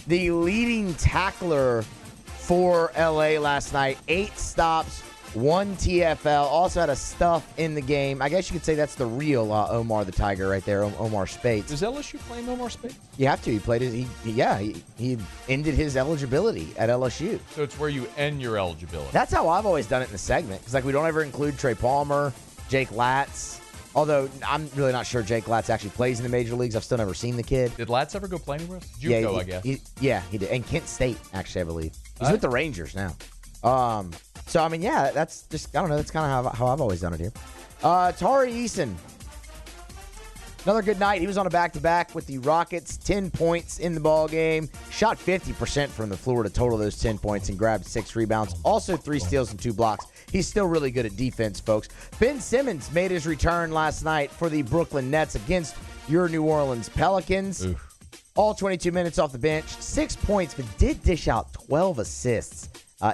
the leading tackler for LA last night, 8 stops, 1 TFL, also had a stuff in the game. I guess you could say that's the real Omar the Tiger right there, Omar Speights. Does LSU claim Omar Speights? You have to. He played his, he ended his eligibility at LSU. So it's where you end your eligibility. That's how I've always done it in the segment. Because we don't ever include Trey Palmer, Jake Latz. Although I'm really not sure Jake Latz actually plays in the major leagues. I've still never seen the kid. Did Latz ever go play anywhere? JUCO, I guess. He did. And Kent State, actually, I believe. He's with the Rangers now. So, I mean, yeah, that's just, I don't know, that's kind of how I've always done it here. Tari Eason, another good night. He was on a back-to-back with the Rockets, 10 points in the ball game. Shot 50% from the floor to total those 10 points and grabbed 6 rebounds. Also 3 steals and 2 blocks. He's still really good at defense, folks. Ben Simmons made his return last night for the Brooklyn Nets against your New Orleans Pelicans. Oof. All 22 minutes off the bench, 6 points, but did dish out 12 assists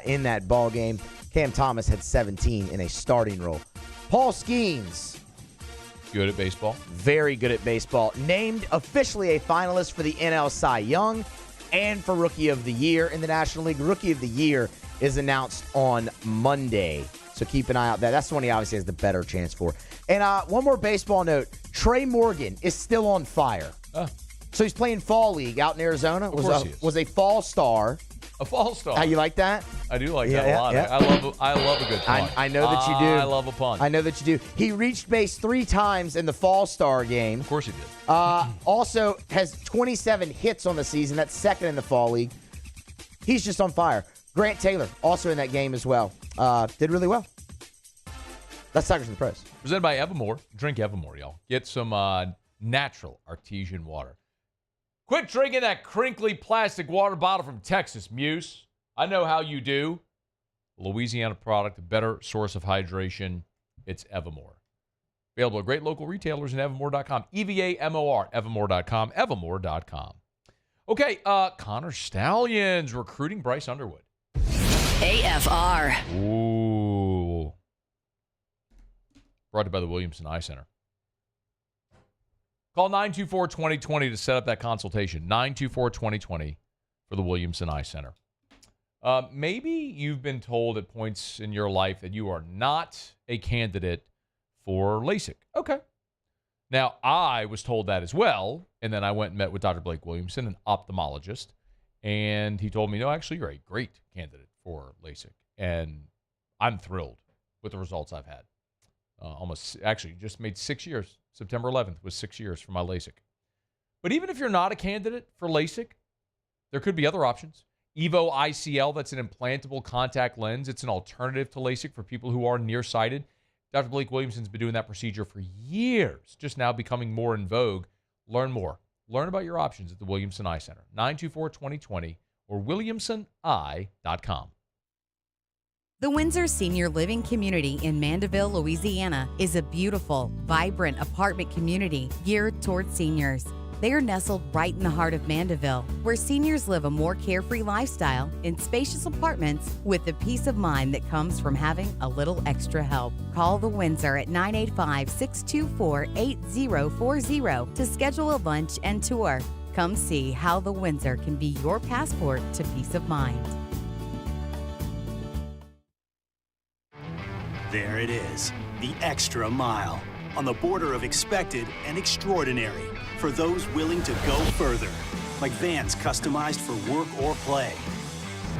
in that ball game. Cam Thomas had 17 in a starting role. Paul Skeens. Good at baseball. Very good at baseball. Named officially a finalist for the NL Cy Young. and for Rookie of the Year in the National League. Rookie of the Year is announced on Monday, so keep an eye out there. That's the one he obviously has the better chance for. And one more baseball note. Trey Morgan is still on fire. So he's playing Fall League out in Arizona. Was a fall star. A fall star. How you like that? I do like that a lot. Yeah. I love a good pun. I know that you do. I love a pun. I know that you do. He reached base 3 times in the Fall Star game. Of course he did. Also has 27 hits on the season. That's second in the Fall League. He's just on fire. Grant Taylor, also in that game as well. Did really well. That's Tigers in the Pros. Presented by Evermore. Drink Evermore, y'all. Get some natural artesian water. Quit drinking that crinkly plastic water bottle from Texas, Muse. I know how you do. Louisiana product, a better source of hydration. It's Evermore. Available at great local retailers and evermore.com. EVAMOR, evermore.com, evermore.com. Okay, Connor Stalions recruiting Bryce Underwood. AFR. Ooh. Brought to you by the Williamson Eye Center. Call 924-2020 to set up that consultation. 924-2020 for the Williamson Eye Center. Maybe you've been told at points in your life that you are not a candidate for LASIK. Okay. Now, I was told that as well, and then I went and met with Dr. Blake Williamson, an ophthalmologist, and he told me, no, actually, you're a great candidate for LASIK. And I'm thrilled with the results I've had. Just made 6 years. September 11th was 6 years for my LASIK. But even if you're not a candidate for LASIK, there could be other options. Evo ICL, that's an implantable contact lens. It's an alternative to LASIK for people who are nearsighted. Dr. Blake Williamson's been doing that procedure for years, just now becoming more in vogue. Learn more. Learn about your options at the Williamson Eye Center. 924-2020 or williamsoneye.com. The Windsor Senior Living Community in Mandeville, Louisiana is a beautiful, vibrant apartment community geared toward seniors. They are nestled right in the heart of Mandeville, where seniors live a more carefree lifestyle in spacious apartments with the peace of mind that comes from having a little extra help. Call the Windsor at 985-624-8040 to schedule a lunch and tour. Come see how the Windsor can be your passport to peace of mind. There it is, the extra mile, on the border of expected and extraordinary for those willing to go further, like vans customized for work or play,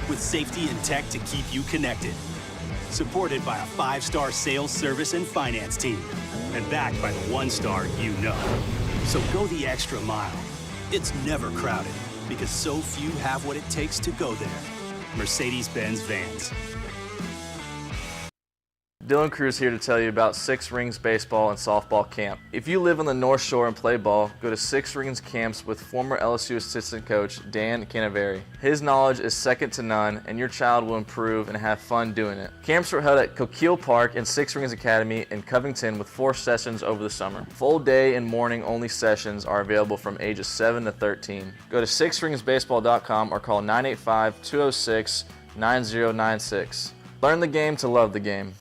with safety and tech to keep you connected, supported by a 5-star sales service and finance team, and backed by the 1-star you know. So go the extra mile. It's never crowded, because so few have what it takes to go there. Mercedes-Benz Vans. Dylan Cruz here to tell you about Six Rings Baseball and Softball Camp. If you live on the North Shore and play ball, go to Six Rings Camps with former LSU assistant coach Dan Canaveri. His knowledge is second to none, and your child will improve and have fun doing it. Camps were held at Coquille Park and Six Rings Academy in Covington with 4 sessions over the summer. Full day and morning only sessions are available from ages 7 to 13. Go to sixringsbaseball.com or call 985-206-9096. Learn the game to love the game.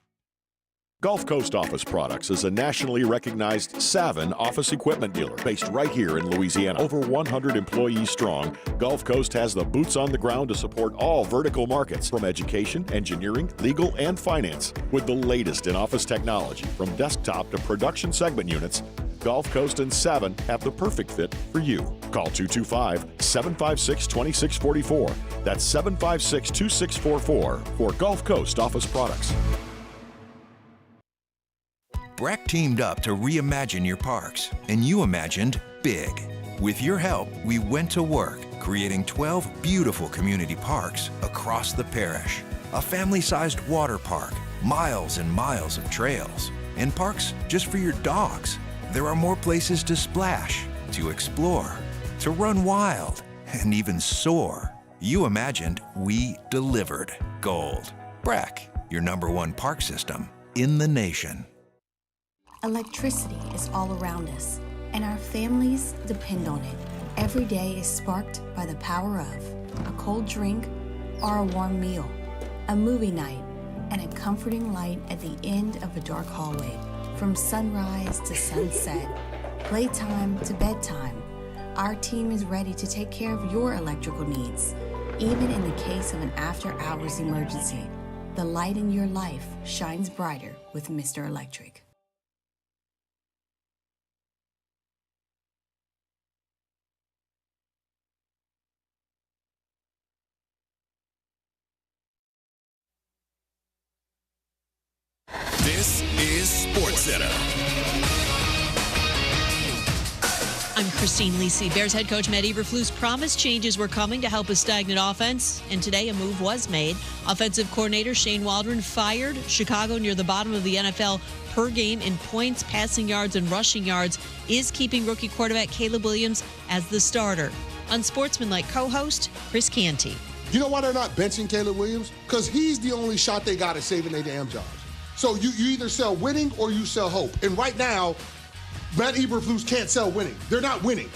Gulf Coast Office Products is a nationally recognized Savin office equipment dealer based right here in Louisiana. Over 100 employees strong, Gulf Coast has the boots on the ground to support all vertical markets, from education, engineering, legal, and finance. With the latest in office technology, from desktop to production segment units, Gulf Coast and Savin have the perfect fit for you. Call 225-756-2644. That's 756-2644 for Gulf Coast Office Products. Breck teamed up to reimagine your parks, and you imagined big. With your help, we went to work, creating 12 beautiful community parks across the parish. A family-sized water park, miles and miles of trails, and parks just for your dogs. There are more places to splash, to explore, to run wild, and even soar. You imagined, we delivered. Gold. Breck, your #1 park system in the nation. Electricity is all around us, and our families depend on it. Every day is sparked by the power of a cold drink or a warm meal, a movie night, and a comforting light at the end of a dark hallway. From sunrise to sunset, playtime to bedtime, Our team is ready to take care of your electrical needs, even in the case of an after-hours emergency. The light in your life shines brighter with Mr. Electric. This is SportsCenter. I'm Christine Lisi. Bears head coach Matt Eberflus promised changes were coming to help a stagnant offense, and today a move was made. Offensive coordinator Shane Waldron fired. Chicago, near the bottom of the NFL per game in points, passing yards, and rushing yards, is keeping rookie quarterback Caleb Williams as the starter. Unsportsmanlike co-host Chris Canty. You know why they're not benching Caleb Williams? Because he's the only shot they got at saving their damn jobs. So you either sell winning or you sell hope. And right now, Matt Eberflus can't sell winning. They're not winning.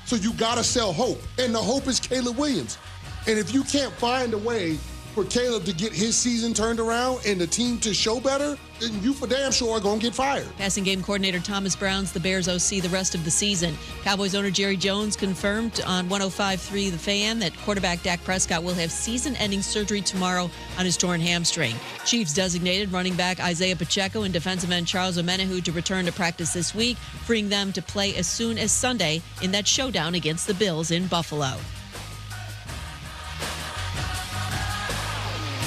So you got to sell hope. And the hope is Caleb Williams. And if you can't find a way for Caleb to get his season turned around and the team to show better, then you for damn sure are going to get fired. Passing game coordinator Thomas Brown's the Bears OC the rest of the season. Cowboys owner Jerry Jones confirmed on 105.3 The Fan that quarterback Dak Prescott will have season-ending surgery tomorrow on his torn hamstring. Chiefs designated running back Isaiah Pacheco and defensive end Charles Omenihu to return to practice this week, freeing them to play as soon as Sunday in that showdown against the Bills in Buffalo.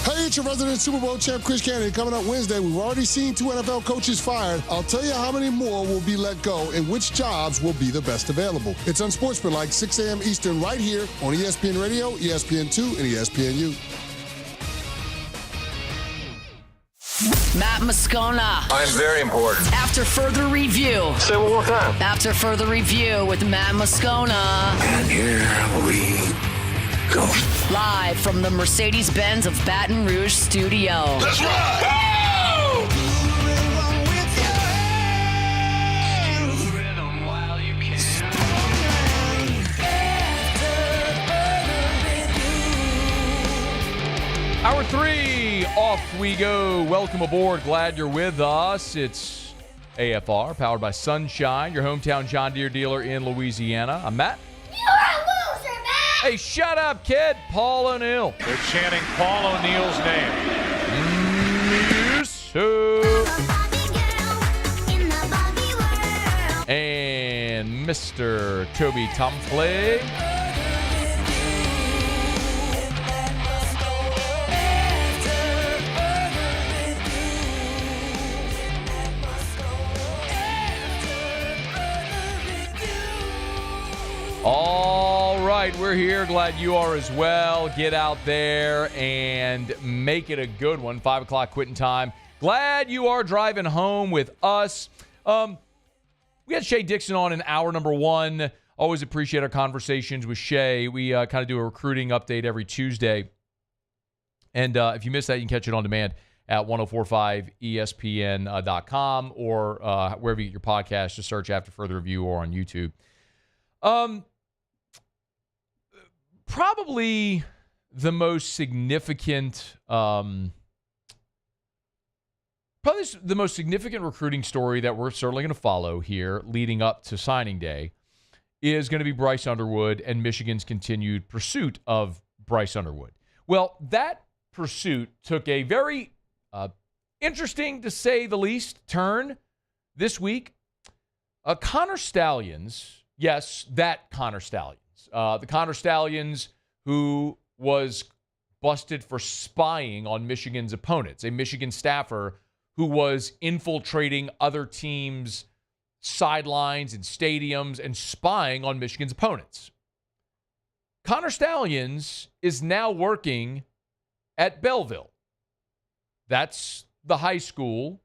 Hey, it's your resident Super Bowl champ, Chris Canty. Coming up Wednesday, we've already seen 2 NFL coaches fired. I'll tell you how many more will be let go and which jobs will be the best available. It's Unsportsmanlike, 6 a.m. Eastern, right here on ESPN Radio, ESPN2, and ESPNU. Matt Moscona. I'm very important. After further review. Say it one more time. After further review with Matt Moscona. And here we go. Live from the Mercedes-Benz of Baton Rouge studio. Let's ride! Go! Hour 3, off we go. Welcome aboard. Glad you're with us. It's AFR, powered by Sunshine, your hometown John Deere dealer in Louisiana. I'm Matt. You're a loser, man! Hey, shut up, kid. Paul O'Neill. They're chanting Paul O'Neill's name. And Mr. Toby Tomfley. All right, we're here. Glad you are as well. Get out there and make it a good one. 5 o'clock quitting time. Glad you are driving home with us. We had Shea Dixon on in hour number 1. Always appreciate our conversations with Shea. We kind of do a recruiting update every Tuesday. And if you missed that, you can catch it on demand at 1045ESPN.com or wherever you get your podcast. Just search After Further Review or on YouTube. Probably the most significant, the most significant recruiting story that we're certainly going to follow here leading up to signing day is going to be Bryce Underwood and Michigan's continued pursuit of Bryce Underwood. Well, that pursuit took a very interesting, to say the least, turn this week. Connor Stalions, yes, that Connor Stalions. The Connor Stalions who was busted for spying on Michigan's opponents, a Michigan staffer who was infiltrating other teams' sidelines and stadiums and spying on Michigan's opponents. Connor Stalions is now working at Belleville. That's the high school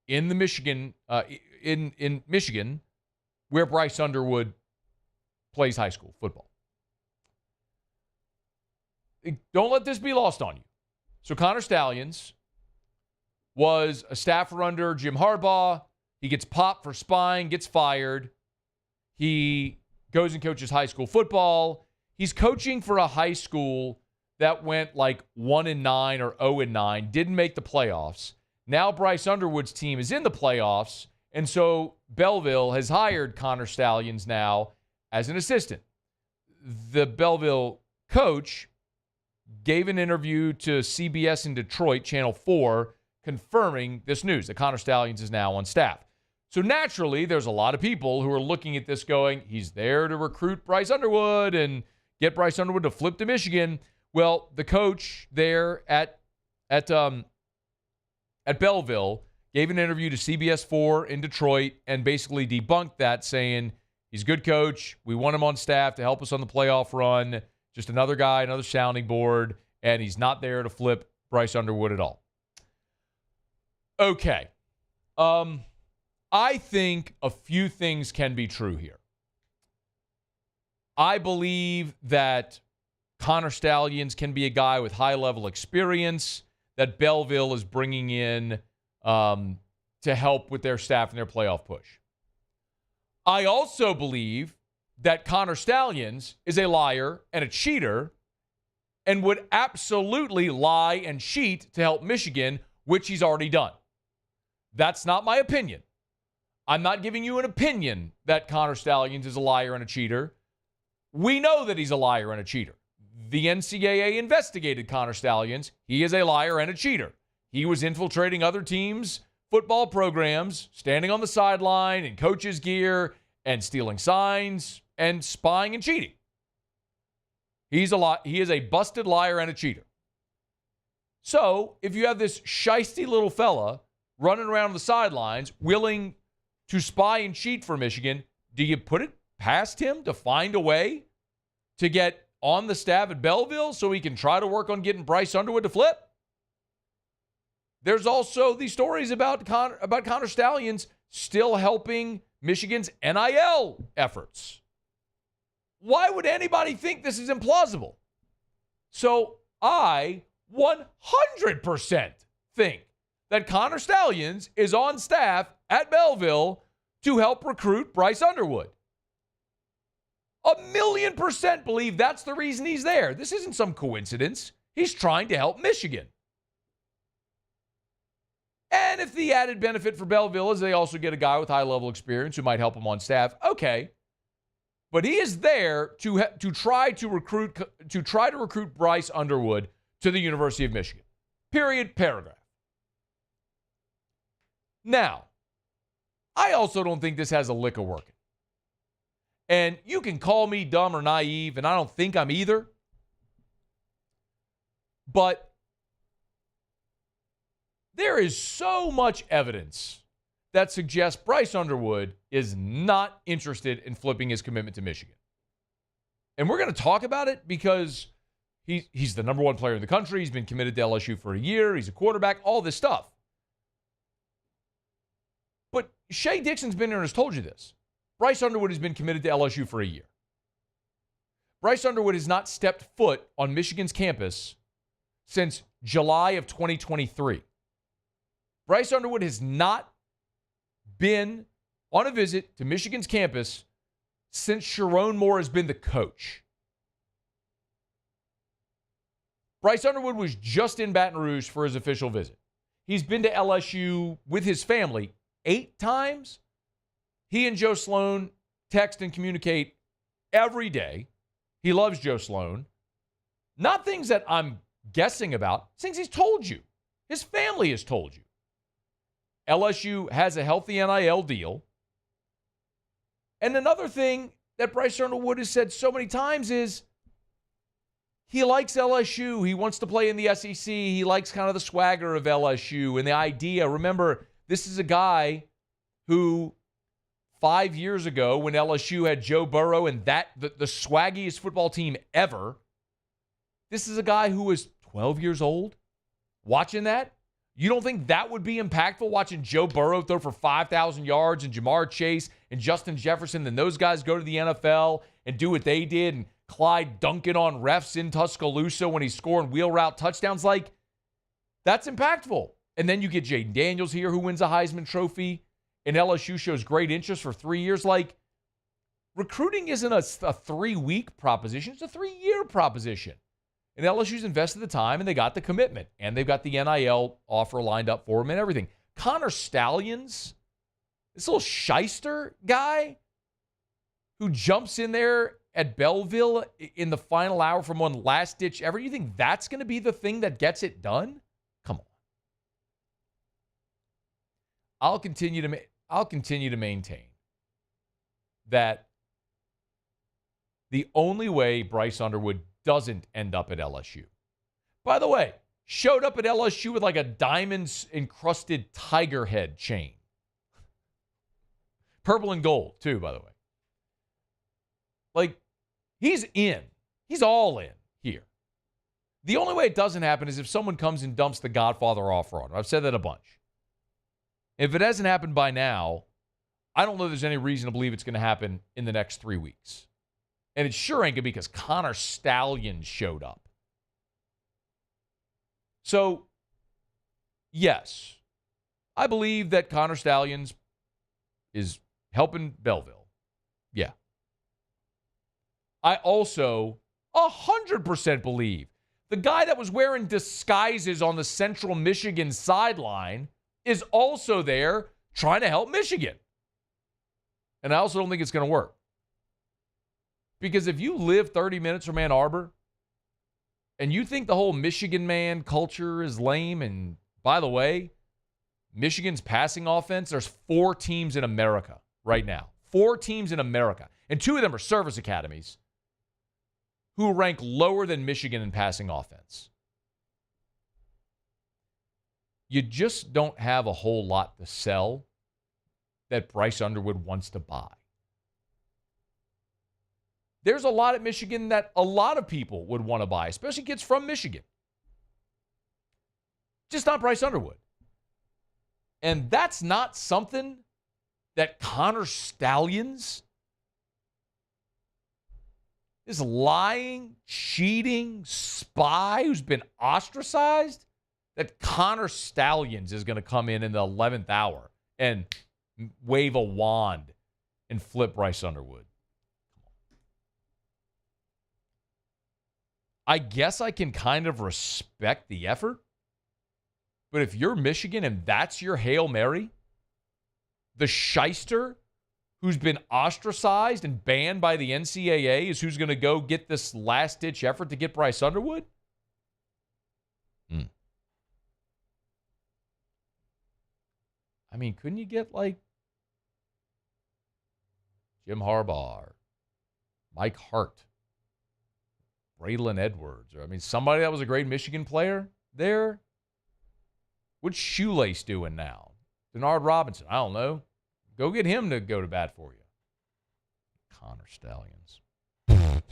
in the Michigan, in Michigan, where Bryce Underwood plays high school football. Don't let this be lost on you. So Connor Stalions was a staffer under Jim Harbaugh. He gets popped for spying, gets fired. He goes and coaches high school football. He's coaching for a high school that went like 1-9 or 0-9, didn't make the playoffs. Now Bryce Underwood's team is in the playoffs, and so Belleville has hired Connor Stalions now as an assistant. The Belleville coach gave an interview to CBS in Detroit, Channel 4, confirming this news that Connor Stalions is now on staff. So naturally, there's a lot of people who are looking at this going, he's there to recruit Bryce Underwood and get Bryce Underwood to flip to Michigan. Well, the coach there at Belleville gave an interview to CBS 4 in Detroit and basically debunked that, saying he's a good coach. We want him on staff to help us on the playoff run. Just another guy, another sounding board, and he's not there to flip Bryce Underwood at all. Okay. I think a few things can be true here. I believe that Connor Stalions can be a guy with high-level experience that Belleville is bringing in to help with their staff and their playoff push. I also believe that Connor Stalions is a liar and a cheater and would absolutely lie and cheat to help Michigan, which he's already done. That's not my opinion. I'm not giving you an opinion that Connor Stalions is a liar and a cheater. We know that he's a liar and a cheater. The NCAA investigated Connor Stalions. He is a liar and a cheater. He was infiltrating other teams' football programs, standing on the sideline in coach's gear and stealing signs and spying and cheating. He is a busted liar and a cheater. So if you have this shisty little fella running around the sidelines willing to spy and cheat for Michigan, do you put it past him to find a way to get on the staff at Belleville so he can try to work on getting Bryce Underwood to flip? There's also these stories about Connor Stalions still helping Michigan's NIL efforts. Why would anybody think this is implausible? So I 100% think that Connor Stalions is on staff at Belleville to help recruit Bryce Underwood. 1,000,000% believe that's the reason he's there. This isn't some coincidence. He's trying to help Michigan. And if the added benefit for Belleville is they also get a guy with high-level experience who might help him on staff, okay. But he is there to try to recruit Bryce Underwood to the University of Michigan. Period, paragraph. Now, I also don't think this has a lick of working. And you can call me dumb or naive, and I don't think I'm either. But there is so much evidence that suggests Bryce Underwood is not interested in flipping his commitment to Michigan. And we're going to talk about it because he's the number one player in the country. He's been committed to LSU for a year. He's a quarterback, all this stuff. But Shea Dixon's been here and has told you this. Bryce Underwood has been committed to LSU for a year. Bryce Underwood has not stepped foot on Michigan's campus since July of 2023. Bryce Underwood has not been on a visit to Michigan's campus since Sharon Moore has been the coach. Bryce Underwood was just in Baton Rouge for his official visit. He's been to LSU with his family 8 times. He and Joe Sloan text and communicate every day. He loves Joe Sloan. Not things that I'm guessing about, things he's told you. His family has told you. LSU has a healthy NIL deal. And another thing that Bryce Underwood has said so many times is he likes LSU. He wants to play in the SEC. He likes kind of the swagger of LSU and the idea. Remember, this is a guy who 5 years ago when LSU had Joe Burrow and the swaggiest football team ever, this is a guy who was 12 years old watching that. You don't think that would be impactful, watching Joe Burrow throw for 5,000 yards and Jamar Chase and Justin Jefferson, then those guys go to the NFL and do what they did, and Clyde dunking on refs in Tuscaloosa when he's scoring wheel route touchdowns? Like, that's impactful. And then you get Jaden Daniels here who wins a Heisman Trophy, and LSU shows great interest for 3 years. Like, recruiting isn't a 3-week proposition. It's a 3-year proposition. And LSU's invested the time, and they got the commitment, and they've got the NIL offer lined up for him and everything. Connor Stalions, this little shyster guy, who jumps in there at Belleville in the final hour from one last-ditch effort. You think that's going to be the thing that gets it done? Come on. I'll continue to maintain that the only way Bryce Underwood doesn't end up at LSU. By the way, showed up at LSU with like a diamonds-encrusted tiger head chain. Purple and gold, too, by the way. Like, he's in. He's all in here. The only way it doesn't happen is if someone comes and dumps the Godfather offer on him. I've said that a bunch. If it hasn't happened by now, I don't know there's any reason to believe it's going to happen in the next 3 weeks. And it sure ain't going to be because Connor Stalions showed up. So, yes, I believe that Connor Stalions is helping Belleville. Yeah. I also 100% believe the guy that was wearing disguises on the Central Michigan sideline is also there trying to help Michigan. And I also don't think it's going to work. Because if you live 30 minutes from Ann Arbor and you think the whole Michigan man culture is lame, and by the way, Michigan's passing offense, there's 4 teams in America right now. 4 teams in America. And 2 of them are service academies who rank lower than Michigan in passing offense. You just don't have a whole lot to sell that Bryce Underwood wants to buy. There's a lot at Michigan that a lot of people would want to buy, especially kids from Michigan. Just not Bryce Underwood. And that's not something that Connor Stalions, this lying, cheating spy who's been ostracized, that Connor Stalions is going to come in the 11th hour and wave a wand and flip Bryce Underwood. I guess I can kind of respect the effort, but if you're Michigan and that's your Hail Mary, the shyster who's been ostracized and banned by the NCAA is who's going to go get this last-ditch effort to get Bryce Underwood? I mean, couldn't you get, like, Jim Harbaugh, Mike Hart, Braylon Edwards, or, I mean, somebody that was a great Michigan player there? What's Shoelace doing now? Denard Robinson, I don't know. Go get him to go to bat for you. Connor Stalions. It's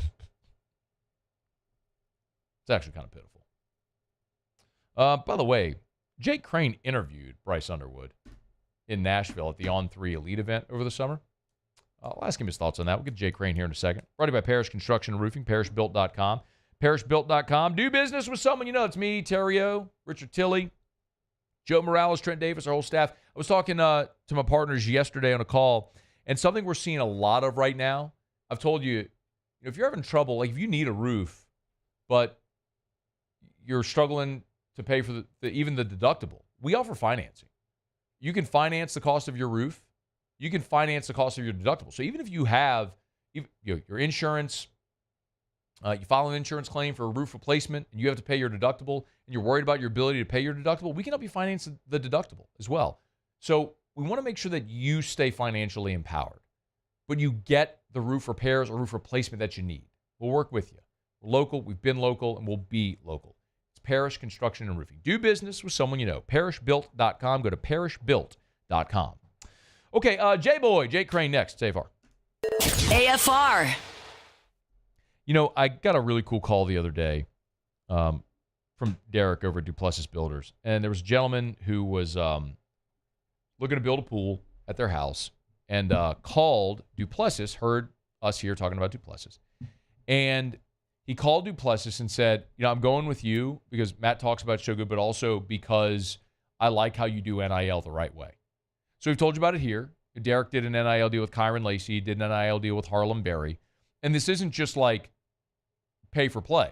actually kind of pitiful. By the way, Jake Crain interviewed Bryce Underwood in Nashville at the On3 Elite event over the summer. I'll ask him his thoughts on that. We'll get Jay Crain here in a second. Brought to you by Parish Construction and Roofing, parishbuilt.com. Parishbuilt.com. Do business with someone you know. It's me, Terrio, Richard Tilley, Joe Morales, Trent Davis, our whole staff. I was talking to my partners yesterday on a call, and something we're seeing a lot of right now. I've told you, if you're having trouble, like if you need a roof, but you're struggling to pay for even the deductible, we offer financing. You can finance the cost of your roof. You can finance the cost of your deductible. So even if you have your insurance, you file an insurance claim for a roof replacement, and you have to pay your deductible, and you're worried about your ability to pay your deductible, we can help you finance the deductible as well. So we want to make sure that you stay financially empowered, but you get the roof repairs or roof replacement that you need. We'll work with you. We're local. We've been local, and we'll be local. It's Parish Construction and Roofing. Do business with someone you know. Parishbuilt.com. Go to parishbuilt.com. Okay, J-Boy, Jake Crain next. AFR. AFR. You know, I got a really cool call the other day from Derek over at Duplessis Builders. And there was a gentleman who was looking to build a pool at their house and called Duplessis, heard us here talking about Duplessis. And he called Duplessis and said, I'm going with you because Matt talks about so good, but also because I like how you do NIL the right way. So we've told you about it here. Derek did an NIL deal with Kyron Lacey, did an NIL deal with Harlem Berry. And this isn't just like pay for play.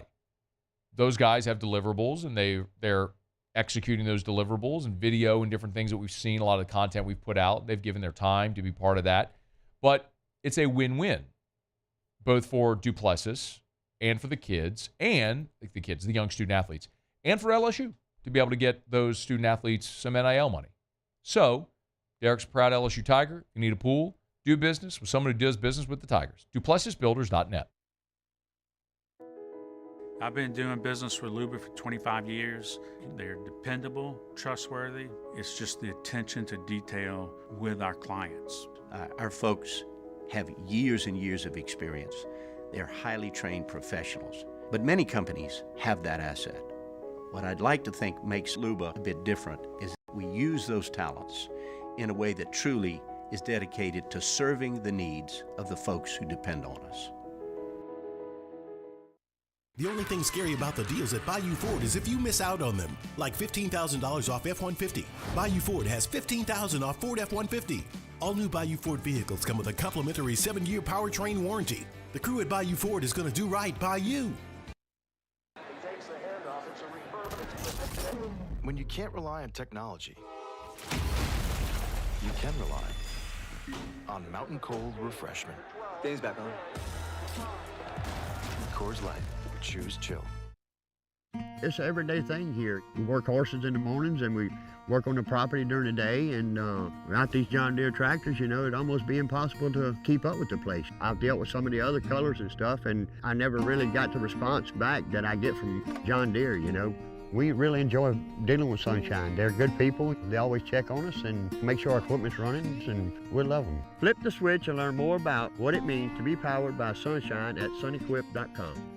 Those guys have deliverables, and they're executing those deliverables and video and different things that we've seen, a lot of the content we've put out. They've given their time to be part of that. But it's a win-win. both for Duplessis and for the kids, and the young student athletes, and for LSU to be able to get those student athletes some NIL money. So, Derek's a proud LSU Tiger. You need a pool? Do business with someone who does business with the Tigers. DuplessisBuilders.net. I've been doing business with Luba for 25 years. They're dependable, trustworthy. It's just the attention to detail with our clients. Our folks have years and years of experience. They're highly trained professionals. But many companies have that asset. What I'd like to think makes Luba a bit different is that we use those talents in a way that truly is dedicated to serving the needs of the folks who depend on us. The only thing scary about the deals at Bayou Ford is if you miss out on them, like $15,000 off F-150. Bayou Ford has $15,000 off Ford F-150. All new Bayou Ford vehicles come with a complimentary 7-year powertrain warranty. The crew at Bayou Ford is going to do right by you. When you can't rely on technology, you can rely on Mountain Cold Refreshment. Dave's back on. Coors Light. Choose chill. It's an everyday thing here. We work horses in the mornings and we work on the property during the day, and without these John Deere tractors, it'd almost be impossible to keep up with the place. I've dealt with some of the other colors and stuff, and I never really got the response back that I get from John Deere, We really enjoy dealing with Sunshine. They're good people. They always check on us and make sure our equipment's running, and we love them. Flip the switch and learn more about what it means to be powered by Sunshine at sunequip.com.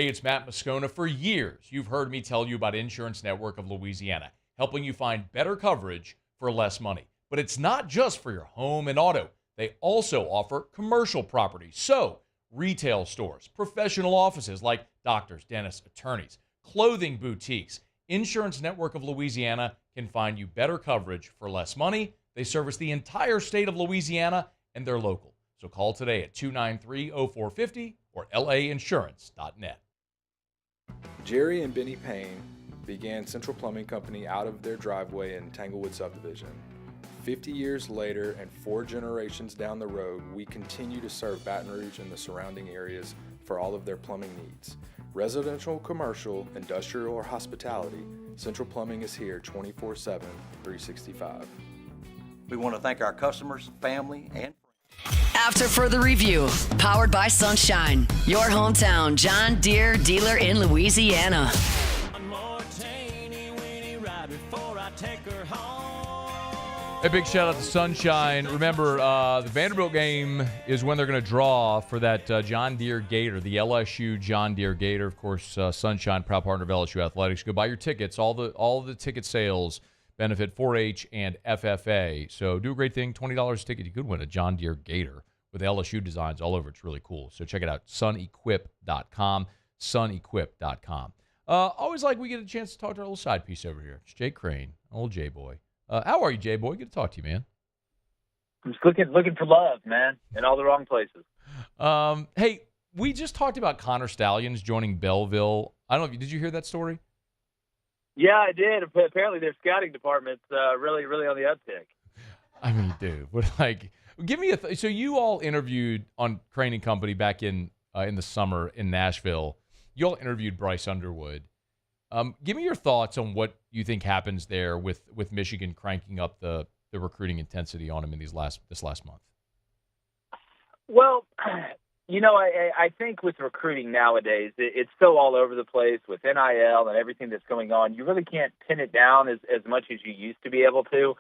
Hey, it's Matt Moscona. For years, you've heard me tell you about Insurance Network of Louisiana, helping you find better coverage for less money. But it's not just for your home and auto. They also offer commercial property. So, retail stores, professional offices like doctors, dentists, attorneys, clothing boutiques. Insurance Network of Louisiana can find you better coverage for less money. They service the entire state of Louisiana, and they're local. So call today at 293-0450 or lainsurance.net. Jerry and Benny Payne began Central Plumbing Company out of their driveway in Tanglewood subdivision. 50 years later and 4 generations down the road, we continue to serve Baton Rouge and the surrounding areas for all of their plumbing needs. Residential, commercial, industrial, or hospitality, Central Plumbing is here 24/7, 365. We want to thank our customers, family, and After further review, powered by Sunshine, your hometown John Deere dealer in Louisiana. A big shout out to Sunshine. Remember, the Vanderbilt game is when they're going to draw for that John Deere Gator, the LSU John Deere Gator. Of course, Sunshine, proud partner of LSU Athletics. Go buy your tickets. All the ticket sales benefit 4-H and FFA. So do a great thing. $20 a ticket. You could win a John Deere Gator with LSU designs all over. It's really cool. So check it out. sunequip.com. Sunequip.com. Always like we get a chance to talk to our little side piece over here. It's Jay Crain, old J-Boy. How are you, J-Boy? Good to talk to you, man. I'm just looking for love, man, in all the wrong places. Hey, we just talked about Connor Stalions joining Belleville. I don't know if did you hear that story? Yeah, I did. Apparently, their scouting department's really on the uptick. I mean, dude, but give me so you all interviewed on Crain and Company back in the summer in Nashville. You all interviewed Bryce Underwood. Give me your thoughts on what you think happens there with Michigan cranking up the recruiting intensity on him in this last month. Well, I think with recruiting nowadays, it's so all over the place with NIL and everything that's going on. You really can't pin it down as much as you used to be able to.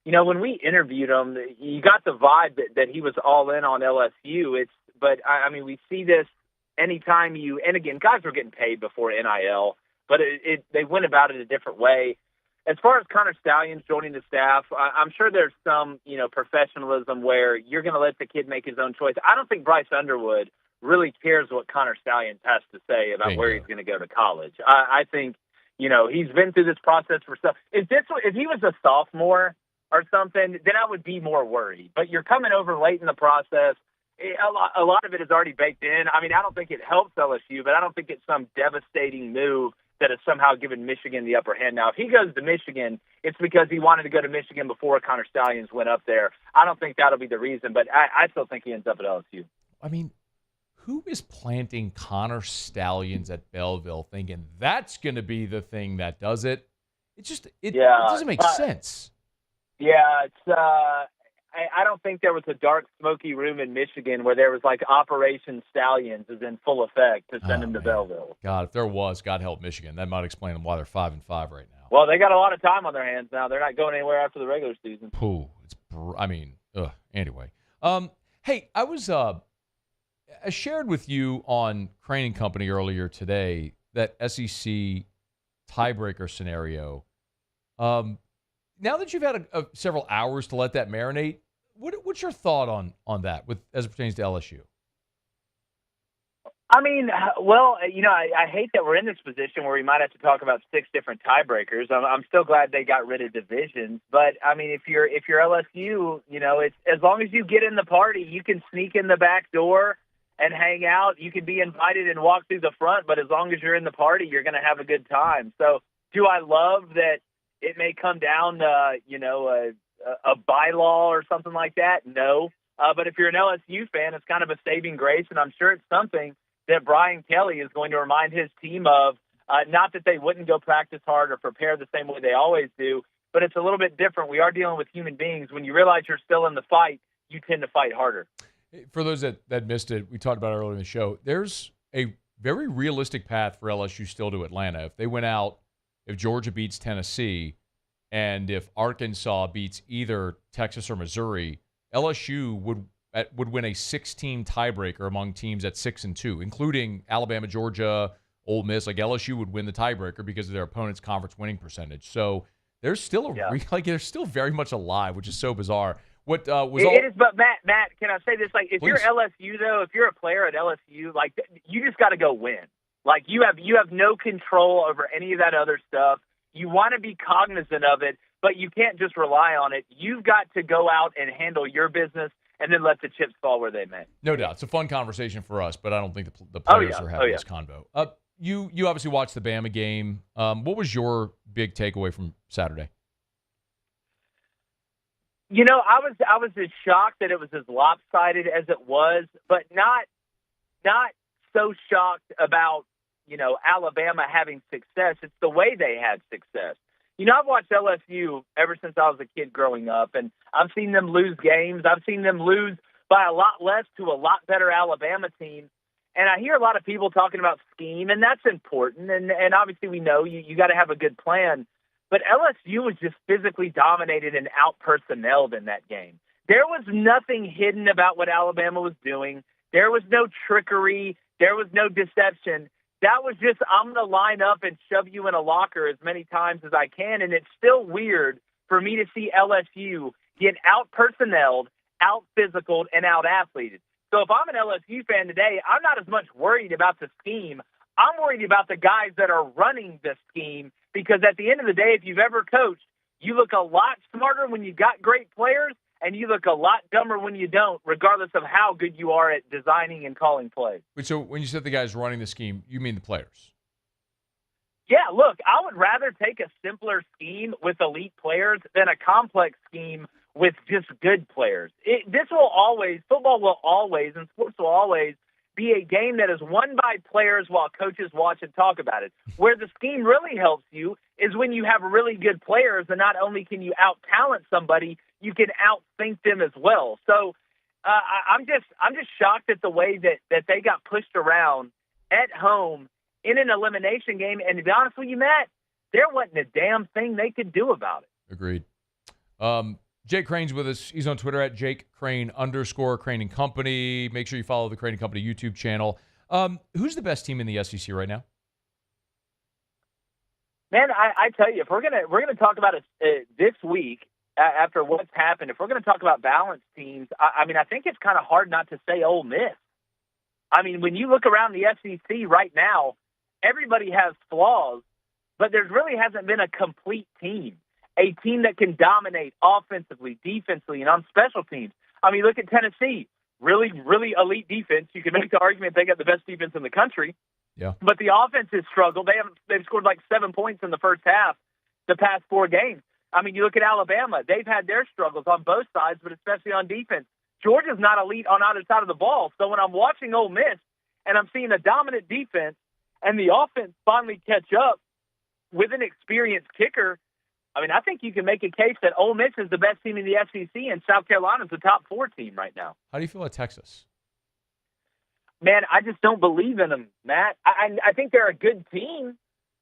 When we interviewed him, you got the vibe that he was all in on LSU. But we see this anytime and again, guys were getting paid before NIL, but they went about it a different way. as far as Connor Stalions joining the staff, I'm sure there's some, professionalism where you're going to let the kid make his own choice. I don't think Bryce Underwood really cares what Connor Stalions has to say about where he's going to go to college. I think, he's been through this process for stuff. If he was a sophomore or something, then I would be more worried. But you're coming over late in the process. A lot of it is already baked in. I mean, I don't think it helps LSU, but I don't think it's some devastating move that has somehow given Michigan the upper hand. Now, if he goes to Michigan, it's because he wanted to go to Michigan before Connor Stalions went up there. I don't think that'll be the reason, but I still think he ends up at LSU. I mean, who is planting Connor Stalions at Belleville thinking that's going to be the thing that does it? It doesn't make sense. Yeah, it's I don't think there was a dark, smoky room in Michigan where there was like Operation Stallions is in full effect to send him to Belleville. God, if there was, God help Michigan. That might explain why they're 5-5 right now. Well, they got a lot of time on their hands now. They're not going anywhere after the regular season. Anyway. Hey, I shared with you on Crain and Company earlier today that SEC tiebreaker scenario. Now that you've had several hours to let that marinate, what's your thought on that as it pertains to LSU? I mean, well, I hate that we're in this position where we might have to talk about 6 different tiebreakers. I'm still glad they got rid of divisions, but I mean, if you're LSU, it's as long as you get in the party, you can sneak in the back door and hang out. You can be invited and walk through the front, but as long as you're in the party, you're going to have a good time. So, do I love that it may come down to, a bylaw or something like that? No. But if you're an LSU fan, it's kind of a saving grace, and I'm sure it's something that Brian Kelly is going to remind his team of. Not that they wouldn't go practice hard or prepare the same way they always do, but it's a little bit different. We are dealing with human beings. When you realize you're still in the fight, you tend to fight harder. For those that missed it, we talked about it earlier in the show, there's a very realistic path for LSU still to Atlanta. If they went out, if Georgia beats Tennessee, and if Arkansas beats either Texas or Missouri, LSU would win a 6-team tiebreaker among teams at 6-2, including Alabama, Georgia, Ole Miss. Like LSU would win the tiebreaker because of their opponent's conference winning percentage. So there's still they're still very much alive, which is so bizarre. What was it is, but Matt, can I say this? Like, if you're LSU though, if you're a player at LSU, like you just got to go win. Like you have no control over any of that other stuff. You want to be cognizant of it, but you can't just rely on it. You've got to go out and handle your business and then let the chips fall where they may. No doubt. It's a fun conversation for us, but I don't think the players are having this convo. You obviously watched the Bama game. What was your big takeaway from Saturday? I was as shocked that it was as lopsided as it was, but not so shocked about, Alabama having success. It's the way they had success. I've watched LSU ever since I was a kid growing up, and I've seen them lose games. I've seen them lose by a lot less to a lot better Alabama team. And I hear a lot of people talking about scheme, and that's important. And obviously we know you got to have a good plan. But LSU was just physically dominated and out-personneled in that game. There was nothing hidden about what Alabama was doing. There was no trickery. There was no deception. That was just, I'm going to line up and shove you in a locker as many times as I can. And it's still weird for me to see LSU get out-personneled, out-physicaled, and out-athleted. So if I'm an LSU fan today, I'm not as much worried about the scheme. I'm worried about the guys that are running the scheme, because at the end of the day, if you've ever coached, you look a lot smarter when you've got great players, and you look a lot dumber when you don't, regardless of how good you are at designing and calling plays. So when you said the guys running the scheme, you mean the players? Yeah, look, I would rather take a simpler scheme with elite players than a complex scheme with just good players. Football will always, and sports will always be a game that is won by players while coaches watch and talk about it. Where the scheme really helps you is when you have really good players, and not only can you out-talent somebody, you can out-think them as well. So I'm just shocked at the way that they got pushed around at home in an elimination game. And to be honest with you, Matt, there wasn't a damn thing they could do about it. Agreed. Jake Crain's with us. He's on Twitter at Jake Crain _ Crain and Company. Make sure you follow the Crain and Company YouTube channel. Who's the best team in the SEC right now? Man, I tell you, if we're gonna talk about it this week after what's happened, if we're gonna talk about balanced teams, I mean, I think it's kind of hard not to say Ole Miss. I mean, when you look around the SEC right now, everybody has flaws, but there really hasn't been a complete team, a team that can dominate offensively, defensively, and on special teams. I mean, look at Tennessee, really, really elite defense. You can make the argument they got the best defense in the country. Yeah. But the offense has struggled. They've scored like 7 points in the first half the past 4 games. I mean, you look at Alabama. They've had their struggles on both sides, but especially on defense. Georgia's not elite on either side of the ball. So when I'm watching Ole Miss and I'm seeing a dominant defense and the offense finally catch up with an experienced kicker, I mean, I think you can make a case that Ole Miss is the best team in the SEC and South Carolina's the top 4 team right now. How do you feel about Texas? Man, I just don't believe in them, Matt. I think they're a good team,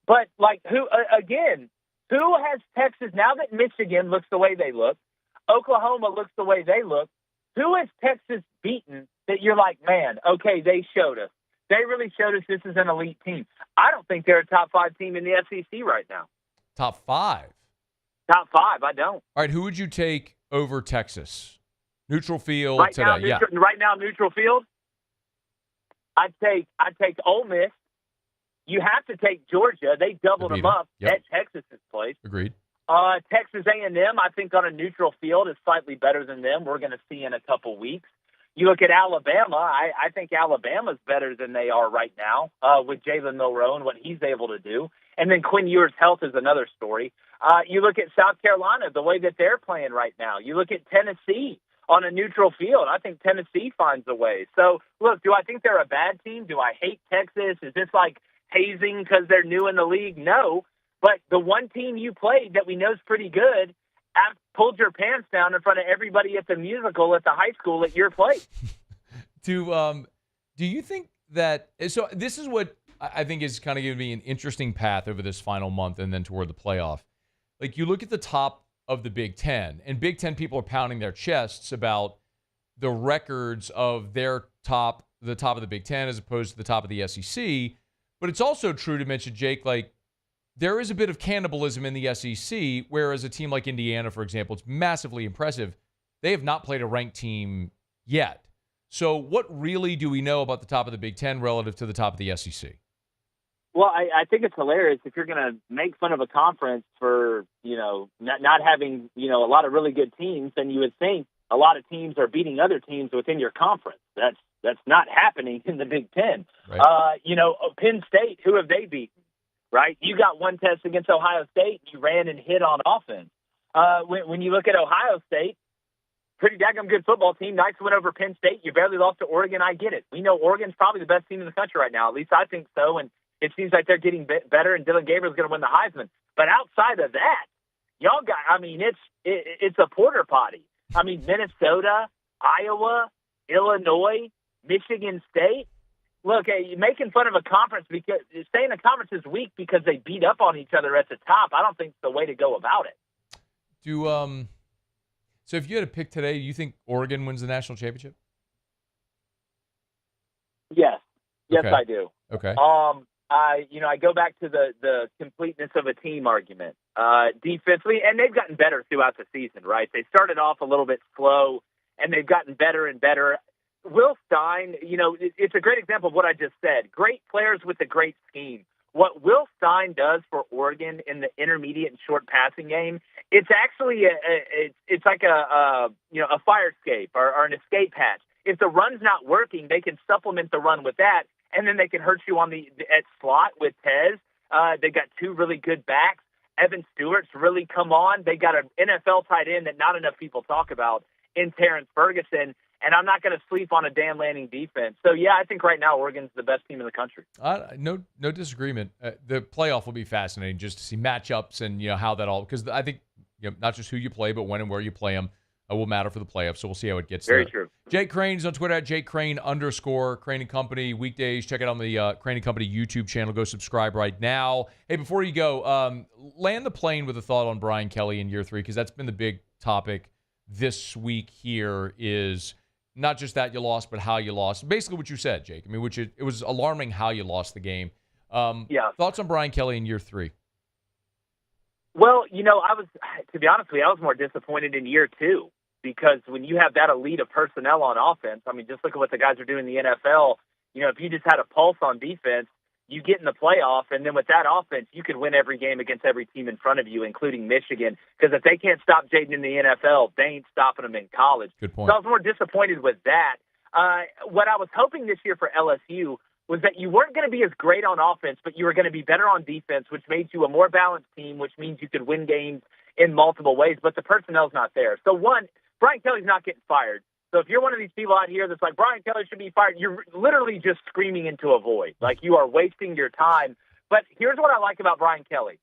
but like who has Texas now that Michigan looks the way they look, Oklahoma looks the way they look? Who has Texas beaten that you're like, man, okay, they showed us. They really showed us this is an elite team. I don't think they're a top 5 team in the SEC right now. Top 5? Top 5, I don't. All right, who would you take over Texas? Neutral field right today, now, Right now, neutral field, I'd take Ole Miss. You have to take Georgia. They doubled them up at Texas's place. Agreed. Texas A&M, I think on a neutral field is slightly better than them. We're going to see in a couple weeks. You look at Alabama, I think Alabama's better than they are right now with Jalen Milroe and what he's able to do. And then Quinn Ewers' health is another story. You look at South Carolina, the way that they're playing right now. You look at Tennessee on a neutral field. I think Tennessee finds a way. So, look, do I think they're a bad team? Do I hate Texas? Is this like hazing because they're new in the league? No. But the one team you played that we know is pretty good pulled your pants down in front of everybody at the musical at the high school at your place. Do you think that – so this is what I think is kind of going to be an interesting path over this final month and then toward the playoff. Like you look at the top of the Big Ten, and Big Ten people are pounding their chests about the records of the top of the Big Ten as opposed to the top of the SEC. But it's also true to mention, Jake, like there is a bit of cannibalism in the SEC, whereas a team like Indiana, for example, it's massively impressive. They have not played a ranked team yet. So what really do we know about the top of the Big Ten relative to the top of the SEC? Well, I think it's hilarious if you're going to make fun of a conference for, not having, a lot of really good teams, then you would think a lot of teams are beating other teams within your conference. That's not happening in the Big Ten. Right. Penn State, who have they beaten? Right? You got one test against Ohio State, you ran and hit on offense. When you look at Ohio State, pretty daggum good football team, nice win over Penn State. You barely lost to Oregon, I get it. We know Oregon's probably the best team in the country right now, at least I think so, and it seems like they're getting better, and Dylan Gabriel's going to win the Heisman. But outside of that, y'all got, it's a porter potty. Minnesota, Iowa, Illinois, Michigan State. Look, you're making fun of a conference because saying a conference is weak because they beat up on each other at the top. I don't think it's the way to go about it. So if you had to pick today, you think Oregon wins the national championship? Yes, okay. I do. Okay. I go back to the completeness of a team argument defensively, and they've gotten better throughout the season, right? They started off a little bit slow, and they've gotten better and better. Will Stein, it's a great example of what I just said. Great players with a great scheme. What Will Stein does for Oregon in the intermediate and short passing game, it's actually it's like a fire escape or an escape hatch. If the run's not working, they can supplement the run with that, and then they can hurt you at slot with Tez. They got 2 really good backs. Evan Stewart's really come on. They got an NFL tight end that not enough people talk about in Terrence Ferguson. And I'm not going to sleep on a Dan Lanning defense. So, yeah, I think right now Oregon's the best team in the country. No disagreement. The playoff will be fascinating just to see matchups and, how that all – because I think, not just who you play, but when and where you play them will matter for the playoffs. So we'll see how it gets Very there. True. Jake Crain is on Twitter at @JakeCrain_. Crain & Company weekdays. Check it out on the Crain & Company YouTube channel. Go subscribe right now. Hey, before you go, land the plane with a thought on Brian Kelly in year 3 because that's been the big topic this week here is – not just that you lost, but how you lost. Basically what you said, Jake. It was alarming how you lost the game. Yeah. Thoughts on Brian Kelly in year 3? Well, to be honest with you, I was more disappointed in year 2 because when you have that elite of personnel on offense, I mean, just look at what the guys are doing in the NFL. If you just had a pulse on defense, you get in the playoff, and then with that offense, you could win every game against every team in front of you, including Michigan. Because if they can't stop Jaden in the NFL, they ain't stopping him in college. Good point. So I was more disappointed with that. What I was hoping this year for LSU was that you weren't going to be as great on offense, but you were going to be better on defense, which made you a more balanced team, which means you could win games in multiple ways, but the personnel's not there. So one, Brian Kelly's not getting fired. So if you're one of these people out here that's like, Brian Kelly should be fired, you're literally just screaming into a void. Like, you are wasting your time. But here's what I like about Brian Kelly.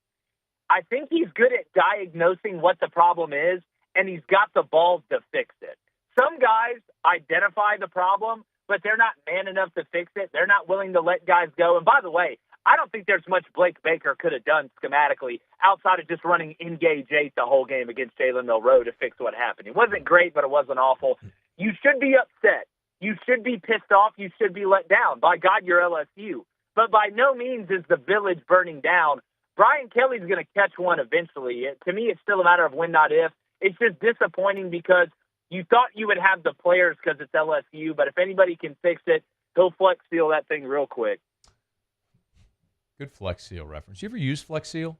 I think he's good at diagnosing what the problem is, and he's got the balls to fix it. Some guys identify the problem, but they're not man enough to fix it. They're not willing to let guys go. And by the way, I don't think there's much Blake Baker could have done schematically outside of just running Engage 8 the whole game against Jalen Milroe to fix what happened. It wasn't great, but it wasn't awful. You should be upset. You should be pissed off. You should be let down. By God, you're LSU. But by no means is the village burning down. Brian Kelly's going to catch one eventually. To me, it's still a matter of when, not if. It's just disappointing because you thought you would have the players because it's LSU, but if anybody can fix it, he'll Flex Seal that thing real quick. Good Flex Seal reference. You ever use Flex Seal?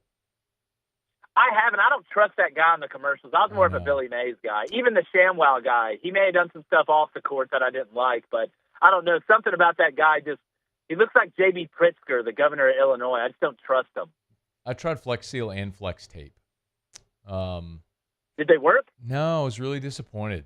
I haven't. I don't trust that guy in the commercials. I was more of a Billy Mays guy. Even the ShamWow guy, he may have done some stuff off the court that I didn't like, but I don't know. Something about that guy he looks like J.B. Pritzker, the governor of Illinois. I just don't trust him. I tried Flex Seal and Flex Tape. Did they work? No, I was really disappointed.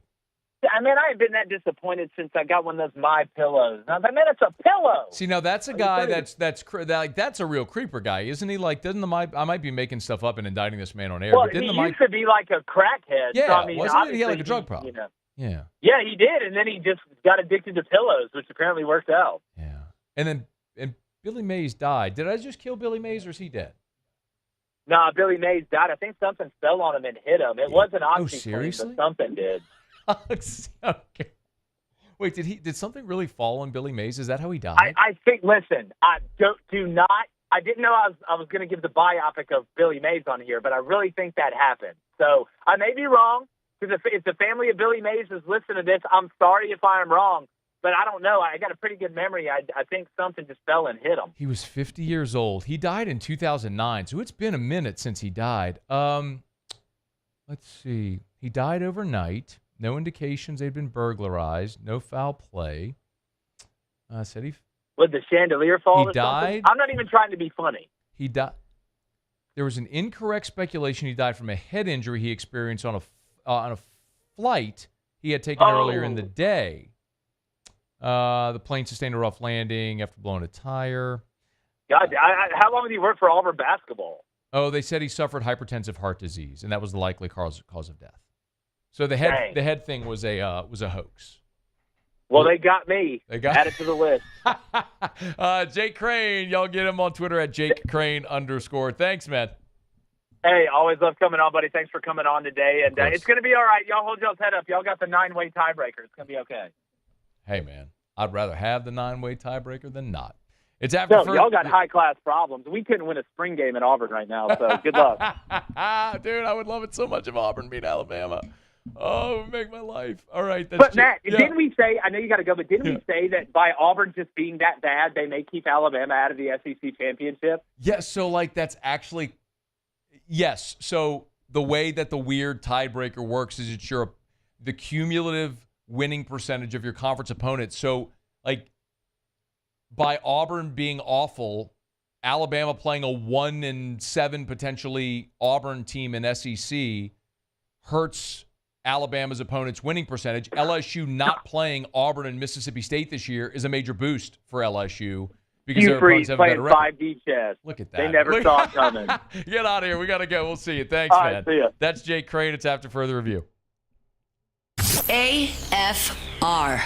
I mean, I ain't been that disappointed since I got one of those My Pillows. Now, man, it's a pillow. See, now that's a guy that's a real creeper guy, isn't he? Like, I might be making stuff up and indicting this man on air. Well, but didn't he used to be like a crackhead. Yeah, so, I mean, wasn't he? He had like a drug problem. Yeah. Yeah, he did, and then he just got addicted to pillows, which apparently worked out. Yeah. And Billy Mays died. Did I just kill Billy Mays, or is he dead? No, Billy Mays died. I think something fell on him and hit him. It wasn't OxyClean, seriously? but something did. Okay. Wait, did something really fall on Billy Mays? Is that how he died? I think. Listen, I do not. I didn't know I was going to give the biopic of Billy Mays on here, but I really think that happened. So I may be wrong. Because if the family of Billy Mays is listening to this, I'm sorry if I'm wrong, but I don't know. I got a pretty good memory. I think something just fell and hit him. He was 50 years old. He died in 2009, so it's been a minute since he died. Let's see. He died overnight. No indications they'd been burglarized. No foul play. Said he. Would the chandelier fall? He died. I'm not even trying to be funny. He died. There was an incorrect speculation he died from a head injury he experienced on a flight he had taken earlier in the day. The plane sustained a rough landing after blowing a tire. God, how long did he work for Auburn basketball? Oh, they said he suffered hypertensive heart disease, and that was the likely cause of death. So the head thing was a hoax. Well, they got me. Add it to the list. Jake Crain, y'all get him on Twitter at JakeCrain_. Thanks, man. Hey, always love coming on, buddy. Thanks for coming on today. And it's going to be all right. Y'all hold y'all's head up. Y'all got the 9-way tiebreaker. It's going to be okay. Hey, man, I'd rather have the 9-way tiebreaker than not. It's y'all got high-class problems. We couldn't win a spring game in Auburn right now, so good luck. Dude, I would love it so much if Auburn beat Alabama. Oh, it would make my life. All right. But, Matt, didn't we say, I know you got to go, but didn't we say that by Auburn just being that bad, they may keep Alabama out of the SEC championship? Yes, so, that's actually – yes. So the way that the weird tiebreaker works is it's the cumulative winning percentage of your conference opponents. So, by Auburn being awful, Alabama playing a 1-7 potentially Auburn team in SEC hurts Alabama's opponent's winning percentage. LSU not playing Auburn and Mississippi State this year is a major boost for LSU because their opponents have a better record. 5D chess. Look at that. They never saw it coming. Get out of here. We got to go. We'll see you. Thanks, all man. Right, see ya. That's Jake Crain. It's after further review. AFR.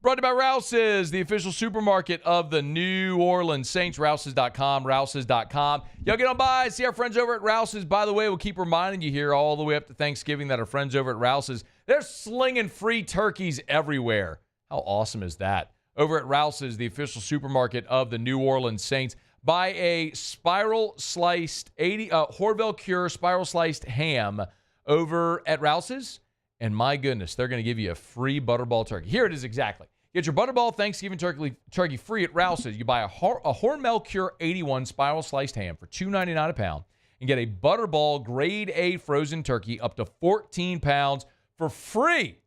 Brought to you by Rouse's, the official supermarket of the New Orleans Saints. Rouse's.com, Rouse's.com. Y'all get on by, see our friends over at Rouse's. By the way, we'll keep reminding you here all the way up to Thanksgiving that our friends over at Rouse's, they're slinging free turkeys everywhere. How awesome is that? Over at Rouse's, the official supermarket of the New Orleans Saints. Buy a spiral sliced Hormel Cure spiral sliced ham over at Rouse's, and my goodness, they're going to give you a free Butterball turkey. Here it is exactly. Get your Butterball Thanksgiving turkey free at Rouse's. You buy a Hormel Cure 81 spiral sliced ham for $2.99 a pound and get a Butterball Grade A frozen turkey up to 14 pounds for free.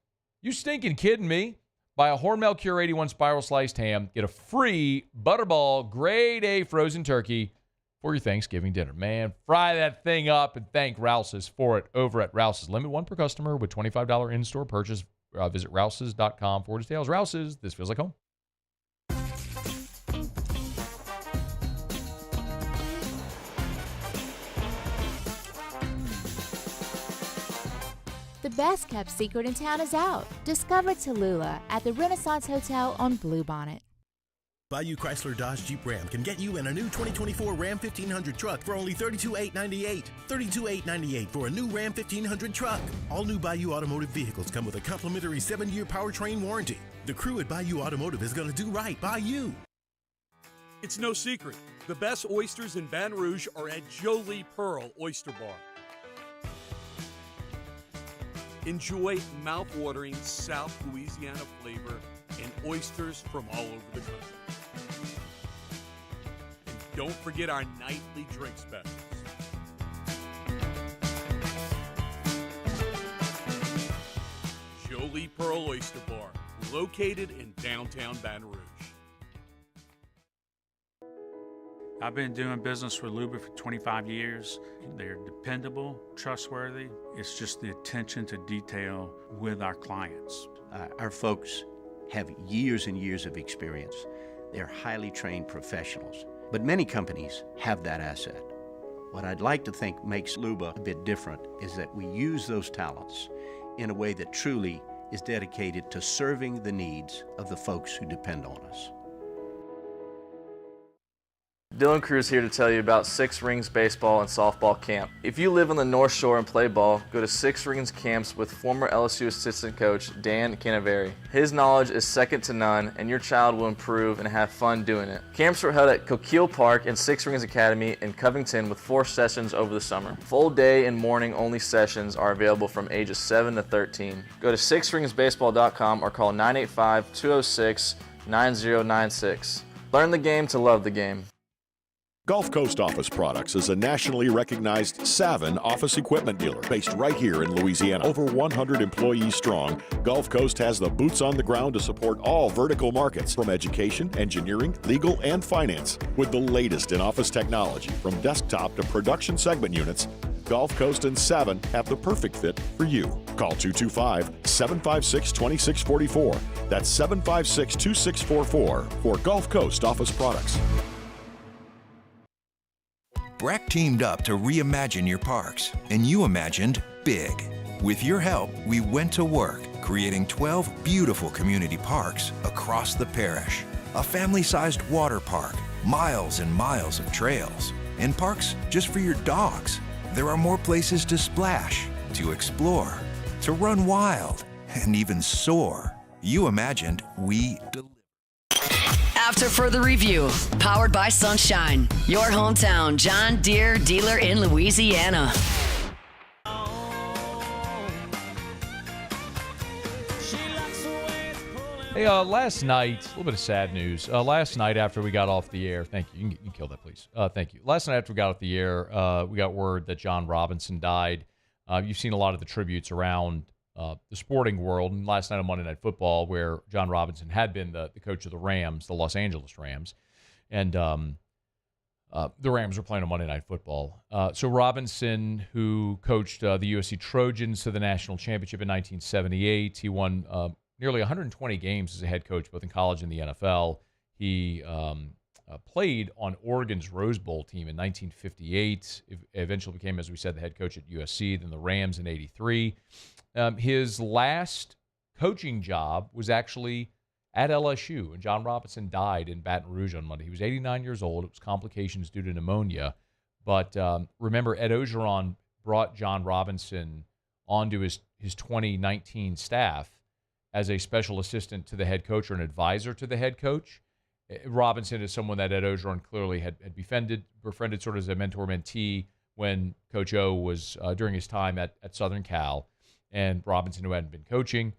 You stinking kidding me? Buy a Hormel Cure 81 spiral sliced ham. Get a free Butterball Grade A frozen turkey for your Thanksgiving dinner. Man, fry that thing up and thank Rouse's for it over at Rouse's. Limit one per customer with $25 in-store purchase. Visit rouses.com/tales. Rouse's, this feels like home. The best-kept secret in town is out. Discover Tallulah at the Renaissance Hotel on Bluebonnet. Bayou Chrysler Dodge Jeep Ram can get you in a new 2024 Ram 1500 truck for only $32,898. $32,898 for a new Ram 1500 truck. All new Bayou Automotive vehicles come with a complimentary 7-year powertrain warranty. The crew at Bayou Automotive is going to do right by you. It's no secret. The best oysters in Baton Rouge are at Jolie Pearl Oyster Bar. Enjoy mouth-watering South Louisiana flavor and oysters from all over the country. And don't forget our nightly drink specials. Jolie Pearl Oyster Bar, located in downtown Baton Rouge. I've been doing business with Luba for 25 years. They're dependable, trustworthy. It's just the attention to detail with our clients. Our folks have years and years of experience. They're highly trained professionals. But many companies have that asset. What I'd like to think makes Luba a bit different is that we use those talents in a way that truly is dedicated to serving the needs of the folks who depend on us. Dylan Cruz here to tell you about Six Rings Baseball and Softball Camp. If you live on the North Shore and play ball, go to Six Rings Camps with former LSU assistant coach Dan Canaveri. His knowledge is second to none, and your child will improve and have fun doing it. Camps were held at Coquille Park and Six Rings Academy in Covington with 4 sessions over the summer. Full day and morning only sessions are available from ages 7 to 13. Go to sixringsbaseball.com or call 985-206-9096. Learn the game to love the game. Gulf Coast Office Products is a nationally recognized Savin office equipment dealer based right here in Louisiana. Over 100 employees strong, Gulf Coast has the boots on the ground to support all vertical markets from education, engineering, legal, and finance. With the latest in office technology from desktop to production segment units, Gulf Coast and Savin have the perfect fit for you. Call 225-756-2644. That's 756-2644 for Gulf Coast Office Products. Breck teamed up to reimagine your parks, and you imagined big. With your help, we went to work, creating 12 beautiful community parks across the parish. A family-sized water park, miles and miles of trails, and parks just for your dogs. There are more places to splash, to explore, to run wild, and even soar. You imagined, we delivered. After further review, powered by Sunshine, your hometown John Deere dealer in Louisiana. Hey, last night, a little bit of sad news. Last night after we got off the air, thank you. You can kill that, please. Thank you. Last night after we got off the air, we got word that John Robinson died. You've seen a lot of the tributes around the sporting world, and last night on Monday Night Football, where John Robinson had been the coach of the Rams, the Los Angeles Rams, and the Rams were playing on Monday Night Football. So Robinson, who coached the USC Trojans to the national championship in 1978, he won nearly 120 games as a head coach, both in college and the NFL. He played on Oregon's Rose Bowl team in 1958. Eventually became, as we said, the head coach at USC, then the Rams in 83. His last coaching job was actually at LSU, and John Robinson died in Baton Rouge on Monday. He was 89 years old. It was complications due to pneumonia. But remember, Ed Ogeron brought John Robinson onto his 2019 staff as a special assistant to the head coach or an advisor to the head coach. Robinson is someone that Ed Ogeron clearly had befriended sort of as a mentor-mentee when Coach O was during his time at Southern Cal, and Robinson, who hadn't been coaching,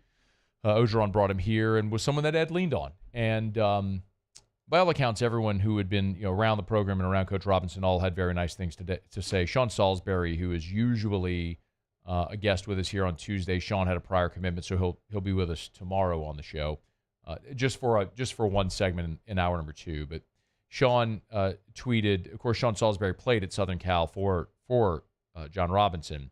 Ogeron brought him here and was someone that Ed leaned on. And by all accounts, everyone who had been around the program and around Coach Robinson all had very nice things to say. Sean Salisbury, who is usually a guest with us here on Tuesday, Sean had a prior commitment, so he'll be with us tomorrow on the show, just for one segment in hour number 2. But Sean tweeted, of course, Sean Salisbury played at Southern Cal for John Robinson.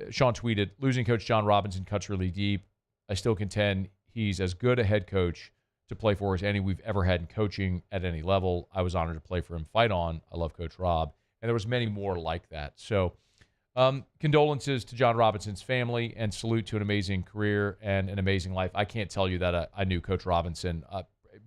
Sean tweeted, "Losing Coach John Robinson cuts really deep. I still contend he's as good a head coach to play for as any we've ever had in coaching at any level. I was honored to play for him. Fight on. I love Coach Rob." And there was many more like that. So condolences to John Robinson's family and salute to an amazing career and an amazing life. I can't tell you that I knew Coach Robinson.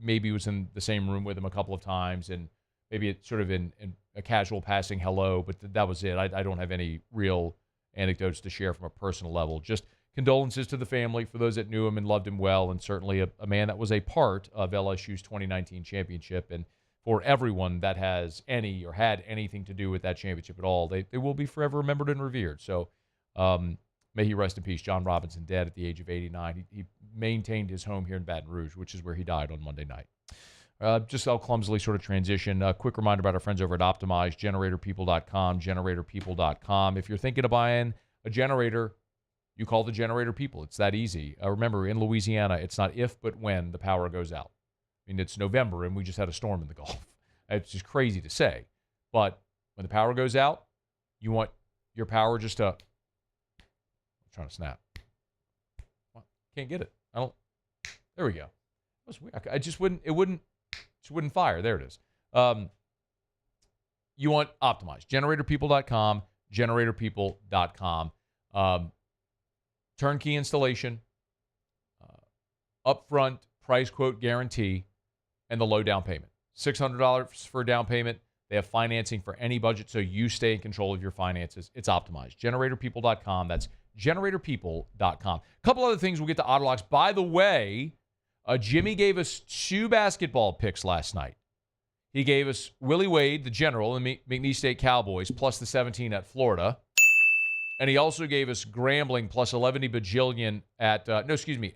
Maybe was in the same room with him a couple of times, and maybe it's sort of in a casual passing hello, but that was it. I don't have any real anecdotes to share from a personal level. Just condolences to the family for those that knew him and loved him well, and certainly a man that was a part of LSU's 2019 championship. And for everyone that has any or had anything to do with that championship at all, they will be forever remembered and revered. So may he rest in peace. John Robinson, dead at the age of 89. He maintained his home here in Baton Rouge, which is where he died on Monday night. Just I'll clumsily sort of transition. A quick reminder about our friends over at Optimize, GeneratorPeople.com, GeneratorPeople.com. If you're thinking of buying a generator, you call the generator people. It's that easy. Remember, in Louisiana, it's not if, but when the power goes out. I mean, it's November, and we just had a storm in the Gulf. It's just crazy to say. But when the power goes out, you want your power just to... I'm trying to snap. Well, can't get it. There we go. It was weird. I just wouldn't... It wouldn't fire. There it is. You want Optimize. GeneratorPeople.com, GeneratorPeople.com. Turnkey installation, upfront price quote guarantee, and the low down payment. $600 for a down payment. They have financing for any budget, so you stay in control of your finances. It's Optimized. GeneratorPeople.com. That's GeneratorPeople.com. A couple other things we'll get to Otter Locks. By the way, Jimmy gave us 2 basketball picks last night. He gave us Willie Wade, the general, and McNeese State Cowboys, plus the 17 at Florida. And he also gave us Grambling plus 11 bajillion at, McNeese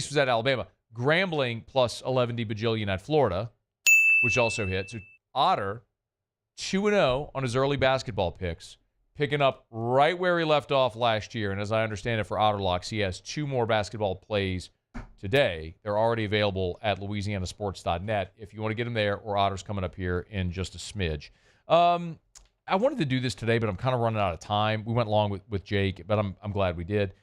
was at Alabama. Grambling plus 11 bajillion at Florida, which also hit. So Otter, 2-0 on his early basketball picks, picking up right where he left off last year. And as I understand it for Otter Locks, he has 2 more basketball plays today. They're already available at LouisianaSports.net if you want to get them there, or Otter's coming up here in just a smidge. I wanted to do this today, but I'm kind of running out of time. We went long with Jake, but I'm glad we did.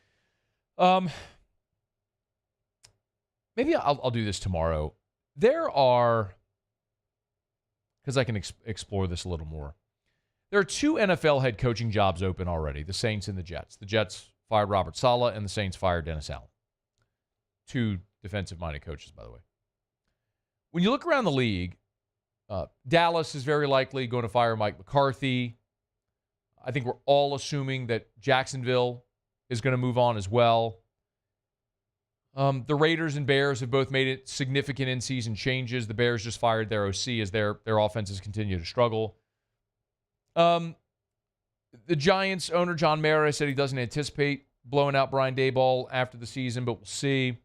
Maybe I'll do this tomorrow. There are, because I can explore this a little more, there are 2 NFL head coaching jobs open already, the Saints and the Jets. The Jets fired Robert Saleh, and the Saints fired Dennis Allen. 2 defensive-minded coaches, by the way. When you look around the league, Dallas is very likely going to fire Mike McCarthy. I think we're all assuming that Jacksonville is going to move on as well. The Raiders and Bears have both made it significant in-season changes. The Bears just fired their OC as their offenses continue to struggle. The Giants owner, John Mara, said he doesn't anticipate blowing out Brian Daboll after the season, but we'll see.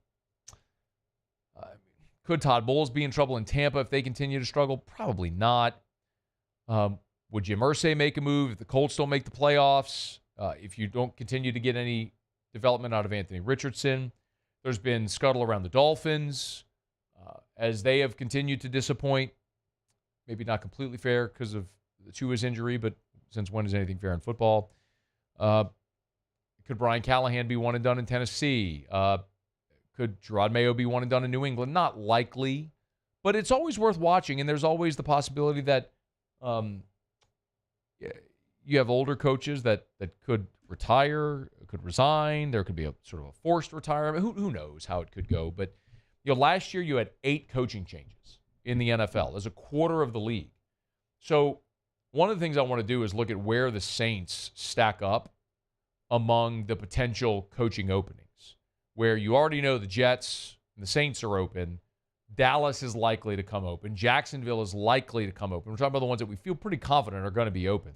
Could Todd Bowles be in trouble in Tampa if they continue to struggle? Probably not. Would Jim Irsay make a move if the Colts don't make the playoffs? If you don't continue to get any development out of Anthony Richardson? There's been scuttle around the Dolphins as they have continued to disappoint. Maybe not completely fair because of the Tua's injury, but since when is anything fair in football? Could Brian Callahan be one and done in Tennessee? Could Gerard Mayo be one and done in New England? Not likely, but it's always worth watching, and there's always the possibility that you have older coaches that could retire, could resign. There could be a sort of a forced retirement. Who knows how it could go? But last year you had 8 coaching changes in the NFL as a quarter of the league. So one of the things I want to do is look at where the Saints stack up among the potential coaching openings, where you already know the Jets and the Saints are open, Dallas is likely to come open. Jacksonville is likely to come open. We're talking about the ones that we feel pretty confident are going to be open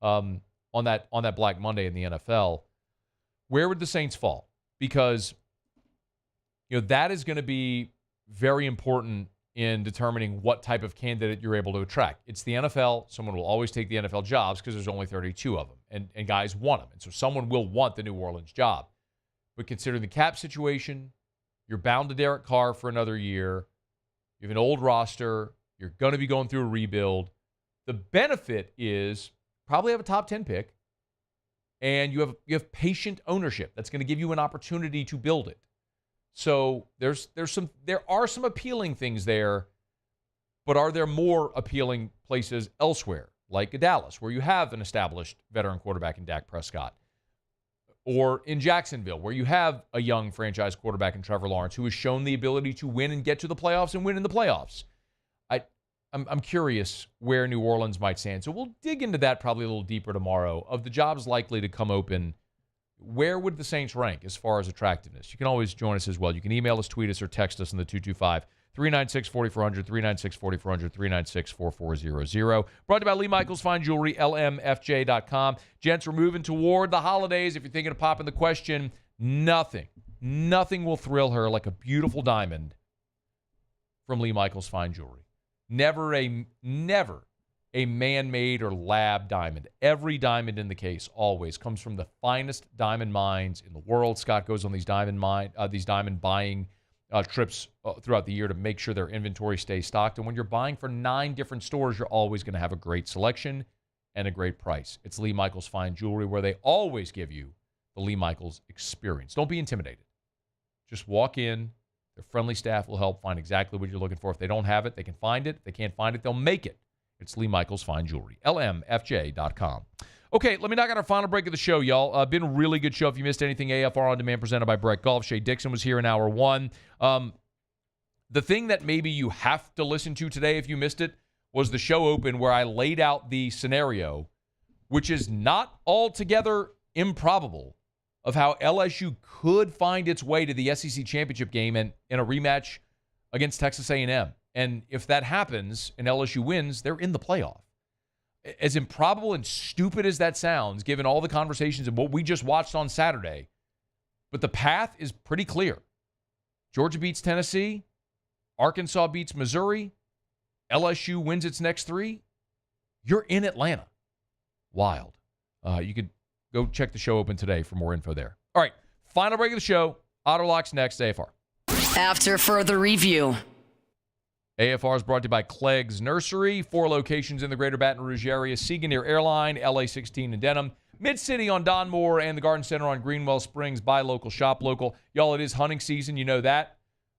on that Black Monday in the NFL. Where would the Saints fall? Because that is going to be very important in determining what type of candidate you're able to attract. It's the NFL. Someone will always take the NFL jobs because there's only 32 of them, and guys want them. And so someone will want the New Orleans job. But considering the cap situation, you're bound to Derek Carr for another year. You have an old roster. You're going to be going through a rebuild. The benefit is probably have a top 10 pick, and you have patient ownership. That's going to give you an opportunity to build it. So there are some appealing things there, but are there more appealing places elsewhere, like Dallas, where you have an established veteran quarterback in Dak Prescott, or in Jacksonville, where you have a young franchise quarterback in Trevor Lawrence who has shown the ability to win and get to the playoffs and win in the playoffs? I'm curious where New Orleans might stand. So we'll dig into that probably a little deeper tomorrow. Of the jobs likely to come open, where would the Saints rank as far as attractiveness? You can always join us as well. You can email us, tweet us, or text us on the 225-396-4400, 396-4400, 396-4400. Brought to you by Lee Michaels Fine Jewelry, lmfj.com. Gents, we're moving toward the holidays. If you're thinking of popping the question, nothing will thrill her like a beautiful diamond from Lee Michaels Fine Jewelry. Never a man-made or lab diamond. Every diamond in the case always comes from the finest diamond mines in the world. Scott goes on these diamond buying trips throughout the year to make sure their inventory stays stocked. And when you're buying for 9 different stores, you're always going to have a great selection and a great price. It's Lee Michaels Fine Jewelry, where they always give you the Lee Michaels experience. Don't be intimidated. Just walk in. Their friendly staff will help find exactly what you're looking for. If they don't have it, they can find it. If they can't find it, they'll make it. It's Lee Michaels Fine Jewelry, lmfj.com. Okay, let me knock out our final break of the show, y'all. Been a really good show. If you missed anything, AFR On Demand presented by Brett Golf. Shea Dixon was here in hour 1. The thing that maybe you have to listen to today if you missed it was the show open where I laid out the scenario, which is not altogether improbable, of how LSU could find its way to the SEC championship game and in a rematch against Texas A&M. And if that happens and LSU wins, they're in the playoff. As improbable and stupid as that sounds, given all the conversations and what we just watched on Saturday, but the path is pretty clear. Georgia beats Tennessee. Arkansas beats Missouri. LSU wins its next 3. You're in Atlanta. Wild. You could go check the show open today for more info there. All right, final break of the show. Otter Locks next, AFR. After further review. AFR is brought to you by Clegg's Nursery. 4 locations in the greater Baton Rouge area. Sigourney Airline, LA 16 in Denham. Mid-City on Don Moore and the Garden Center on Greenwell Springs. Buy local, shop local. Y'all, it is hunting season. You know that.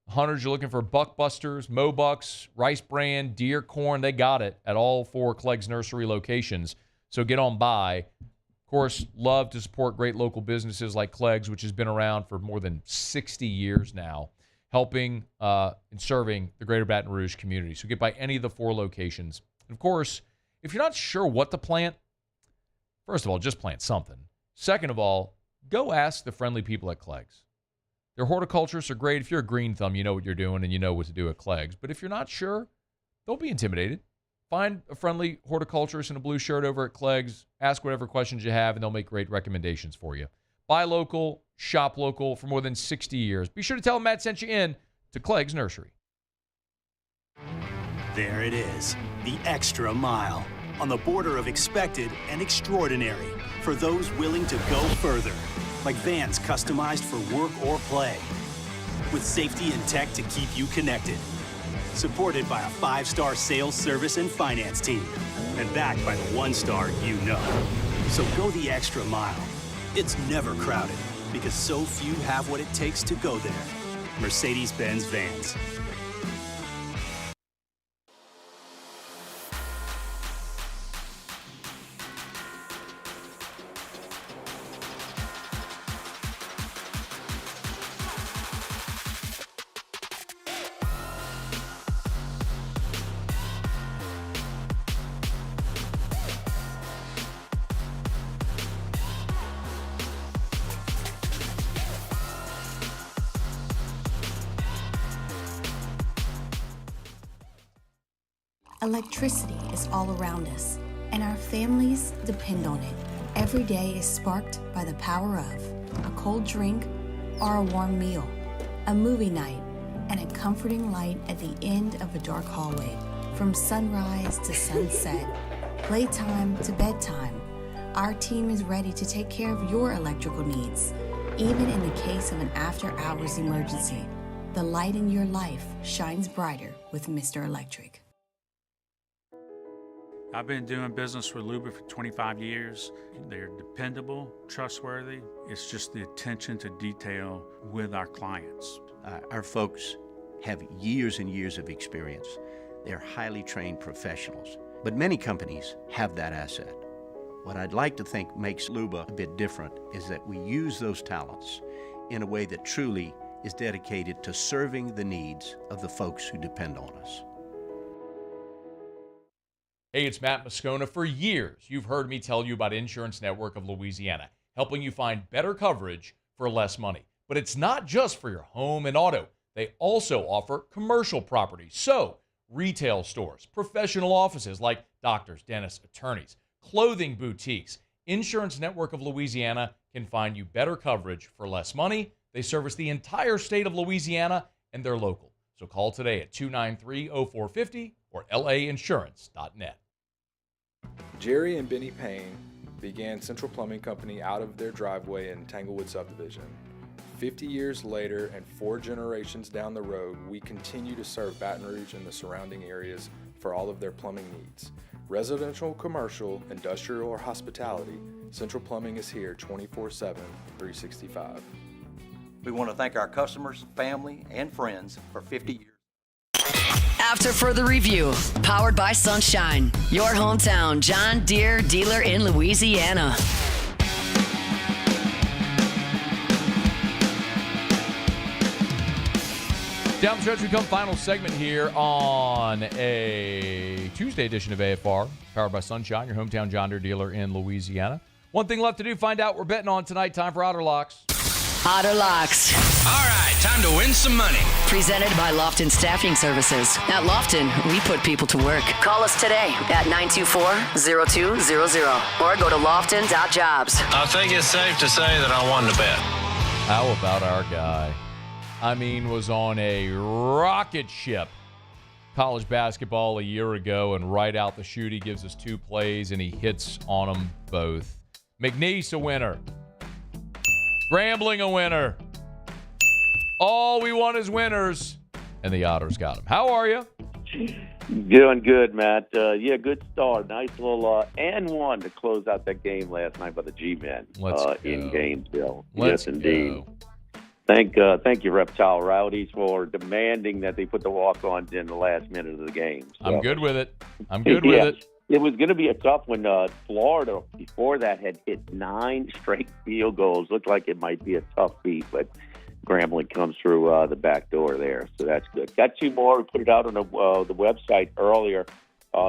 Hunters, you're looking for buckbusters, mobucks, rice bran, deer, corn. They got it at all 4 Clegg's Nursery locations. So get on by. Of course, love to support great local businesses like Clegg's, which has been around for more than 60 years now, helping and serving the greater Baton Rouge community. So get by any of the 4 locations. And of course, if you're not sure what to plant, first of all, just plant something. Second of all, go ask the friendly people at Clegg's. Their horticulturists are great. If you're a green thumb, you know what you're doing and you know what to do at Clegg's. But if you're not sure, don't be intimidated. Find a friendly horticulturist in a blue shirt over at Clegg's. Ask whatever questions you have, and they'll make great recommendations for you. Buy local, shop local for more than 60 years. Be sure to tell them Matt sent you in to Clegg's Nursery. There it is, the extra mile, on the border of expected and extraordinary, for those willing to go further, like vans customized for work or play, with safety and tech to keep you connected, supported by a 5-star sales, service, and finance team, and backed by the 1-star you know. So go the extra mile. It's never crowded, because so few have what it takes to go there. Mercedes-Benz Vans. Electricity is all around us, and our families depend on it. Every day is sparked by the power of a cold drink or a warm meal, a movie night, and a comforting light at the end of a dark hallway. From sunrise to sunset, playtime to bedtime, our team is ready to take care of your electrical needs. Even in the case of an after-hours emergency, the light in your life shines brighter with Mr. Electric. I've been doing business with Luba for 25 years. They're dependable, trustworthy. It's just the attention to detail with our clients. Our folks have years and years of experience. They're highly trained professionals. But many companies have that asset. What I'd like to think makes Luba a bit different is that we use those talents in a way that truly is dedicated to serving the needs of the folks who depend on us. Hey, it's Matt Moscona. For years, you've heard me tell you about Insurance Network of Louisiana, helping you find better coverage for less money. But it's not just for your home and auto. They also offer commercial property. So, retail stores, professional offices like doctors, dentists, attorneys, clothing boutiques. Insurance Network of Louisiana can find you better coverage for less money. They service the entire state of Louisiana, and they're local. So call today at 293-0450 or lainsurance.net. Jerry and Benny Payne began Central Plumbing Company out of their driveway in Tanglewood subdivision. 50 years later and 4 generations down the road, we continue to serve Baton Rouge and the surrounding areas for all of their plumbing needs. Residential, commercial, industrial, or hospitality, Central Plumbing is here 24/7, 365. We want to thank our customers, family, and friends for 50 years. After further review, powered by Sunshine, your hometown John Deere dealer in Louisiana. Down the stretch, we come final segment here on a Tuesday edition of AFR, powered by Sunshine, your hometown John Deere dealer in Louisiana. One thing left to do, find out what we're betting on tonight. Time for Otter Locks. Otter Locks. All right, time to win some money. Presented by Lofton Staffing Services. At Lofton, we put people to work. Call us today at 924-0200 or go to lofton.jobs. I think it's safe to say that I won the bet. How about our guy? I mean, was on a rocket ship. College basketball a year ago, and right out the chute, he gives us 2 plays, and he hits on them both. McNeese, a winner. Grambling, a winner. All we want is winners, and the Otters got him. How are you? Doing good, Matt. Yeah, good start. Nice little and one to close out that game last night by the G-Men in Gainesville. Let's yes, indeed. go. Thank you, Reptile Rowdies, for demanding that they put the walk-ons in the last minute of the game. So. I'm good with it. I'm good with it. It was going to be a tough one. Florida, before that, had hit 9 straight field goals. Looked like it might be a tough beat, but Grambling comes through the back door there, so that's good. Got 2 more. We put it out on the website earlier.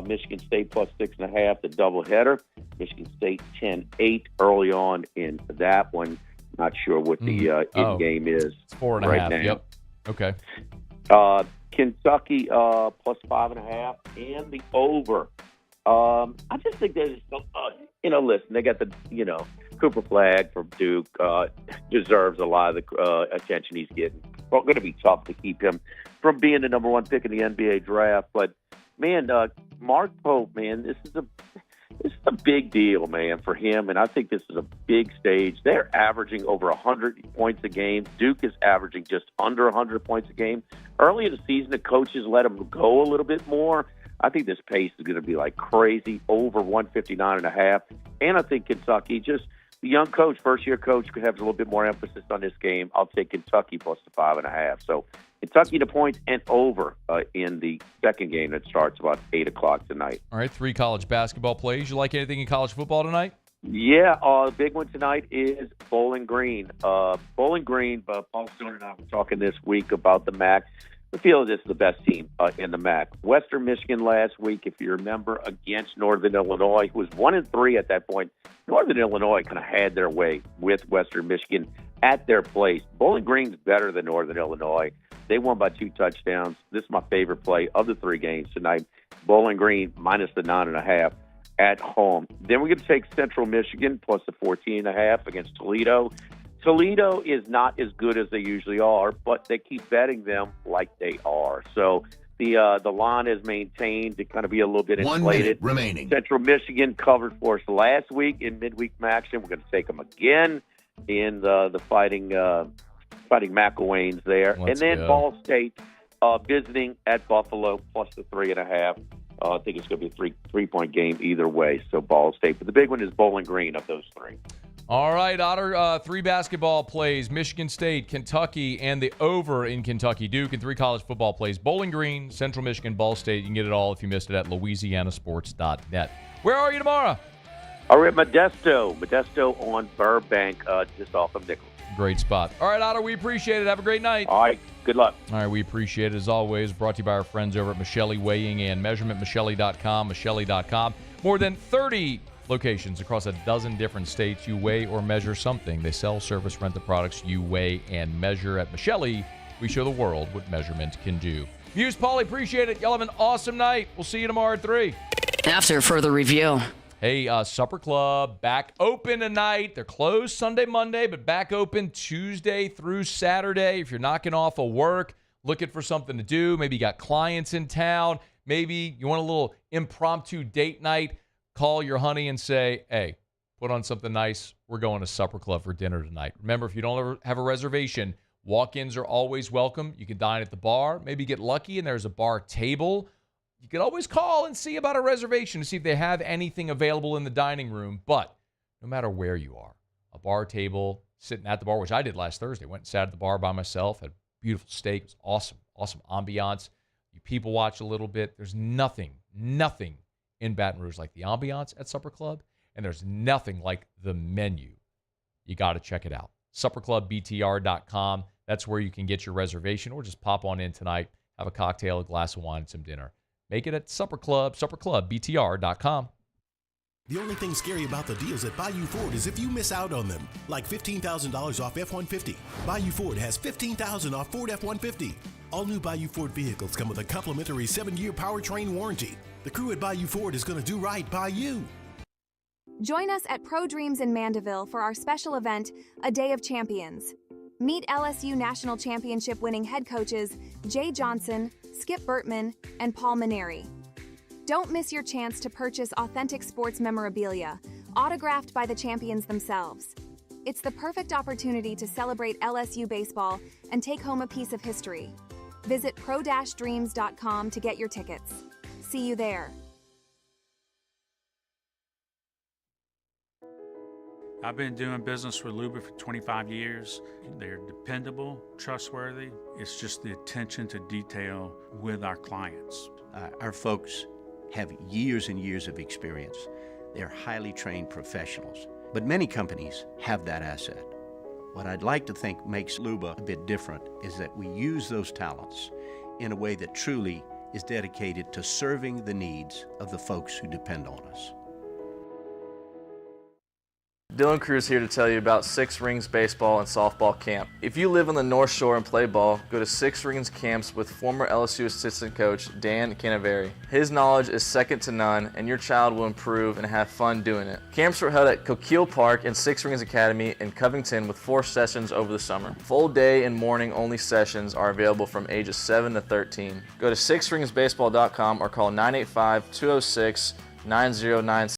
Michigan State plus 6.5, the doubleheader. Michigan State 10-8 early on in that one. Not sure what the in-game is. It's 4.5. Right now. Yep. Okay. Kentucky plus 5.5 and the over. I just think there's listen, they got the, Cooper Flag from Duke, deserves a lot of the attention he's getting. Well, going to be tough to keep him from being the number 1 pick in the NBA draft. But, man, Mark Pope, man, this is a big deal, man, for him, and I think this is a big stage. They're averaging over 100 points a game. Duke is averaging just under 100 points a game. Early in the season, the coaches let them go a little bit more. I think this pace is going to be like crazy, over 159.5. And I think Kentucky, just the young coach, first-year coach, could have a little bit more emphasis on this game. I'll take Kentucky plus the 5.5. So Kentucky the points and over in the second game that starts about 8 o'clock tonight. All right, 3 college basketball plays. You like anything in college football tonight? Yeah, the big one tonight is Bowling Green. Bowling Green, Paul Stone and I were talking this week about the MAC. I feel this is the best team in the MAC. Western Michigan last week, if you remember, against Northern Illinois, who was 1-3 at that point. Northern Illinois kind of had their way with Western Michigan at their place. Bowling Green's better than Northern Illinois. They won by 2 touchdowns. This is my favorite play of the 3 games tonight. Bowling Green minus the 9.5 at home. Then we're going to take Central Michigan plus the 14.5 against Toledo. Toledo is not as good as they usually are, but they keep betting them like they are. So the line is maintained to kind of be a little bit inflated. 1 minute remaining. Central Michigan covered for us last week in midweek action. We're going to take them again in the fighting McElwains there. Let's and then go. Ball State visiting at Buffalo plus the 3.5. I think it's going to be a three-point game either way, so Ball State. But the big one is Bowling Green of those 3. All right, Otter, 3 basketball plays, Michigan State, Kentucky, and the over in Kentucky Duke, and 3 college football plays, Bowling Green, Central Michigan, Ball State. You can get it all if you missed it at louisianasports.net. Where are you tomorrow? We're at Modesto on Burbank, just off of Nichols. Great spot. All right, Otter, we appreciate it. Have a great night. All right, good luck. All right, we appreciate it as always. Brought to you by our friends over at Miscellany Weighing and Measurement, Miscellany.com. More than 30 locations across a dozen different states. You weigh or measure something. They sell, service, rent the products you weigh and measure. At Miscellany, we show the world what measurement can do. Muse, Paulie, appreciate it. Y'all have an awesome night. We'll see you tomorrow at 3. After further review. Hey, Supper Club, back open tonight. They're closed Sunday, Monday, but back open Tuesday through Saturday. If you're knocking off of work, looking for something to do, maybe you got clients in town, maybe you want a little impromptu date night, call your honey and say, hey, put on something nice. We're going to Supper Club for dinner tonight. Remember, if you don't ever have a reservation, walk-ins are always welcome. You can dine at the bar, maybe get lucky and there's a bar table. You can always call and see about a reservation to see if they have anything available in the dining room. But no matter where you are, a bar table, sitting at the bar, which I did last Thursday. Went and sat at the bar by myself, had beautiful steak. It was awesome, awesome ambiance. You people watch a little bit. There's nothing in Baton Rouge like the ambiance at Supper Club, and there's nothing like the menu. You got to check it out. SupperClubBTR.com. That's where you can get your reservation, or just pop on in tonight, have a cocktail, a glass of wine, and some dinner. Make it at Supper Club, SupperClubBTR.com. The only thing scary about the deals at Bayou Ford is if you miss out on them, like $15,000 off F-150. Bayou Ford has $15,000 off Ford F-150. All new Bayou Ford vehicles come with a complimentary 7-year powertrain warranty. The crew at Bayou Ford is going to do right by you. Join us at Pro Dreams in Mandeville for our special event, A Day of Champions. Meet LSU National Championship winning head coaches Jay Johnson, Skip Bertman, and Paul Maneri. Don't miss your chance to purchase authentic sports memorabilia, autographed by the champions themselves. It's the perfect opportunity to celebrate LSU baseball and take home a piece of history. Visit pro-dreams.com to get your tickets. See you there. I've been doing business with Luba for 25 years. They're dependable, trustworthy. It's just the attention to detail with our clients. Our folks have years and years of experience. They're highly trained professionals, but many companies have that asset. What I'd like to think makes Luba a bit different is that we use those talents in a way that truly is dedicated to serving the needs of the folks who depend on us. Dylan Cruz here to tell you about Six Rings Baseball and Softball Camp. If you live on the North Shore and play ball, go to Six Rings Camps with former LSU assistant coach Dan Canaveri. His knowledge is second to none, and your child will improve and have fun doing it. Camps were held at Coquille Park and Six Rings Academy in Covington with 4 sessions over the summer. Full day and morning only sessions are available from ages 7 to 13. Go to sixringsbaseball.com or call 985-206-9096